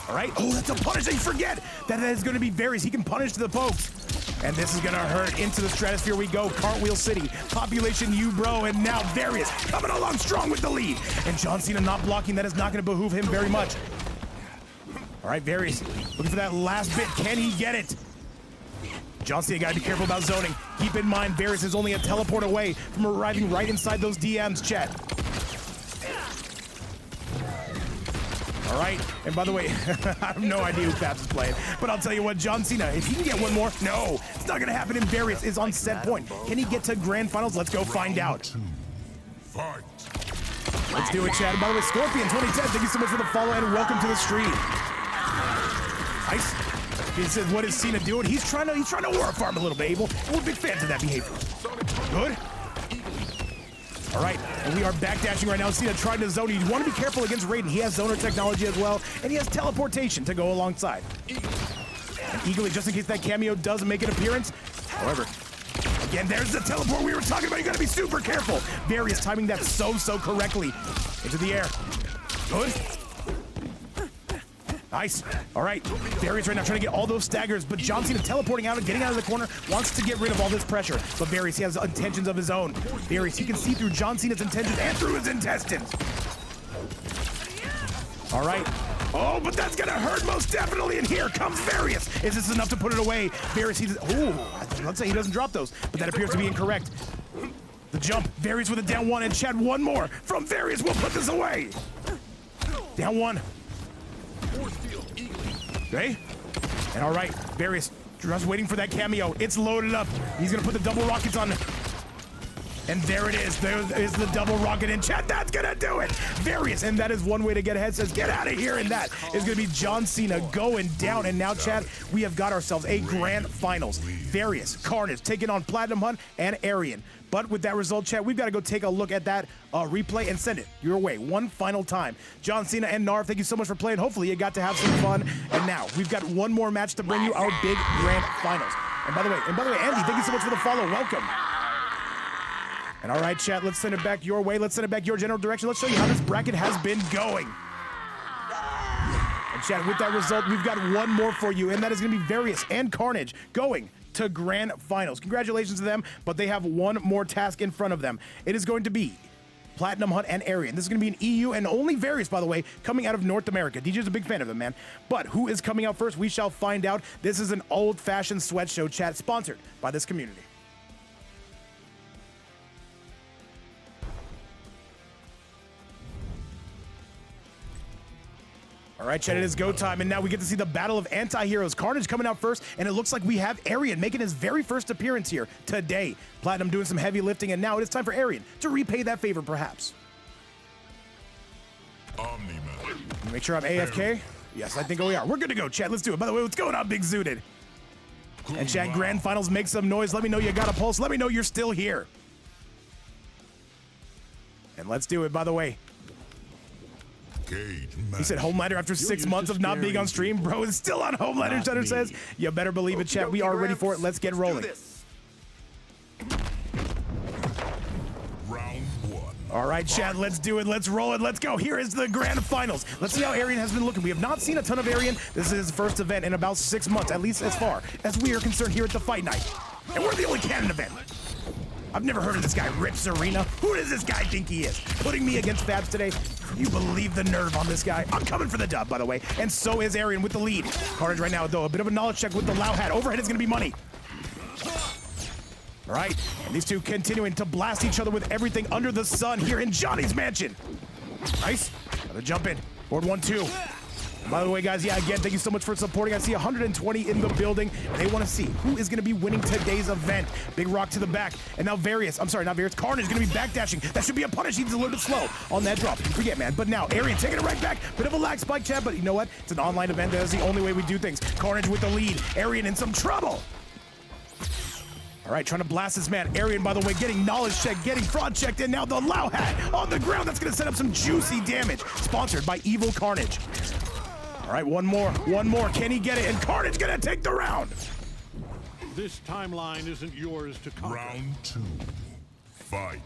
All right, oh, that's a punish that you forget. That is gonna be Various. He can punish to the pokes. And this is gonna hurt. Into the stratosphere we go. Cartwheel City, population you bro, and now Various coming along strong with the lead. And John Cena not blocking. That is not gonna behoove him very much. All right, Various looking for that last bit. Can he get it? John Cena gotta be careful about zoning. Keep in mind, Various is only a teleport away from arriving right inside those DMs, chat. All right, and by the way, I have no idea who Pups is playing, but I'll tell you what, John Cena, if he can get one more, no, it's not gonna happen, and Various is on set point. Can he get to grand finals? Let's go find out. Fight. Let's do it, chat. And by the way, Scorpion 2010, thank you so much for the follow and welcome to the stream. Nice. He says, what is Cena doing? He's trying to war farm a little bit, Abel. We're big fans of that behavior. Good. All right, and we are backdashing right now. Cena trying to zone. You want to be careful against Raiden. He has zoner technology as well, and he has teleportation to go alongside. And eagerly, just in case that cameo does make an appearance. However, again, there's the teleport we were talking about. You gotta be super careful. Various timing that so correctly. Into the air. Good. Nice. All right. Various right now trying to get all those staggers, but John Cena teleporting out and getting out of the corner, wants to get rid of all this pressure. But Various, he has intentions of his own. Various, he can see through John Cena's intentions and through his intestines. All right. Oh, but that's gonna hurt most definitely. And here comes Various. Is this enough to put it away? Various, let's say he doesn't drop those, but that appears to be incorrect. The jump. Various with a down one, and Chad one more from Various will put this away. Down one. Okay. And all right, Various just waiting for that cameo. It's loaded up. He's gonna put the double rockets on. And there it is. There is the double rocket in chat. That's gonna do it. Various, and that is one way to get ahead. Says, get out of here. And that is gonna be John Cena going down. And now, Chad, we have got ourselves a grand finals. Various, Carnage taking on Platinumhunt and Arian. But with that result, Chad, we've got to go take a look at that replay and send it your way one final time. John Cena and Narv, thank you so much for playing. Hopefully you got to have some fun. And now we've got one more match to bring you, our big grand finals. And by the way, Andy, thank you so much for the follow. Welcome. And all right, chat, let's send it back your way. Let's send it back your general direction. Let's show you how this bracket has been going. And chat, with that result, we've got one more for you, and that is going to be Various and Carnage going to grand finals. Congratulations to them, but they have one more task in front of them. It is going to be Platinumhunt and Arian. This is going to be an EU and only Various, by the way, coming out of North America. DJ's a big fan of them, man. But who is coming out first? We shall find out. This is an old-fashioned sweat show, chat, sponsored by this community. All right, chat, it is go time, and now we get to see the battle of anti-heroes. Carnage coming out first, and it looks like we have Arian making his very first appearance here today. Platinum doing some heavy lifting, and now it is time for Arian to repay that favor, perhaps. Omni-Man. Make sure I'm AFK. Yes, I think we are. We're good to go, chat. Let's do it. By the way, what's going on, Big Zooted? And chat, grand finals, make some noise. Let me know you got a pulse. Let me know you're still here. And let's do it, by the way. He said Homelander after 6 months of not being on stream. Bro is still on Homelander, Shutter says. You better believe it, chat. We are ready for it. Let's get rolling. Round one. All right, chat, let's do it. Let's roll it. Let's go. Here is the grand finals. Let's see how Arian has been looking. We have not seen a ton of Arian. This is his first event in about 6 months, at least as far as we are concerned here at the Fight Night. And we're the only canon event. I've never heard of this guy, Rip Serena. Who does this guy think he is? Putting me against Fabs today? You believe the nerve on this guy? I'm coming for the dub, by the way. And so is Arian with the lead. Carnage right now, though, a bit of a knowledge check with the Loud Hat. Overhead is going to be money. All right, and these two continuing to blast each other with everything under the sun here in Johnny's mansion. Nice. Another jump in. Board 1-2. By the way, guys, yeah, again, thank you so much for supporting. I see 120 in the building, and they want to see who is going to be winning today's event. Big rock to the back, and now Various, I'm sorry, not Various, Carnage is going to be backdashing. That should be a punish. He's a little bit slow on that drop. Forget, man. But now, Arian taking it right back. Bit of a lag spike, chat, but you know what? It's an online event. That is the only way we do things. Carnage with the lead. Arian in some trouble. All right, trying to blast this man. Arian, by the way, getting knowledge checked, getting fraud checked, and now the Loud Hat on the ground. That's going to set up some juicy damage. Sponsored by EvilCarnage. All right, one more. Can he get it? And Carnage gonna take the round. This timeline isn't yours to conquer. Round two. Fight.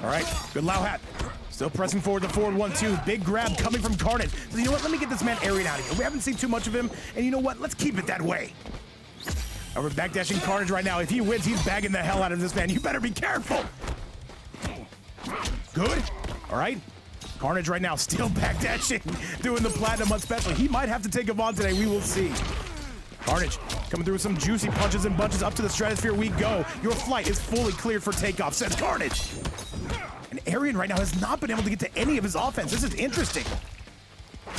All right, good Loud Hat. Still pressing forward the forward 1-2. Big grab coming from Carnage. So you know what? Let me get this man Arian out of here. We haven't seen too much of him, and you know what? Let's keep it that way. And we're backdashing Carnage right now. If he wins, he's bagging the hell out of this man. You better be careful. Good. All right. Carnage right now still backdashing, doing the Platinumhunt special. He might have to take him on today. We will see. Carnage coming through with some juicy punches and bunches. Up to the stratosphere we go. Your flight is fully cleared for takeoff, says Carnage. And Arian right now has not been able to get to any of his offense. This is interesting.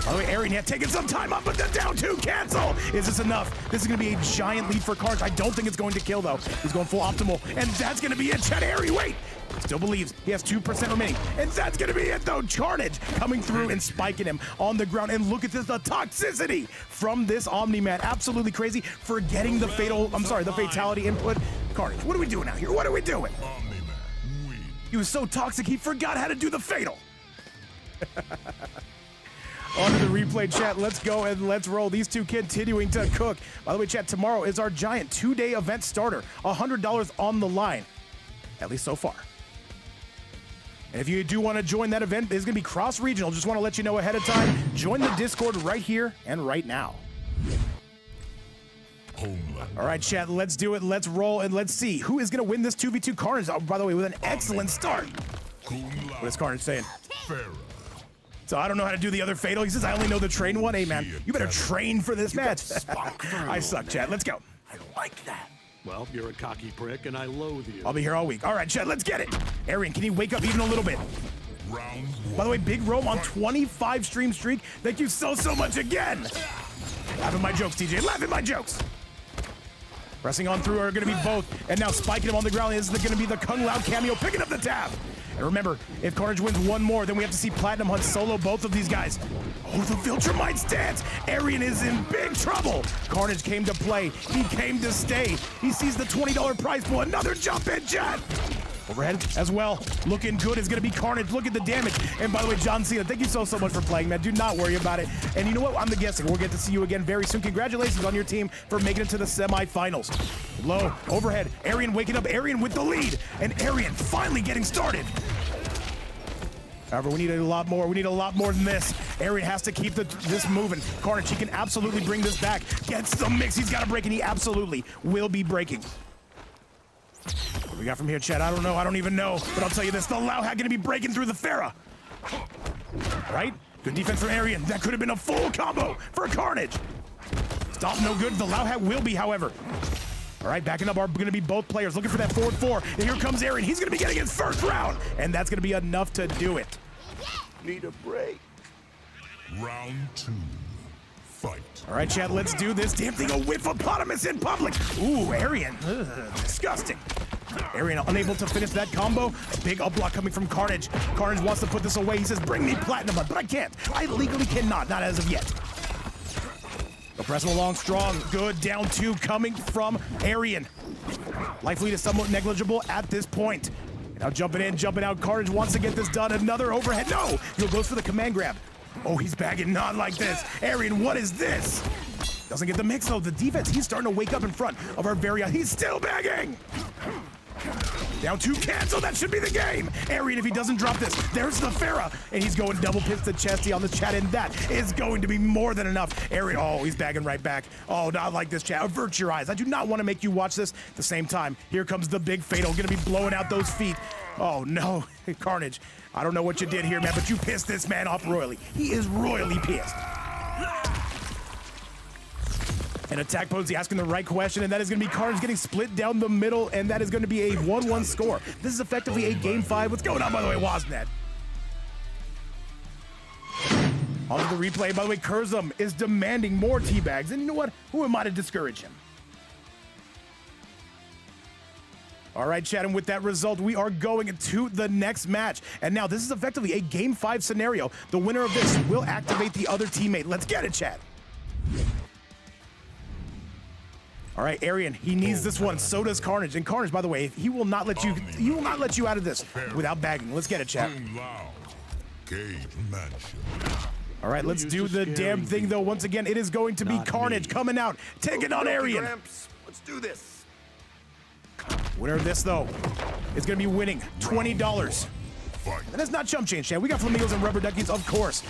By the way, Arian, yeah, taking some time up, but the down two cancel. Is this enough? This is going to be a giant lead for Carnage. I don't think it's going to kill, though. He's going full optimal, and that's going to be it. Chad Arian, wait. Still believes he has 2% remaining. And that's going to be it, though. Carnage coming through and spiking him on the ground. And look at this, the toxicity from this Omni-Man. Absolutely crazy. Forgetting the the fatality input. Carnage, what are we doing out here? What are we doing? Omni-Man win. He was so toxic, he forgot how to do the fatal. onto the replay, chat. Let's go and let's roll. These two continuing to cook. By the way, chat, tomorrow is our giant 2-day event starter. $100 on the line, at least so far. And if you do want to join that event, it's going to be cross-regional. Just want to let you know ahead of time. Join the Discord right here and right now. All right, chat, let's do it. Let's roll and let's see who is going to win this 2v2 Carnage. Oh, by the way, with an excellent start. What is Carnage saying? So I don't know how to do the other fatal. He says, I only know the train one. Hey, man, you better train for this match. I suck, chat. Let's go. I like that. Well, you're a cocky prick, and I loathe you. I'll be here all week. All right, chat, let's get it. Arian, can you wake up even a little bit? By the way, Big Rome on 25 stream streak. Thank you so much again. Laugh at my jokes, TJ. Laugh at my jokes. Pressing on through are going to be both. And now spiking him on the ground is going to be the Kung Lao cameo picking up the tab. And remember, if Carnage wins one more, then we have to see Platinumhunt solo both of these guys. Oh, the Viltrumite stance. Arian is in big trouble. Carnage came to play. He came to stay. He sees the $20 prize pool. Another jump in, chat. Overhead as well. Looking good is going to be Carnage. Look at the damage. And by the way, John Cena, thank you so much for playing, man. Do not worry about it. And you know what? I'm guessing we'll get to see you again very soon. Congratulations on your team for making it to the semifinals. Low, overhead. Arian waking up. Arian with the lead. And Arian finally getting started. However, we need a lot more. We need a lot more than this. Arian has to keep this moving. Carnage, he can absolutely bring this back. Gets the mix. He's got to break, and he absolutely will be breaking. What do we got from here, Chad? I don't know. I don't even know. But I'll tell you this. The Lao Hat going to be breaking through the Farah. Right? Good defense from Arian. That could have been a full combo for Carnage. Stop no good. The Lao Hat will be, however. All right, backing up are going to be both players looking for that forward 4. And here comes Arian. He's going to be getting his first round. And that's going to be enough to do it. Need a break. Round 2. Fight. All right, Chad, let's do this damn thing. A whiffopotamus in public. Ooh, Arian. Ugh, disgusting. Arian unable to finish that combo. A big up block coming from Carnage. Carnage wants to put this away. He says, bring me Platinumhunt, but I can't. I legally cannot, not as of yet. But pressing along strong. Good down 2 coming from Arian. Life lead is somewhat negligible at this point. Now jumping in, jumping out. Carnage wants to get this done. Another overhead. No! He goes for the command grab. Oh, he's bagging not like this. Arian, what is this? Doesn't get the mix though. The defense, he's starting to wake up in front of our very... He's still bagging! Down 2 cancel, that should be the game. Arian, if he doesn't drop this, there's the Farah. And he's going double pits to Chesty on the chat, and that is going to be more than enough. Arian, oh, he's bagging right back. Oh, not like this, chat. Avert your eyes. I do not want to make you watch this at the same time. Here comes the big fatal, gonna be blowing out those feet. Oh no, Carnage. I don't know what you did here, man, but you pissed this man off royally. He is royally pissed. And attack potency asking the right question, and that is going to be Carnage getting split down the middle, and that is going to be a 1-1 score. This is effectively a game 5. What's going on, by the way, Wasnet? On the replay, by the way, Kurzum is demanding more teabags, and you know what? Who am I to discourage him? All right, chat, and with that result, we are going to the next match. And now this is effectively a game 5 scenario. The winner of this will activate the other teammate. Let's get it, chat. All right, Arian, he needs this one. So does Carnage. And Carnage, by the way, he will not let you out of this without bagging. Let's get it, chat. All right, let's do the damn thing, though. Once again, it is going to be Carnage coming out, taking on Arian. Let's do this. Winner of this, though, is going to be winning $20. And that's not chump change, Chad. We got flamingos and rubber duckies, of course.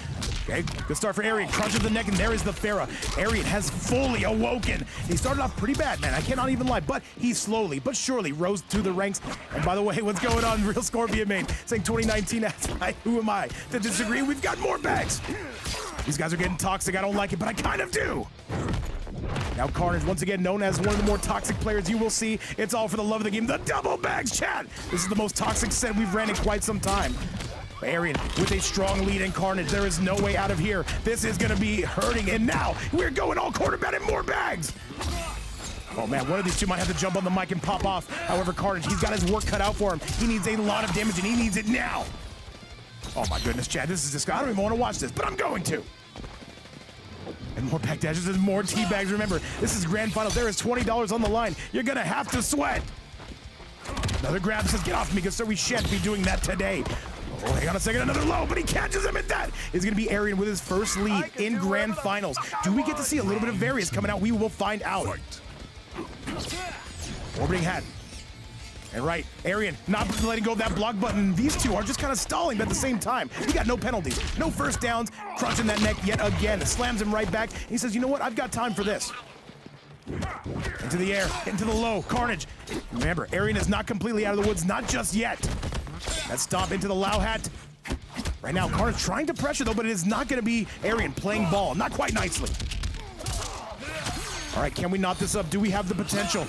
Okay, good start for Arian. Crunch of the neck, and there is the Farah. Arian has fully awoken. He started off pretty bad, man. I cannot even lie, but he slowly but surely rose to the ranks. And by the way, what's going on? Real Scorpion main saying 2019. That's right. Who am I to disagree? We've got more bags. These guys are getting toxic. I don't like it, but I kind of do. Now Carnage, once again known as one of the more toxic players you will see. It's all for the love of the game. The double bags, chat. This is the most toxic set we've ran in quite some time. Arian with a strong lead in Carnage. There is no way out of here. This is going to be hurting. And now we're going all quarterback and more bags. Oh man, one of these two might have to jump on the mic and pop off. However, Carnage, he's got his work cut out for him. He needs a lot of damage and he needs it now. Oh my goodness, Chad, this is disgusting. I don't even want to watch this, but I'm going to. And more back dashes and more teabags. Remember, this is grand finals. There is $20 on the line. You're gonna have to sweat. Another grab says, get off me, because sir, we shan't be doing that today. Oh, hang on a second, another low, but he catches him, and that is going to be Arian with his first lead in Grand Finals. Do we get to see a little bit of Various coming out? We will find out. Orbiting hat. And right, Arian not letting go of that block button. These two are just kind of stalling, but at the same time, we got no penalties, no first downs, crunching that neck yet again. Slams him right back. He says, you know what, I've got time for this. Into the air, into the low, Carnage. Remember, Arian is not completely out of the woods, not just yet. That stop into the Lao hat. Right now, Carnage trying to pressure though, but it is not gonna be Arian playing ball, not quite nicely. All right, can we knot this up? Do we have the potential?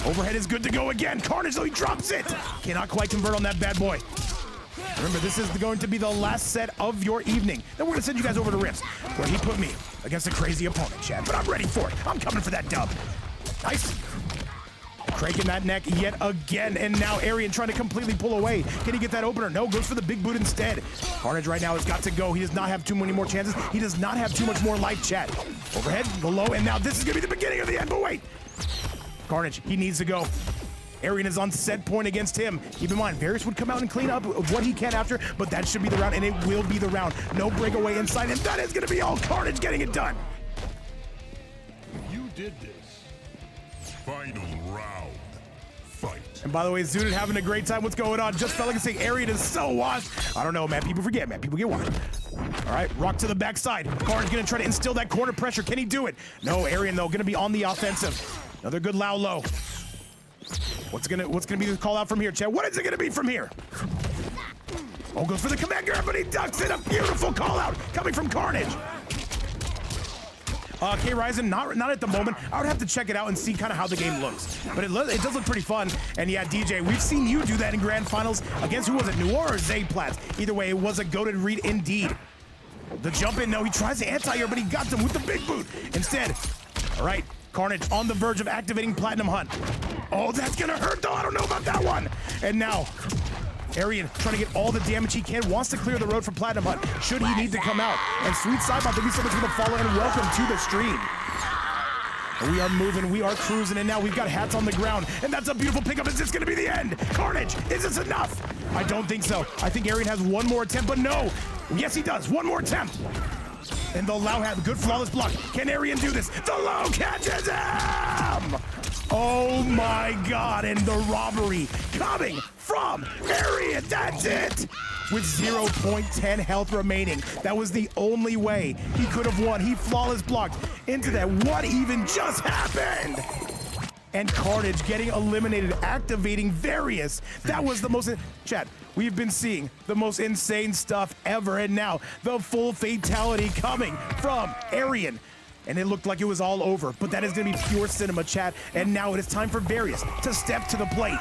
Overhead is good to go again. Carnage, though, he drops it. Cannot quite convert on that bad boy. Remember, this is going to be the last set of your evening. Then we're going to send you guys over to Rifts, where he put me against a crazy opponent, Chad. But I'm ready for it. I'm coming for that dub. Nice. Cranking that neck yet again. And now Arian trying to completely pull away. Can he get that opener? No, goes for the big boot instead. Carnage right now has got to go. He does not have too many more chances. He does not have too much more life, Chad. Overhead, the low, and now this is going to be the beginning of the end. But wait. Carnage, he needs to go. Arian is on set point against him. Keep in mind, Various would come out and clean up what he can after, but that should be the round, and it will be the round. No breakaway inside, and that is going to be all Carnage getting it done. You did this. Final round. Fight. And by the way, Zudit having a great time. What's going on? Just felt like saying Arian is so washed. I don't know, man. People forget, man. People get washed. All right, rock to the backside. Carnage going to try to instill that corner pressure. Can he do it? No, Arian, though, going to be on the offensive. Another good Lao low. What's gonna be the call out from here, Chad? What is it gonna be from here? Oh, goes for the command grab, but he ducks it. A beautiful call out coming from Carnage. Krysen, not at the moment. I would have to check it out and see kind of how the game looks. But it does look pretty fun. And yeah, DJ, we've seen you do that in Grand Finals against, who was it, Noir or Zaplatz? Either way, it was a goated read indeed. The jump in, no, he tries to anti-air, but he got them with the big boot instead. All right. Carnage on the verge of activating Platinumhunt. Oh, that's gonna hurt though. I don't know about that one. And now, Arian trying to get all the damage he can, wants to clear the road for Platinumhunt should he need to come out. And Sweet Sidebot, thank you so much for the follow and welcome to the stream. And we are moving, we are cruising, and now we've got hats on the ground. And that's a beautiful pickup. Is this gonna be the end? Carnage, is this enough? I don't think so. I think Arian has one more attempt, but no. Yes, he does. One more attempt. And the Lao had good flawless block. Can Arian do this? The Lao catches him! Oh my God, and the robbery coming from Arian, that's it! With 0.10 health remaining. That was the only way he could have won. He flawless blocked into that. What even just happened? And Carnage getting eliminated, activating Various. That was the most, chat, we've been seeing the most insane stuff ever, and now the full fatality coming from Arian. And it looked like it was all over, but that is gonna be pure cinema, chat. And now it is time for Various to step to the plate.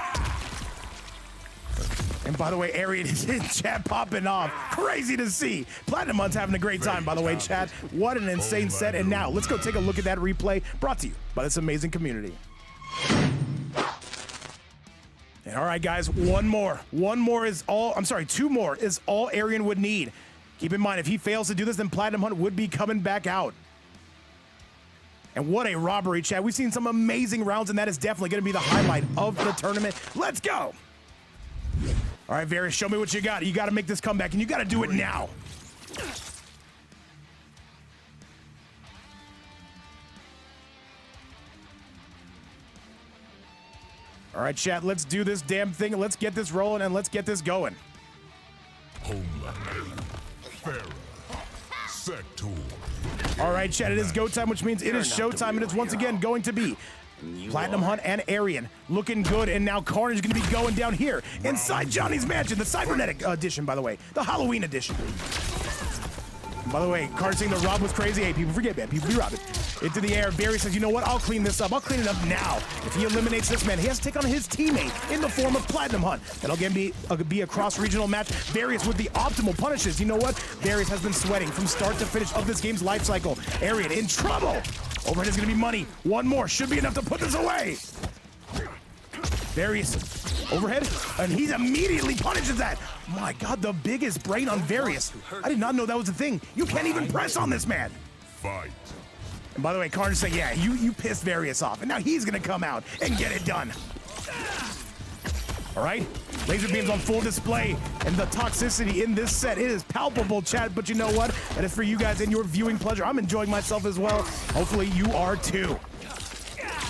And by the way, Arian is in chat popping off. Crazy to see. Platinumhunt's having a great time, by the way, chat. What an insane set. And now let's go take a look at that replay brought to you by this amazing community. And all right, guys, two more is all Arian would need. Keep in mind, if he fails to do this, then Platinumhunt would be coming back out. And what a robbery, Chad. We've seen some amazing rounds, and that is definitely going to be the highlight of the tournament. Let's go. All right, Various, show me what you got. You got to make this comeback, and you got to do it now. All right, chat, let's do this damn thing. Let's get this rolling, and let's get this going. Homeland. Farah. Sector. All right, chat, it is go time, which means it is showtime, and it's once again going to be Platinumhunt and Arian looking good, and now Carnage is going to be going down here inside Johnny's Mansion, the cybernetic edition, by the way, the Halloween edition. By the way, Carnage saying the rob was crazy. Hey, people forget, man. People be robbing. Into the air. Barry says, you know what? I'll clean this up. I'll clean it up now. If he eliminates this man, he has to take on his teammate in the form of Platinumhunt. That'll again be a cross-regional match. Various with the optimal punishes. You know what? Various has been sweating from start to finish of this game's life cycle. Arian in trouble. Overhead is going to be money. One more should be enough to put this away. Various overhead, and he immediately punishes that. My God, the biggest brain on Various. I did not know that was a thing. You can't even press on this man. Fight. And by the way, Carnage saying, yeah, you pissed Various off, and now he's gonna come out and get it done. All right, laser beams on full display, and the toxicity in this set, it is palpable, chat, but you know what? That is for you guys and your viewing pleasure. I'm enjoying myself as well. Hopefully you are too.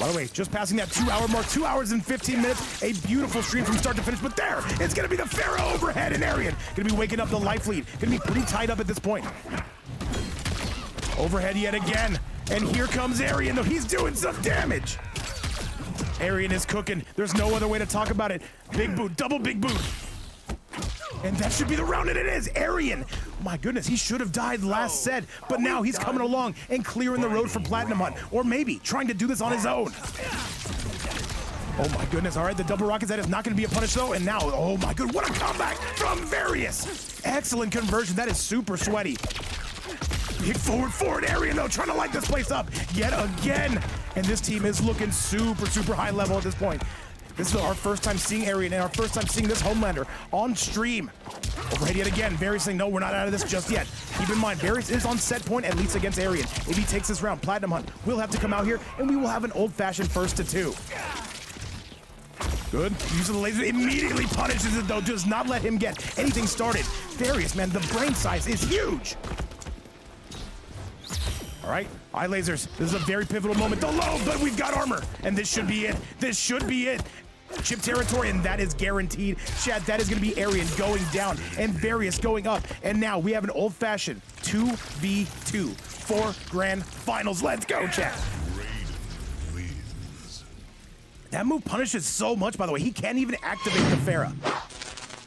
By the way, just passing that 2-hour mark, 2 hours and 15 minutes, a beautiful stream from start to finish, but there, it's gonna be the Pharaoh overhead, and Arian gonna be waking up the life lead. Gonna be pretty tied up at this point. Overhead yet again, and here comes Arian, though he's doing some damage. Arian is cooking. There's no other way to talk about it. Big boot, double big boot. And that should be the round, and it is. Arian, my goodness, he should have died last set, but now he's coming along and clearing the road for Platinumhunt, or maybe trying to do this on his own. Oh my goodness, all right, the double rockets, that is not gonna be a punish though, and now, oh my good, what a comeback from Various. Excellent conversion, that is super sweaty. Big forward, Arian though, trying to light this place up yet again. And this team is looking super high level at this point. This is our first time seeing Arian and our first time seeing this Homelander on stream. Overhead yet again, Various saying, no, we're not out of this just yet. Keep in mind, Various is on set point, at least against Arian. If he takes this round, Platinumhunt will have to come out here, and we will have an old-fashioned 1-2. Good, using the laser, immediately punishes it though, does not let him get anything started. Various, man, the brain size is huge. All right, eye lasers. This is a very pivotal moment. The low, but we've got armor, and this should be it. This should be it. Chip territory, and that is guaranteed. Chat, that is going to be Arian going down, and Various going up. And now we have an old-fashioned 2v2 for grand finals. Let's go, chat. That move punishes so much, by the way. He can't even activate the Farah.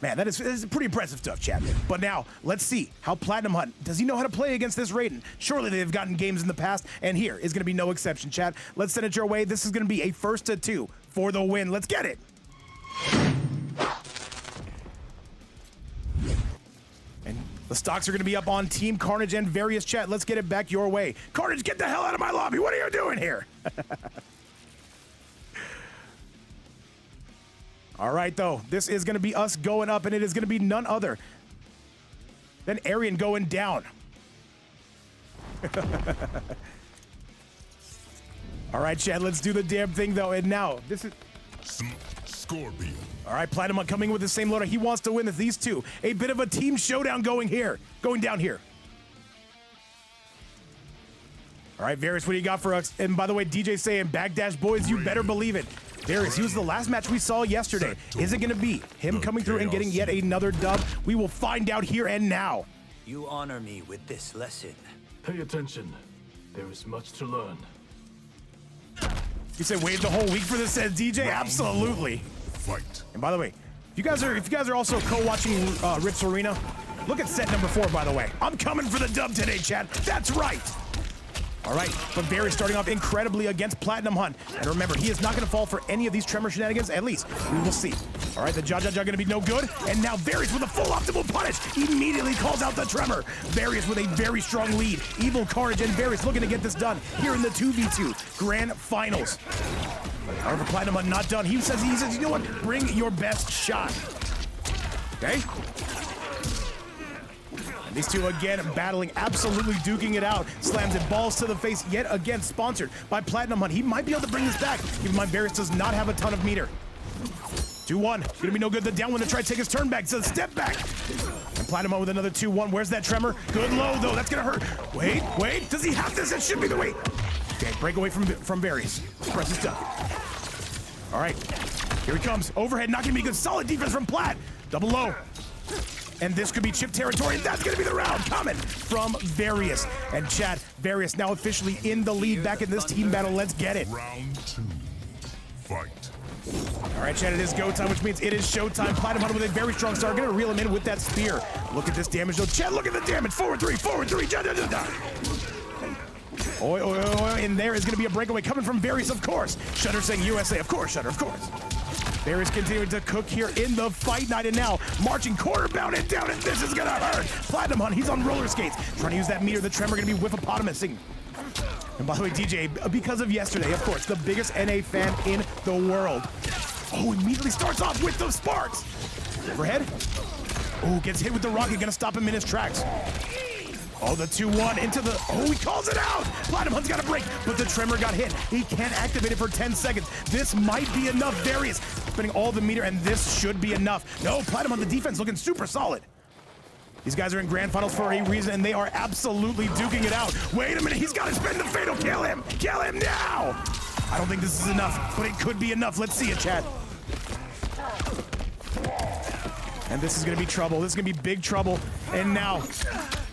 Man, that is pretty impressive stuff, chat. But now, let's see how Platinumhunt, does he know how to play against this Raiden? Surely they've gotten games in the past, and here is going to be no exception, chat. Let's send it your way. This is going to be a 1-2 for the win. Let's get it. And the stocks are going to be up on Team Carnage and Various, chat. Let's get it back your way. Carnage, get the hell out of my lobby. What are you doing here? All right, though, this is going to be us going up, and it is going to be none other than Arian going down. All right, Chad, let's do the damn thing, though, and now, this is... Scorpion. All right, Platinumhunt coming with the same loader. He wants to win this. These two, a bit of a team showdown going down here. All right, Various, what do you got for us? And by the way, DJ saying, Backdash boys, you better believe it. Various, he was the last match we saw yesterday. Is it going to be him coming through and getting yet another dub? We will find out here and now. You honor me with this lesson. Pay attention. There is much to learn. You said wait the whole week for this, says DJ? Absolutely. Fight. And by the way, if you guys are also co-watching Rips Arena, look at set number 4, by the way. I'm coming for the dub today, chat. That's right. All right, but Various starting off incredibly against Platinumhunt. And remember, he is not going to fall for any of these Tremor shenanigans, at least. We will see. All right, the Jaja going to be no good. And now Various with a full optimal punish immediately calls out the Tremor. Various with a very strong lead. EvilCarnage and Various looking to get this done here in the 2v2 grand finals. However, Platinumhunt not done. He says, you know what? Bring your best shot. Okay? These two again battling, absolutely duking it out. Slams it balls to the face yet again, sponsored by Platinumhunt. He might be able to bring this back. Keep in mind, Various does not have a ton of meter. 2-1, gonna be no good. The down one to try to take his turn back, so step back. And Platinumhunt with another 2-1. Where's that Tremor? Good low though, that's gonna hurt. Wait, does he have this? That should be the way. Okay, break away from Various. Press his stuff. All right, here he comes. Overhead, not gonna be good. Solid defense from Plat. Double low. And this could be chip territory, and that's gonna be the round coming from Various. And chat, Various now officially in the lead back in this team battle. Let's get it. Round 2. Fight. All right, chat, it is go time, which means it is showtime. Platinumhunt with a very strong start, gonna reel him in with that spear. Look at this damage though. Chat, look at the damage. Forward three. Oh, and there is gonna be a breakaway coming from Various, of course. Shutter saying USA, of course, Shutter, of course. Various continuing to cook here in the fight night, and now marching quarter bound and down, and this is gonna hurt. Platinumhunt, he's on roller skates, trying to use that meter. The Tremor gonna be whiffopotamousing. And by the way, DJ, because of yesterday, of course, the biggest NA fan in the world. Oh, immediately starts off with those sparks. Overhead. Oh, gets hit with the rocket, gonna stop him in his tracks. Oh, the 2-1 into the... Oh, he calls it out! Platinumhunt's got a break, but the Tremor got hit. He can't activate it for 10 seconds. This might be enough. Various spinning all the meter, and this should be enough. No, Platinum on the defense looking super solid. These guys are in grand finals for a reason, and they are absolutely duking it out. Wait a minute, he's got to spin the fatal. Kill him now. I don't think this is enough, but it could be enough. Let's see it, chat. And this is gonna be trouble. This is gonna be big trouble. And now,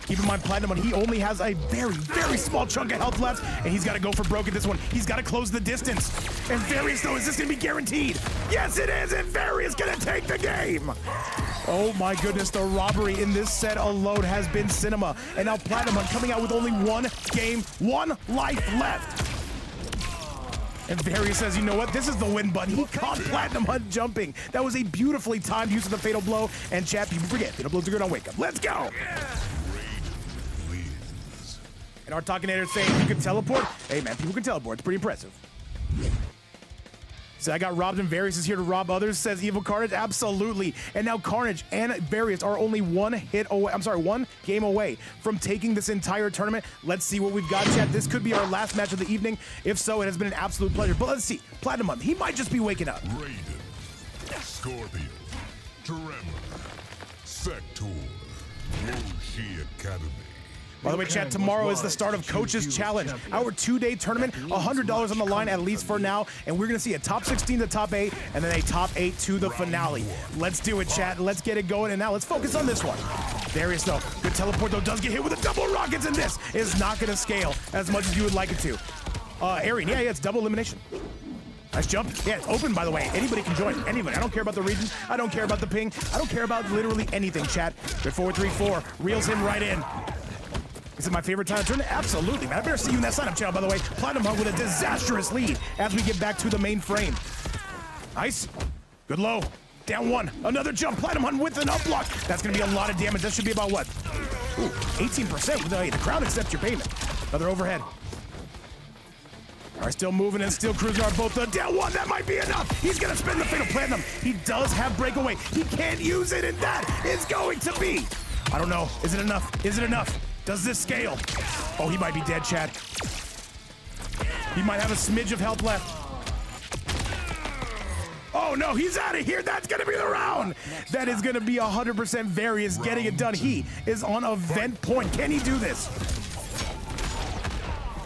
keep in mind, Platinum, he only has a very, very small chunk of health left, and he's got to go for broke at this one. He's got to close the distance. And Various, though, is this going to be guaranteed? Yes, it is, and Various going to take the game. Oh my goodness, the robbery in this set alone has been cinema. And now Platinum coming out with only one game, one life left. And Various says, you know what? This is the win button. He caught Platinumhunt jumping. That was a beautifully timed use of the fatal blow. And chat, people forget, fatal blows are good on wake up. Let's go. And our Talkinator saying you can teleport. Hey man, people can teleport. It's pretty impressive. So I got robbed and Various is here to rob others, says EvilCarnage. Absolutely. And now Carnage and Various are only one game away from taking this entire tournament. Let's see what we've got, chat. This could be our last match of the evening. If so, it has been an absolute pleasure. But let's see. Platinumhunt, he might just be waking up. Raiden, Scorpion, Tremor, Sector, Roshi Academy. By the way, chat, tomorrow is the start of Coach's Challenge, our 2-day tournament, $100 on the line, at least for now, and we're going to see a top 16 to top 8, and then a top 8 to the finale. Let's do it, chat. Let's get it going, and now let's focus on this one. Various, though. Good teleport, though, does get hit with a double rockets, and this is not going to scale as much as you would like it to. Arian, yeah, it's double elimination. Nice jump. Yeah, it's open, by the way. Anybody can join. Anybody. I don't care about the region. I don't care about the ping. I don't care about literally anything, chat. Good 4-3-4. Reels him right in. Is it my favorite time to turn? Absolutely, man. I better see you in that sign-up channel, by the way. Platinumhunt with a disastrous lead as we get back to the main frame. Nice. Good low. Down one. Another jump. Platinumhunt with an up block. That's going to be a lot of damage. That should be about what? Ooh, 18%. Hey, the crowd accepts your payment. Another overhead. All right, still moving and still cruising are both the down one. That might be enough. He's going to spin the fatal Platinum. He does have breakaway. He can't use it, and that is going to be. I don't know. Is it enough? Is it enough? Does this scale? Oh, he might be dead, chat. He might have a smidge of health left. Oh no, he's out of here. That's gonna be the round. That is gonna be 100% Various getting it done. He is on event point. Can he do this?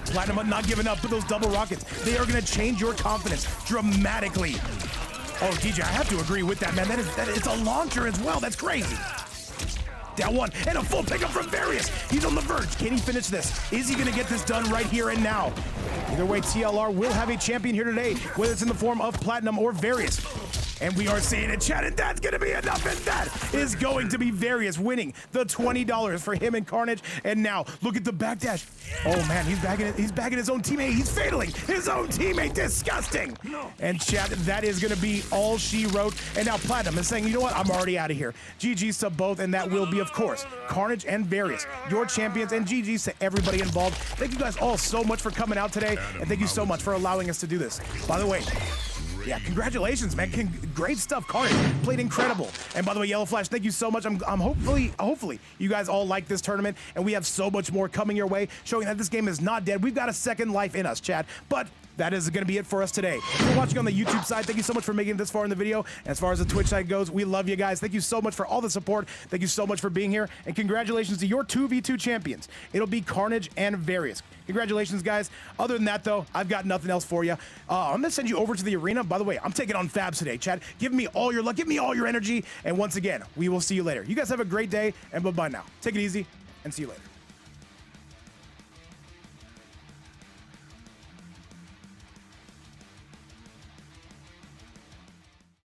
Platinum not giving up with those double rockets. They are gonna change your confidence dramatically. Oh, DJ, I have to agree with that, man. It's a launcher as well. That's crazy. Down one, and a full pickup from Various. He's on the verge. Can he finish this? Is he going to get this done right here and now? Either way, TLR will have a champion here today, whether it's in the form of Platinum or Various. And we are seeing it, chat, and that's going to be enough, and that is going to be Various winning the $20 for him and Carnage. And now, look at the backdash. Oh, man, he's bagging his own teammate. He's fataling his own teammate. Disgusting. And, chat, that is going to be all she wrote. And now Platinum is saying, you know what? I'm already out of here. GG's to both, and that will be, of course, Carnage and Various, your champions, and GG's to everybody involved. Thank you guys all so much for coming out today, and thank you so much for allowing us to do this. By the way, yeah, congratulations, man. Great stuff. Carnage played incredible. And by the way, YellowFlash, thank you so much. I'm hopefully you guys all like this tournament, and we have so much more coming your way, showing that this game is not dead. We've got a second life in us, chat. But that is going to be it for us today. If you're watching on the YouTube side, thank you so much for making it this far in the video. And as far as the Twitch side goes, we love you guys. Thank you so much for all the support. Thank you so much for being here. And congratulations to your 2v2 champions. It'll be Carnage and Various. Congratulations, guys. Other than that, though, I've got nothing else for you. I'm going to send you over to the arena. By the way, I'm taking on Fabs today, chat. Give me all your luck. Give me all your energy. And once again, we will see you later. You guys have a great day, and bye-bye now. Take it easy, and see you later.